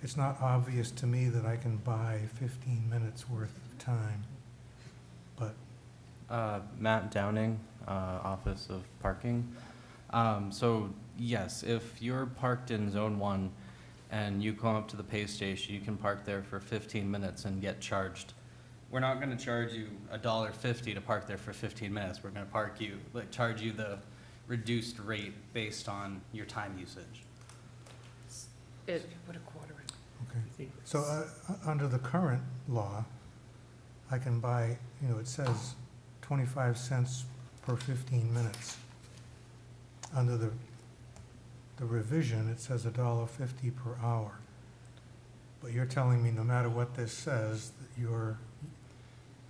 it's not obvious to me that I can buy 15 minutes worth of time, but Matt Downing, Office of Parking. So yes, if you're parked in Zone 1 and you come up to the pay station, you can park there for 15 minutes and get charged. We're not gonna charge you $1.50 to park there for 15 minutes. We're gonna charge you the reduced rate based on your time usage. What a quarter. okay. So, under the current law, I can buy, it says 25 cents per 15 minutes. Under the revision, it says $1.50 per hour. But you're telling me no matter what this says, that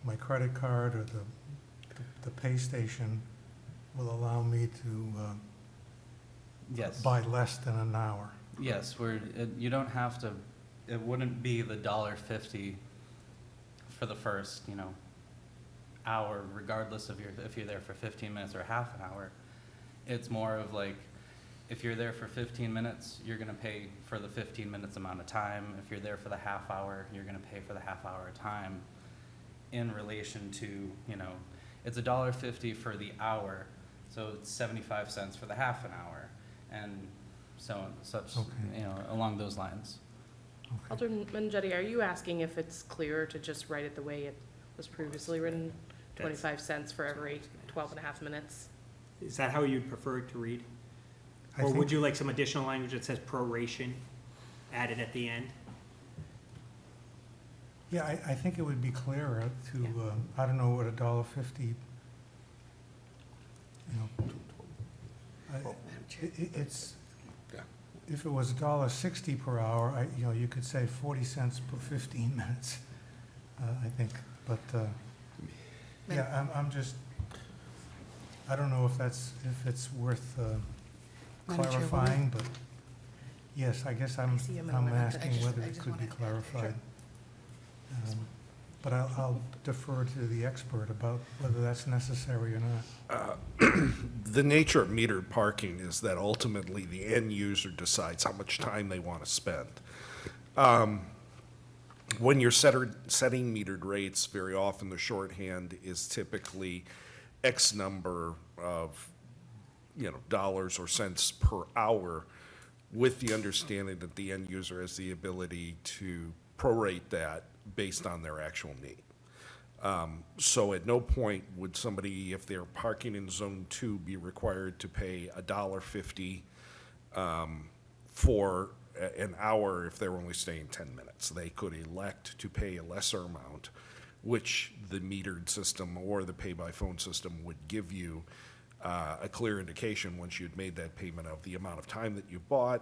my credit card or the pay station will allow me to Yes. buy less than an hour? Yes, you don't have to, it wouldn't be the $1.50 for the first, hour, regardless of if you're there for 15 minutes or half an hour. It's more of like, if you're there for 15 minutes, you're gonna pay for the 15 minutes amount of time. If you're there for the half hour, you're gonna pay for the half hour time in relation to, it's $1.50 for the hour, so it's 75 cents for the half an hour, and so such, Okay. along those lines. Okay. Alderman Jettie, are you asking if it's clearer to just write it the way it was previously written? 25 cents for every 12 and a half minutes? Is that how you'd prefer it to read? I Or think- would you like some additional language that says proration added at the end? Yeah, I think it would be clearer to, I don't know what $1.50, it's, Yeah. if it was $1.60 per hour, you could say 40 cents per 15 minutes, I think. But, yeah, I'm just, I don't know if it's worth Madam Chairwoman? clarifying, but yes, I guess I'm see him in a minute. asking whether I it just could be wanna- clarified. But I'll defer to the expert about whether that's necessary or not. The nature of metered parking is that ultimately the end user decides how much time they want to spend. When you're setting metered rates, very often the shorthand is typically X number of, dollars or cents per hour, with the understanding that the end user has the ability to prorate that based on their actual need. So at no point would somebody, if they're parking in Zone 2, be required to pay $1.50 for an hour if they're only staying 10 minutes. They could elect to pay a lesser amount, which the metered system or the pay-by-phone system would give you a clear indication once you'd made that payment of the amount of time that you bought.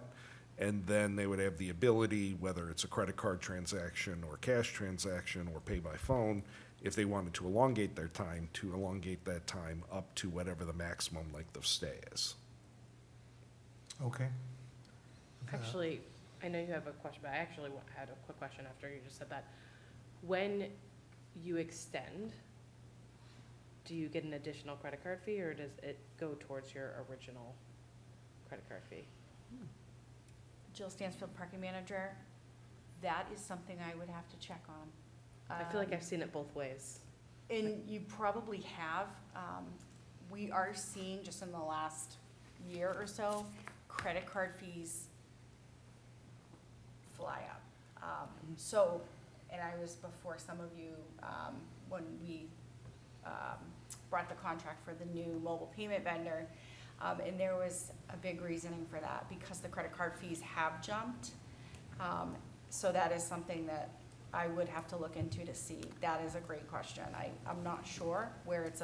And then they would have the ability, whether it's a credit card transaction or cash transaction or pay by phone, if they wanted to elongate their time, to elongate that time up to whatever the maximum length of stay is. Okay. Actually, I know you have a question, but I actually had a quick question after you just said that. When you extend, do you get an additional credit card fee, or does it go towards your original credit card fee? Jill Stansfield, parking manager. That is something I would have to check on. I feel like I've seen it both ways. And you probably have. We are seeing, just in the last year or so, credit card fees fly up. So, and I was before some of you, when we brought the contract for the new mobile payment vendor, and there was a big reasoning for that, because the credit card fees have jumped. So that is something that I would have to look into to see. That is a great question. I'm not sure where it's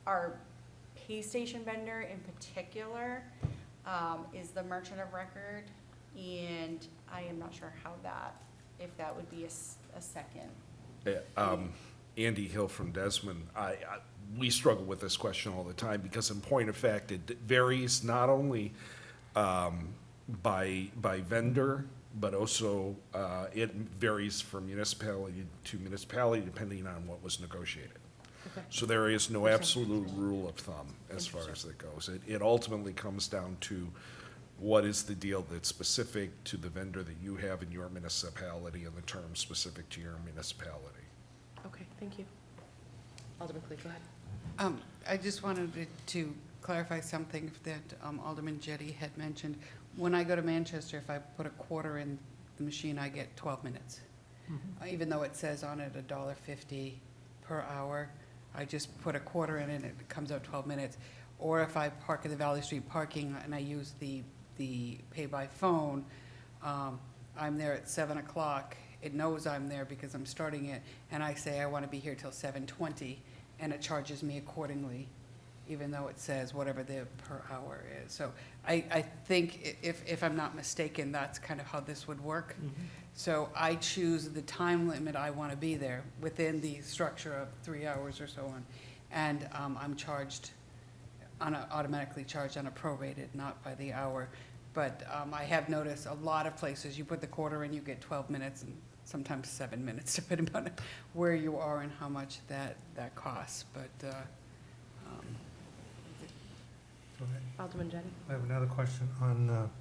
our pay station vendor in particular is the merchant of record, and I am not sure how if that would be a second. Andy Hill from Desmond, we struggle with this question all the time because in point of fact, it varies not only by vendor, but also it varies from municipality to municipality depending on what was negotiated. Okay. So there is no absolute rule of thumb as far as that goes. It ultimately comes down to what is the deal that's specific to the vendor that you have in your municipality and the terms specific to your municipality. Okay, thank you. Alderman Clee, go ahead. I just wanted to clarify something that Alderman Jettie had mentioned. When I go to Manchester, if I put a quarter in the machine, I get 12 minutes. Even though it says on it $1.50 per hour, I just put a quarter in it and it comes out 12 minutes. Or if I park in the Valley Street parking and I use the pay by phone, I'm there at 7 o'clock. It knows I'm there because I'm starting it, and I say I want to be here till 7:20, and it charges me accordingly. even though it says whatever the per hour is. So I think if I'm not mistaken, that's kind of how this would work. So I choose the time limit I want to be there within the structure of 3 hours or so on. And I'm charged, automatically charged on a prorated, not by the hour. But I have noticed a lot of places, you put the quarter in, you get 12 minutes and sometimes 7 minutes, depending on where you are and how much that costs. But So Alderman Jenny. I have another question on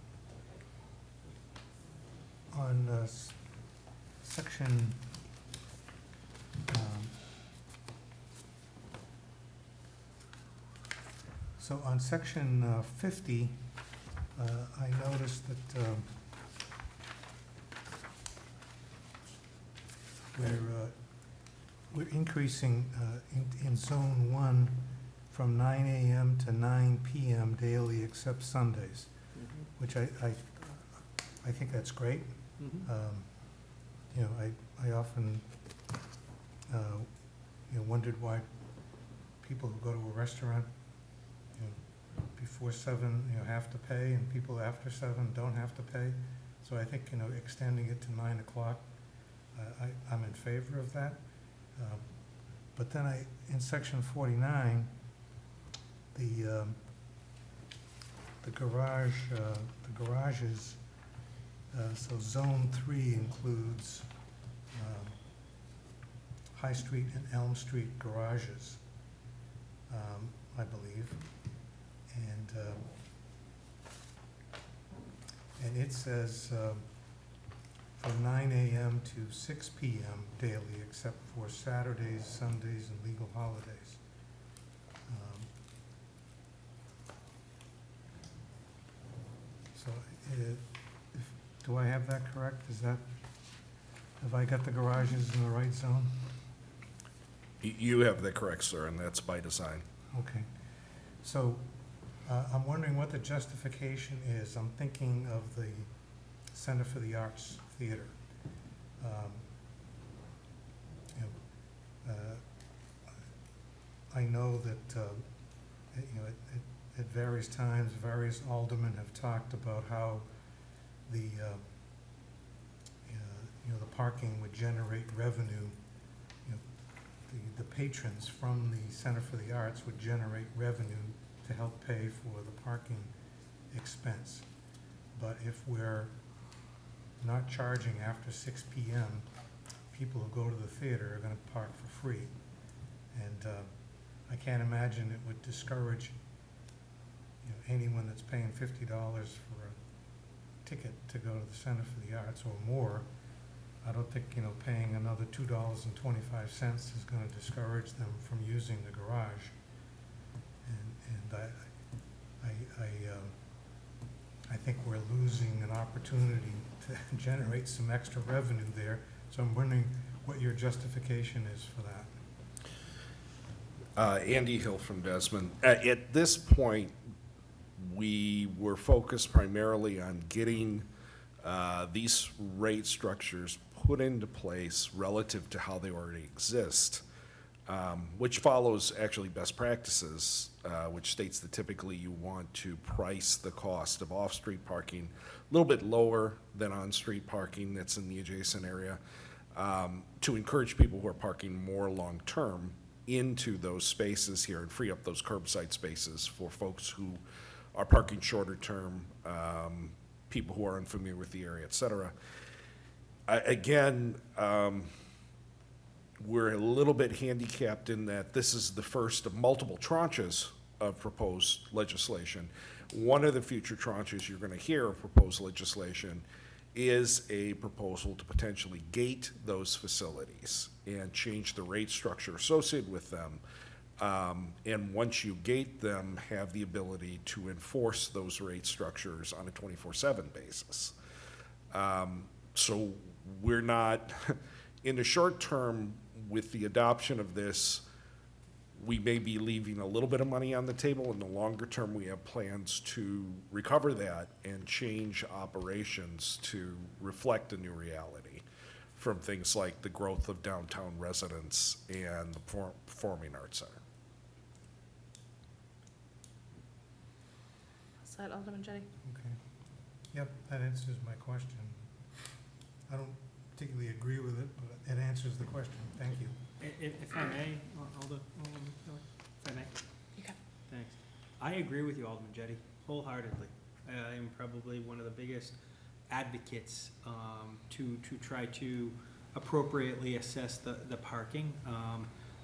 section, so on section 50, I noticed that we're increasing in zone 1 from 9 a.m. to 9 p.m. daily except Sundays, which I think that's great. You know, I often wondered why people who go to a restaurant, before 7, have to pay, and people after 7 don't have to pay. So I think, extending it to 9 o'clock, I'm in favor of that. But then in section 49, the garages, so zone 3 includes High Street and Elm Street garages, I believe. And it says from 9 a.m. to 6 p.m. daily, except for Saturdays, Sundays, and legal holidays. So, do I have that correct? Have I got the garages in the right zone? You have that correct, sir, and that's by design. Okay. So, I'm wondering what the justification is. I'm thinking of the Center for the Arts Theater. I know that at various times, various aldermen have talked about how the parking would generate revenue. The patrons from the Center for the Arts would generate revenue to help pay for the parking expense. But if we're not charging after 6 p.m., people who go to the theater are gonna park for free. And I can't imagine it would discourage anyone that's paying $50 for a ticket to go to the Center for the Arts or more. I don't think, paying another $2.25 is gonna discourage them from using the garage. And I think we're losing an opportunity to generate some extra revenue there. So I'm wondering what your justification is for that. Andy Hill from Desmond. At this point, we were focused primarily on getting these rate structures put into place relative to how they already exist, which follows actually best practices, which states that typically you want to price the cost of off-street parking a little bit lower than on-street parking that's in the adjacent area, to encourage people who are parking more long-term into those spaces here and free up those curbside spaces for folks who are parking shorter term, people who are unfamiliar with the area, et cetera. Again, we're a little bit handicapped in that this is the first of multiple tranches of proposed legislation. One of the future tranches you're going to hear of proposed legislation is a proposal to potentially gate those facilities and change the rate structure associated with them. And once you gate them, have the ability to enforce those rate structures on a 24/7 basis. So we're not, in the short term, with the adoption of this, we may be leaving a little bit of money on the table. In the longer term, we have plans to recover that and change operations to reflect a new reality from things like the growth of downtown residents and the Performing Arts Center. set, Alderman Jettie? Okay. Yep, that answers my question. I don't particularly agree with it, but it answers the question. Thank you. If I may, Alderman, if I may? You can. Thanks. I agree with you, Alderman Jettie, wholeheartedly. I am probably one of the biggest advocates to try to appropriately assess the parking.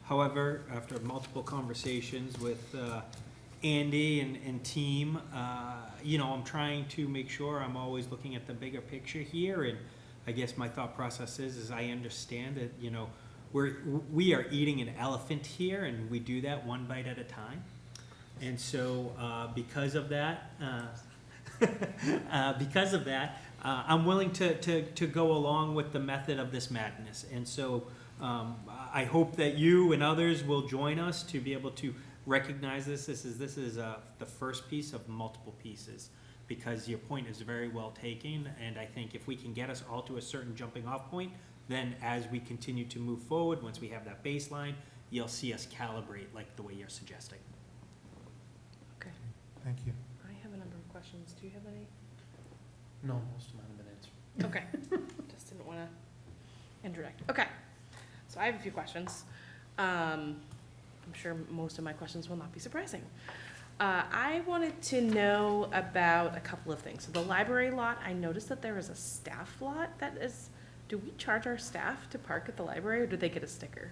However, after multiple conversations with Andy and team, you know, I'm trying to make sure I'm always looking at the bigger picture here. And I guess my thought process is I understand that, you know, we are eating an elephant here, and we do that one bite at a time. And so because of that, I'm willing to go along with the method of this madness. And so I hope that you and others will join us to be able to recognize this. This is the first piece of multiple pieces, because your point is very well taken. And I think if we can get us all to a certain jumping off point, then as we continue to move forward, once we have that baseline, you'll see us calibrate like the way you're suggesting. Okay. Thank you. I have a number of questions. Do you have any? No, most of mine have been answered. Okay. Just didn't want to interject. Okay. So I have a few questions. I'm sure most of my questions will not be surprising. I wanted to know about a couple of things. So the library lot, I noticed that there is a staff lot that is, do we charge our staff to park at the library, or do they get a sticker?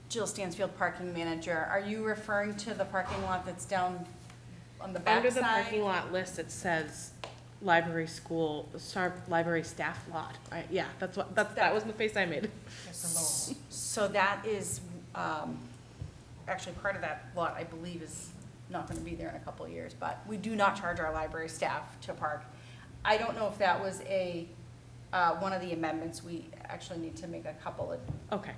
Jill Stansfield, parking manager. Are you referring to the parking lot that's down on the back Under the side? parking lot list, it says library library staff lot. Yeah, that was the face I made. So that is, actually part of that lot, I believe, is not gonna be there in a couple of years, but we do not charge our library staff to park. I don't know if that was one of the amendments. We actually need to make a couple of, Okay.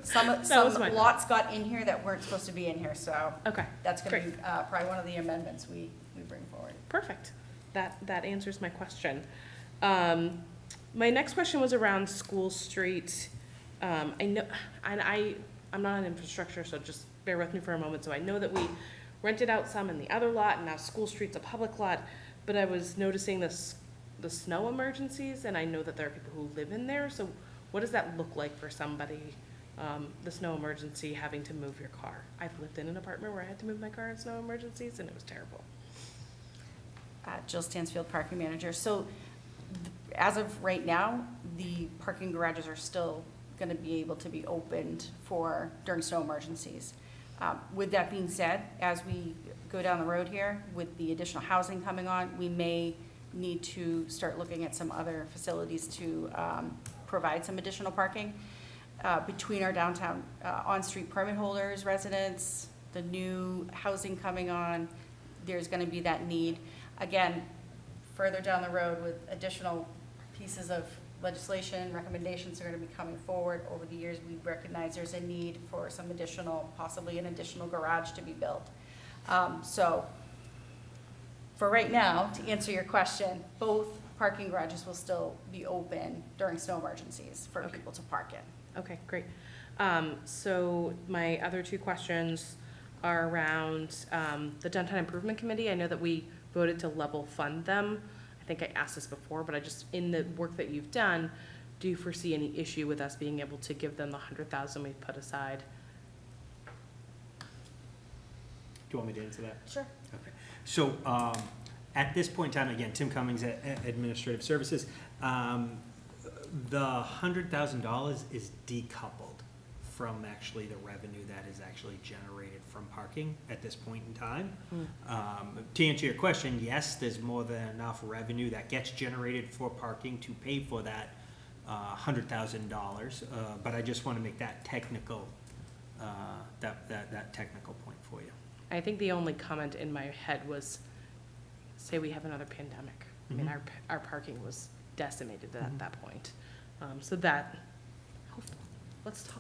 some was my lots got in here that weren't supposed to be in here, so Okay. that's gonna be, Great. probably one of the amendments we bring forward. Perfect. That answers my question. My next question was around School Street. I know, and I'm not on infrastructure, so just bear with me for a moment. So I know that we rented out some in the other lot, and now School Street's a public lot, but I was noticing the snow emergencies, and I know that there are people who live in there. So what does that look like for somebody, the snow emergency, having to move your car? I've lived in an apartment where I had to move my car in snow emergencies, and it was terrible. Jill Stansfield, parking manager. So as of right now, the parking garages are still going to be able to be opened during snow emergencies. With that being said, as we go down the road here with the additional housing coming on, we may need to start looking at some other facilities to provide some additional parking between our downtown on-street permit holders, residents, the new housing coming on. There's going to be that need. Again, further down the road with additional pieces of legislation, recommendations are going to be coming forward over the years. We recognize there's a need for some additional, possibly an additional garage to be built. So for right now, to answer your question, both parking garages will still be open during snow emergencies for people to park in. Okay, great. So my other two questions are around the Downtown Improvement Committee. I know that we voted to level fund them. I think I asked this before, but in the work that you've done, do you foresee any issue with us being able to give them the $100,000 we've put aside? Do you want me to answer that? Sure. Okay. So at this point in time, again, Tim Cummings at Administrative Services, the $100,000 is decoupled from actually the revenue that is actually generated from parking at this point in time. To answer your question, yes, there's more than enough revenue that gets generated for parking to pay for that $100,000, but I just want to make that technical, that technical point for you. I think the only comment in my head was, say we have another pandemic. I mean, our parking was decimated at that point. So that,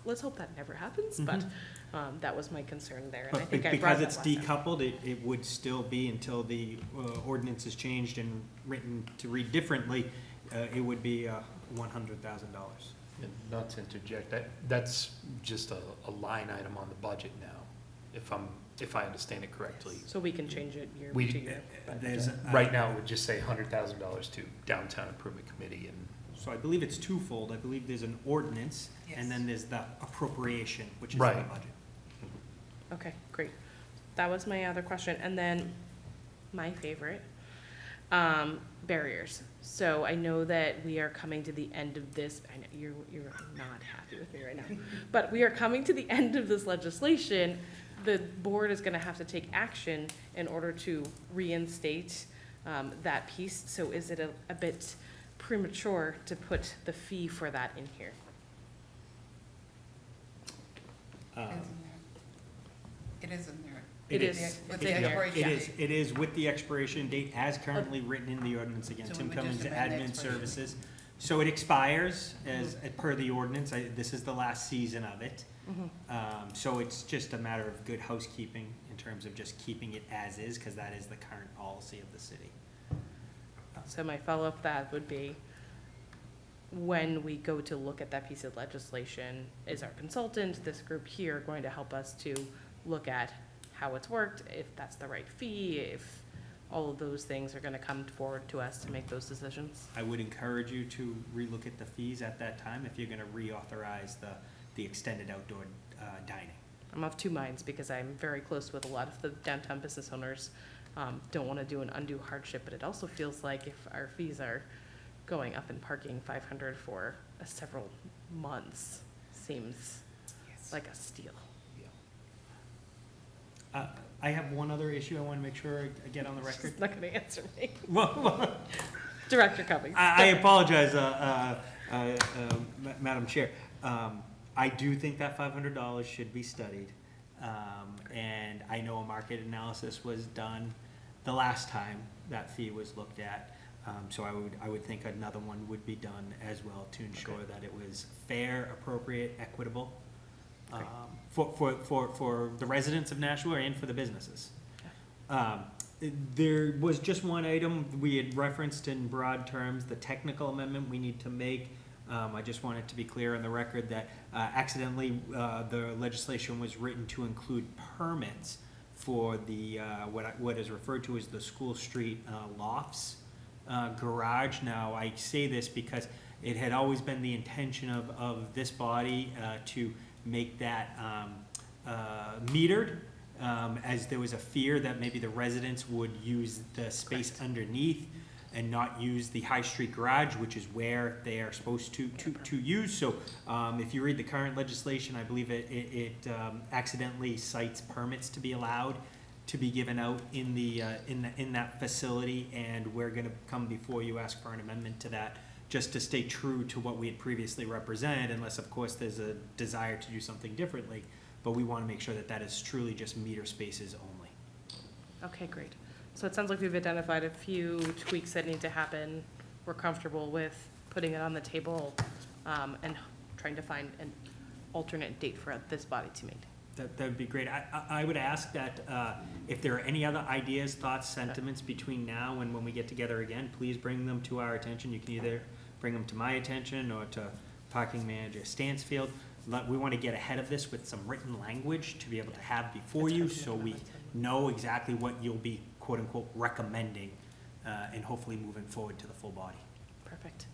let's hope that never happens, but that was my concern there. And I think I brought because that it's last time. decoupled, it would still be until the ordinance is changed and written to read differently, it would be $100,000. And not to interject, that's just a line item on the budget now. If I'm if I understand it correctly. So we can change it year We- to year. but- There's, Right now, it would just say $100,000 to Downtown Improvement Committee, and So I believe it's twofold. I believe there's an ordinance, and then there's the appropriation, which is in the Right. budget. Okay, great. That was my other question. And then my favorite, barriers. So I know that we are coming to the end of this. I know you're not happy with me right now, but we are coming to the end of this legislation. The board is gonna have to take action in order to reinstate, that piece. So is it a bit premature to put the fee for that in here? It is in there. It is. With It's the in there. expiration It is with the expiration date as currently written in the ordinance again. So we Tim would just Cummings, amend the Admin expiration Services. So it expires as per the ordinance. This is the last season of it. So it's just a matter of good housekeeping in terms of just keeping it as is, because that is the current policy of the city. So my follow-up to that would be, when we go to look at that piece of legislation, is our consultant, this group here, going to help us to look at how it's worked, if that's the right fee, if all of those things are gonna come forward to us to make those decisions? I would encourage you to relook at the fees at that time if you're gonna reauthorize the extended outdoor dining. I'm of two minds, because I'm very close with a lot of the downtown business owners. Don't wanna do an undue hardship, but it also feels like if our fees are going up in parking 500 for several months, seems like a steal. I have one other issue I wanna make sure I get on the record. She's not gonna answer me. Well, Director Cummings. I apologize, Madam Chair. I do think that $500 should be studied. And I know a market analysis was done the last time that fee was looked at. So I would think another one would be done as well to ensure that it was fair, appropriate, equitable, for the residents of Nashua and for the businesses. There was just one item we had referenced in broad terms, the technical amendment we need to make. I just wanted to be clear on the record that accidentally the legislation was written to include permits for the what is referred to as the School Street lofts garage. Now, I say this because it had always been the intention of this body to make that metered, as there was a fear that maybe the residents would use the space underneath and not use the High Street garage, which is where they are supposed to use. So if you read the current legislation, I believe it accidentally cites permits to be allowed to be given out in that facility, and we're gonna come before you, ask for an amendment to that, just to stay true to what we had previously represented, unless of course there's a desire to do something differently. But we wanna make sure that that is truly just meter spaces only. Okay, great. So it sounds like we've identified a few tweaks that need to happen. We're comfortable with putting it on the table, and trying to find an alternate date for this body to meet. That would be great. I would ask that if there are any other ideas, thoughts, sentiments between now and when we get together again, please bring them to our attention. You can either bring them to my attention or to Parking Manager Stansfield. We want to get ahead of this with some written language to be able to have before you, so we know exactly what you'll be quote-unquote recommending, and hopefully moving forward to the full body. Perfect.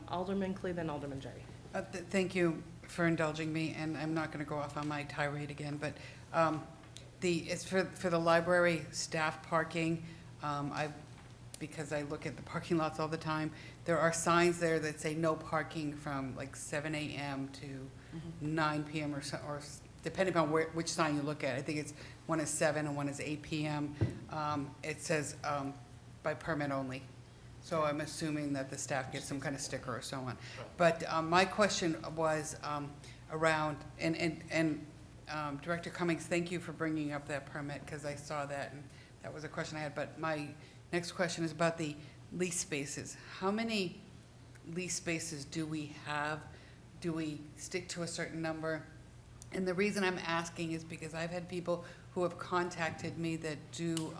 Alderman Cleve, Alderman Jettie. Thank you for indulging me, and I'm not gonna go off on my tirade again, but it's for the library staff parking. Because I look at the parking lots all the time, there are signs there that say no parking from like 7 a.m. to 9 p.m. or depending on which sign you look at. I think it's one is 7 and one is 8 p.m. It says by permit only. So I'm assuming that the staff gets some kind of sticker or so on. But my question was around, and Director Cummings, thank you for bringing up that permit, because I saw that and that was a question I had. But my next question is about the lease spaces. How many lease spaces do we have? Do we stick to a certain number? And the reason I'm asking is because I've had people who have contacted me that do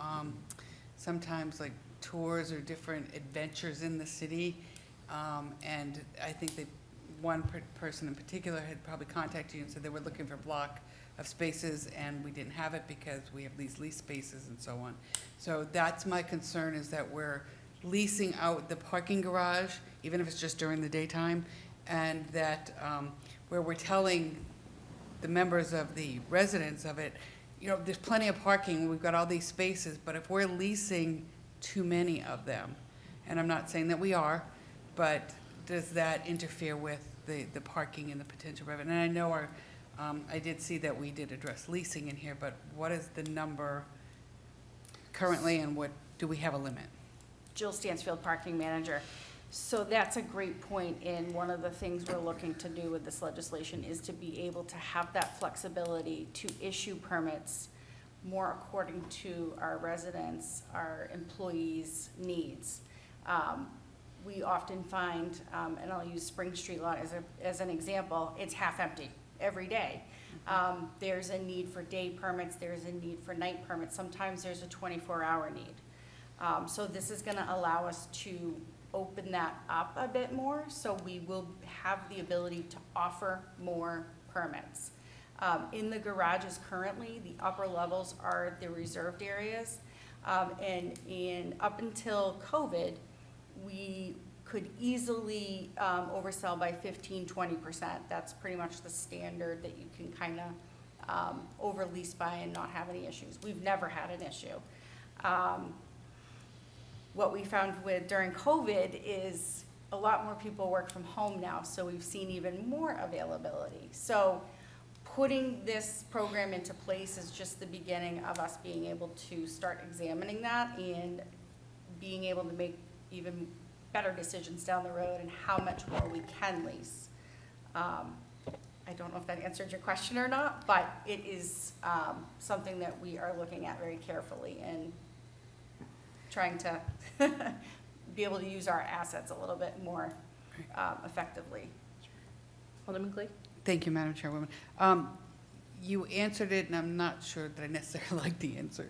sometimes like tours or different adventures in the city. And I think that one person in particular had probably contacted you and said they were looking for block of spaces, and we didn't have it because we have these leased spaces and so on. So that's my concern, is that we're leasing out the parking garage, even if it's just during the daytime, and that where we're telling the members of the residents of it, you know, there's plenty of parking, we've got all these spaces, but if we're leasing too many of them, and I'm not saying that we are, but does that interfere with the parking and the potential revenue? And I know I did see that we did address leasing in here, but what is the number currently, and what, do we have a limit? Jill Stansfield, parking manager. So that's a great point, and one of the things we're looking to do with this legislation is to be able to have that flexibility to issue permits more according to our residents, our employees' needs. We often find, and I'll use Spring Street lot as an example, it's half empty every day. There's a need for day permits, there's a need for night permits, sometimes there's a 24-hour need. So this is gonna allow us to open that up a bit more, so we will have the ability to offer more permits. In the garages currently, the upper levels are the reserved areas, and up until COVID, we could easily oversell by 15–20%. That's pretty much the standard that you can kind of overlease by and not have any issues. We've never had an issue. What we found during COVID is a lot more people work from home now, so we've seen even more availability. So putting this program into place is just the beginning of us being able to start examining that and being able to make even better decisions down the road and how much more we can lease. I don't know if that answered your question or not, but it is something that we are looking at very carefully and trying to be able to use our assets a little bit more effectively. Alderman Clegg? Thank you, Madam Chairwoman. You answered it, and I'm not sure that I necessarily like the answer.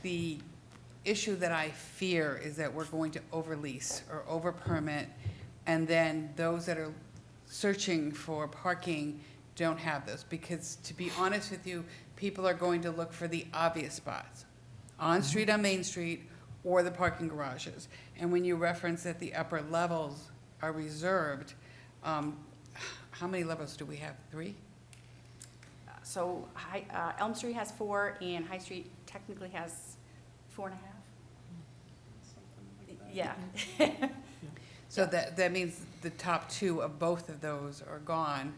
The issue that I fear is that we're going to overlease or overpermit, and then those that are searching for parking don't have those. Because to be honest with you, people are going to look for the obvious spots, on street, on Main Street, or the parking garages. And when you reference that the upper levels are reserved, how many levels do we have? 3? So Elm Street has 4, and High Street technically has 4.5. Yeah. So that means the top 2 of both of those are gone.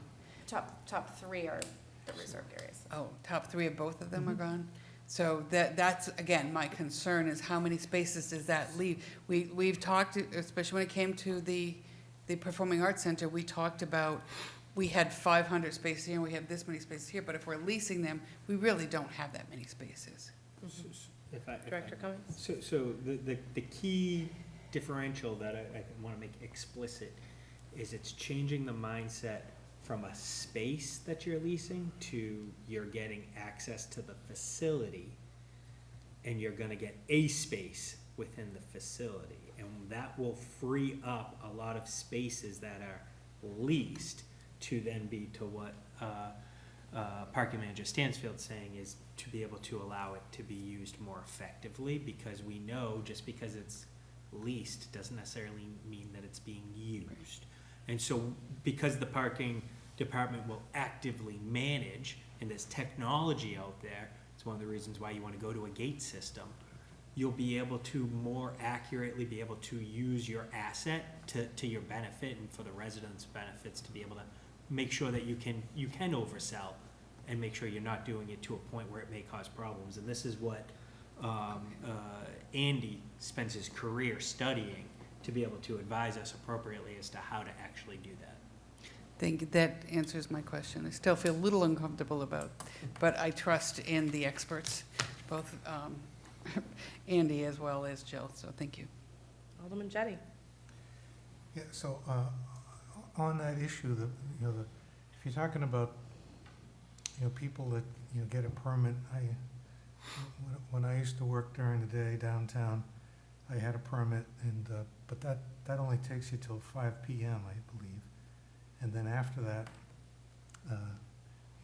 Top 3 are the reserved areas. Oh, top 3 of both of them are gone? So that's, again, my concern is how many spaces does that leave? We've talked, especially when it came to the Performing Arts Center, we talked about, we had 500 spaces here and we have this many spaces here, but if we're leasing them, we really don't have that many spaces. Director Cummings? So the key differential that I want to make explicit is it's changing the mindset from a space that you're leasing to you're getting access to the facility, and you're going to get a space within the facility, and that will free up a lot of spaces that are leased to then be to what Parking Manager Stansfield's saying, is to be able to allow it to be used more effectively, because we know just because it's leased doesn't necessarily mean that it's being used. And so because the parking department will actively manage, and there's technology out there, it's one of the reasons why you want to go to a gate system, you'll be able to more accurately be able to use your asset to your benefit and for the residents' benefits, to be able to make sure that you can oversell and make sure you're not doing it to a point where it may cause problems. And this is what Andy spends his career studying, to be able to advise us appropriately as to how to actually do that. Thank you. That answers my question. I still feel a little uncomfortable about, but I trust in the experts, both Andy as well as Jill, so thank you. Alderman Jettie? Yeah, so on that issue, if you're talking about, people that, get a permit, when I used to work during the day downtown, I had a permit, and but that only takes you till 5 p.m., I believe. And then after that,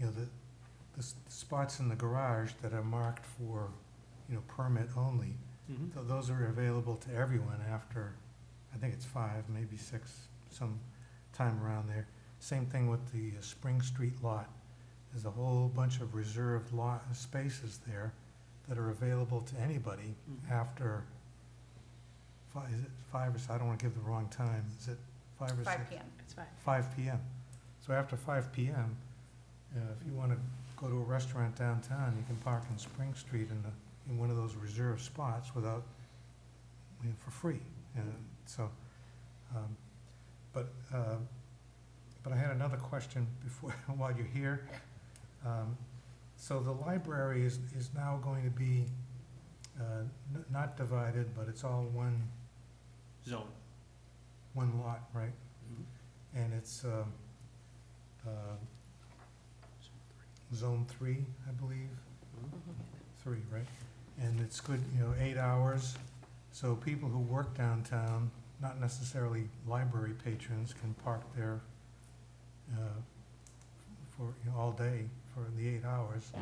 the spots in the garage that are marked for, permit only, those are available to everyone after, I think it's 5, maybe 6, some time around there. Same thing with the Spring Street lot. There's a whole bunch of reserved lot spaces there that are available to anybody after 5, is it 5 or so? I don't want to give the wrong time. Is it 5 or 6? 5 PM. It's fine. 5 PM. So after 5 PM, if you want to go to a restaurant downtown, you can park on Spring Street in one of those reserved spots without, for free. So, but I had another question before, while you're here. So the library is now going to be not divided, but it's all one Zone. one lot, right? And it's Zone 3, I believe. 3, right? And it's good, 8 hours. So people who work downtown, not necessarily library patrons, can park there for, all day for the 8 hours.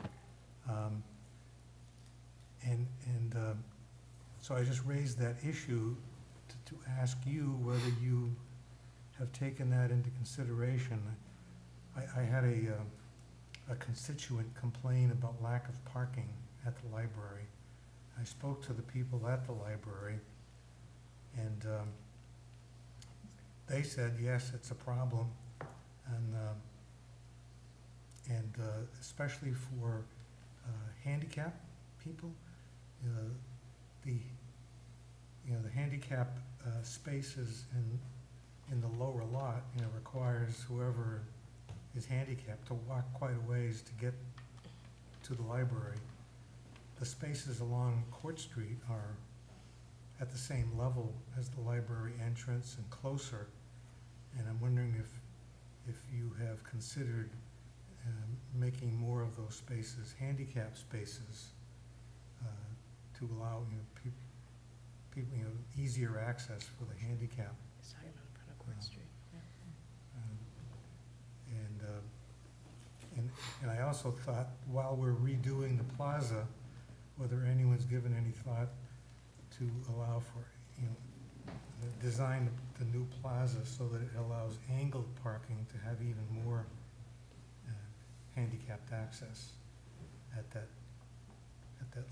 So I just raised that issue to ask you whether you have taken that into consideration. I had a constituent complain about lack of parking at the library. I spoke to the people at the library, and they said, yes, it's a problem, and especially for handicapped people, the handicap spaces in the lower lot, requires whoever is handicapped to walk quite a ways to get to the library. The spaces along Court Street are at the same level as the library entrance and closer, and I'm wondering if you have considered making more of those spaces handicap spaces to allow people easier access for the handicap. It's talking about in front of Court Street. And I also thought, while we're redoing the plaza, whether anyone's given any thought to allow for, design the new plaza so that it allows angled parking to have even more handicapped access at that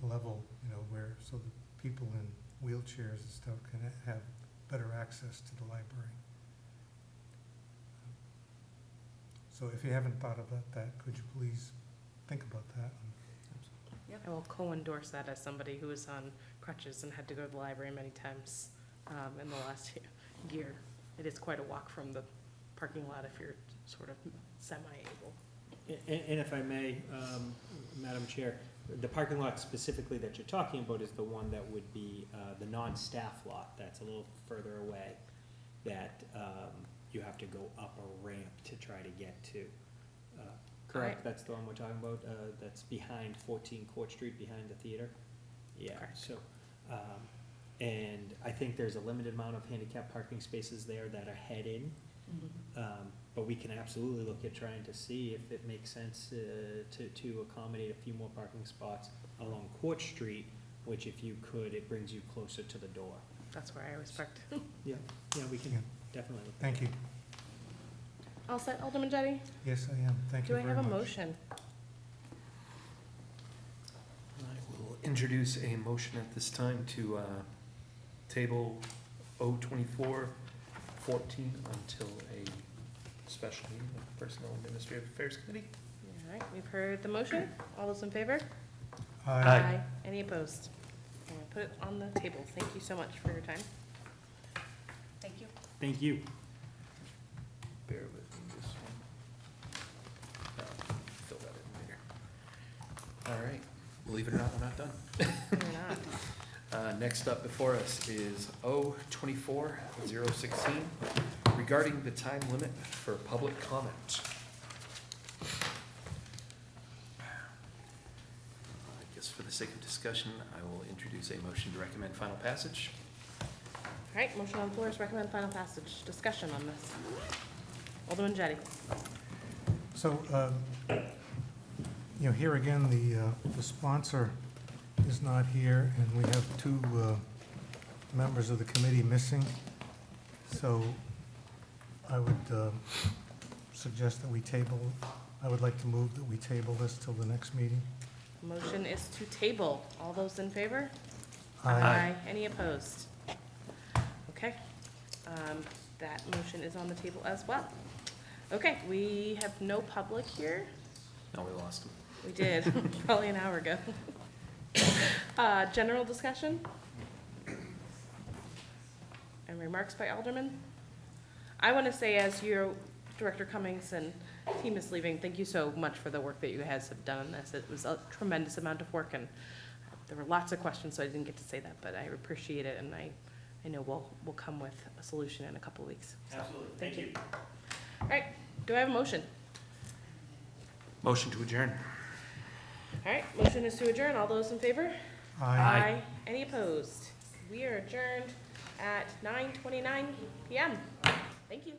level, where, so that people in wheelchairs and stuff can have better access to the library. So if you haven't thought about that, could you please think about that? I will co-endorse that as somebody who is on crutches and had to go to the library many times in the last year. It is quite a walk from the parking lot if you're sort of semi-able. And if I may, Madam Chair, the parking lot specifically that you're talking about is the one that would be the non-staff lot that's a little further away, that you have to go up a ramp to try to get to. Correct? Right. That's the one we're talking about? That's behind 14 Court Street, behind the theater? Yeah, Correct. so, and I think there's a limited amount of handicap parking spaces there that are head-in. But we can absolutely look at trying to see if it makes sense to accommodate a few more parking spots along Court Street, which if you could, it brings you closer to the door. That's where I always parked. Yeah, we can definitely look at Thank you. All set, Alderman Jettie? Yes, I am. Thank you Do I very much. have a motion? I will introduce a motion at this time to table 024-14 until a special meeting of the Personnel and Administrative Affairs Committee. All right, we've heard the motion. All those in favor? Aye. Any opposed? I'm gonna put it on the table. Thank you so much for your time. Thank you. Thank you. Bear with me this one. Fill that in later. All right, believe it or not, we're not done. We're not. Next up before us is 024-016, regarding the time limit for public comment. I guess for the sake of discussion, I will introduce a motion to recommend final passage. All right, motion on the floor is recommend final passage. Discussion on this. Alderman Jettie. So You know, here again, the sponsor is not here, and we have two members of the committee missing. So I would suggest that we table, I would like to move that we table this till the next meeting. Motion is to table. All those in favor? Aye. Any opposed? Okay. That motion is on the table as well. Okay, we have no public here. No, we lost him. We did, probably an hour ago. General discussion? And remarks by Alderman? I want to say, as your Director Cummings and team is leaving, thank you so much for the work that you guys have done on this. It was a tremendous amount of work, and there were lots of questions, so I didn't get to say that, but I appreciate it, and I know we'll come with a solution in a couple of weeks. So, Absolutely. Thank you. All right, do I have a motion? Motion to adjourn. All right, motion is to adjourn. All those in favor? Aye. Any opposed? We are adjourned at 9:29 PM. Thank you.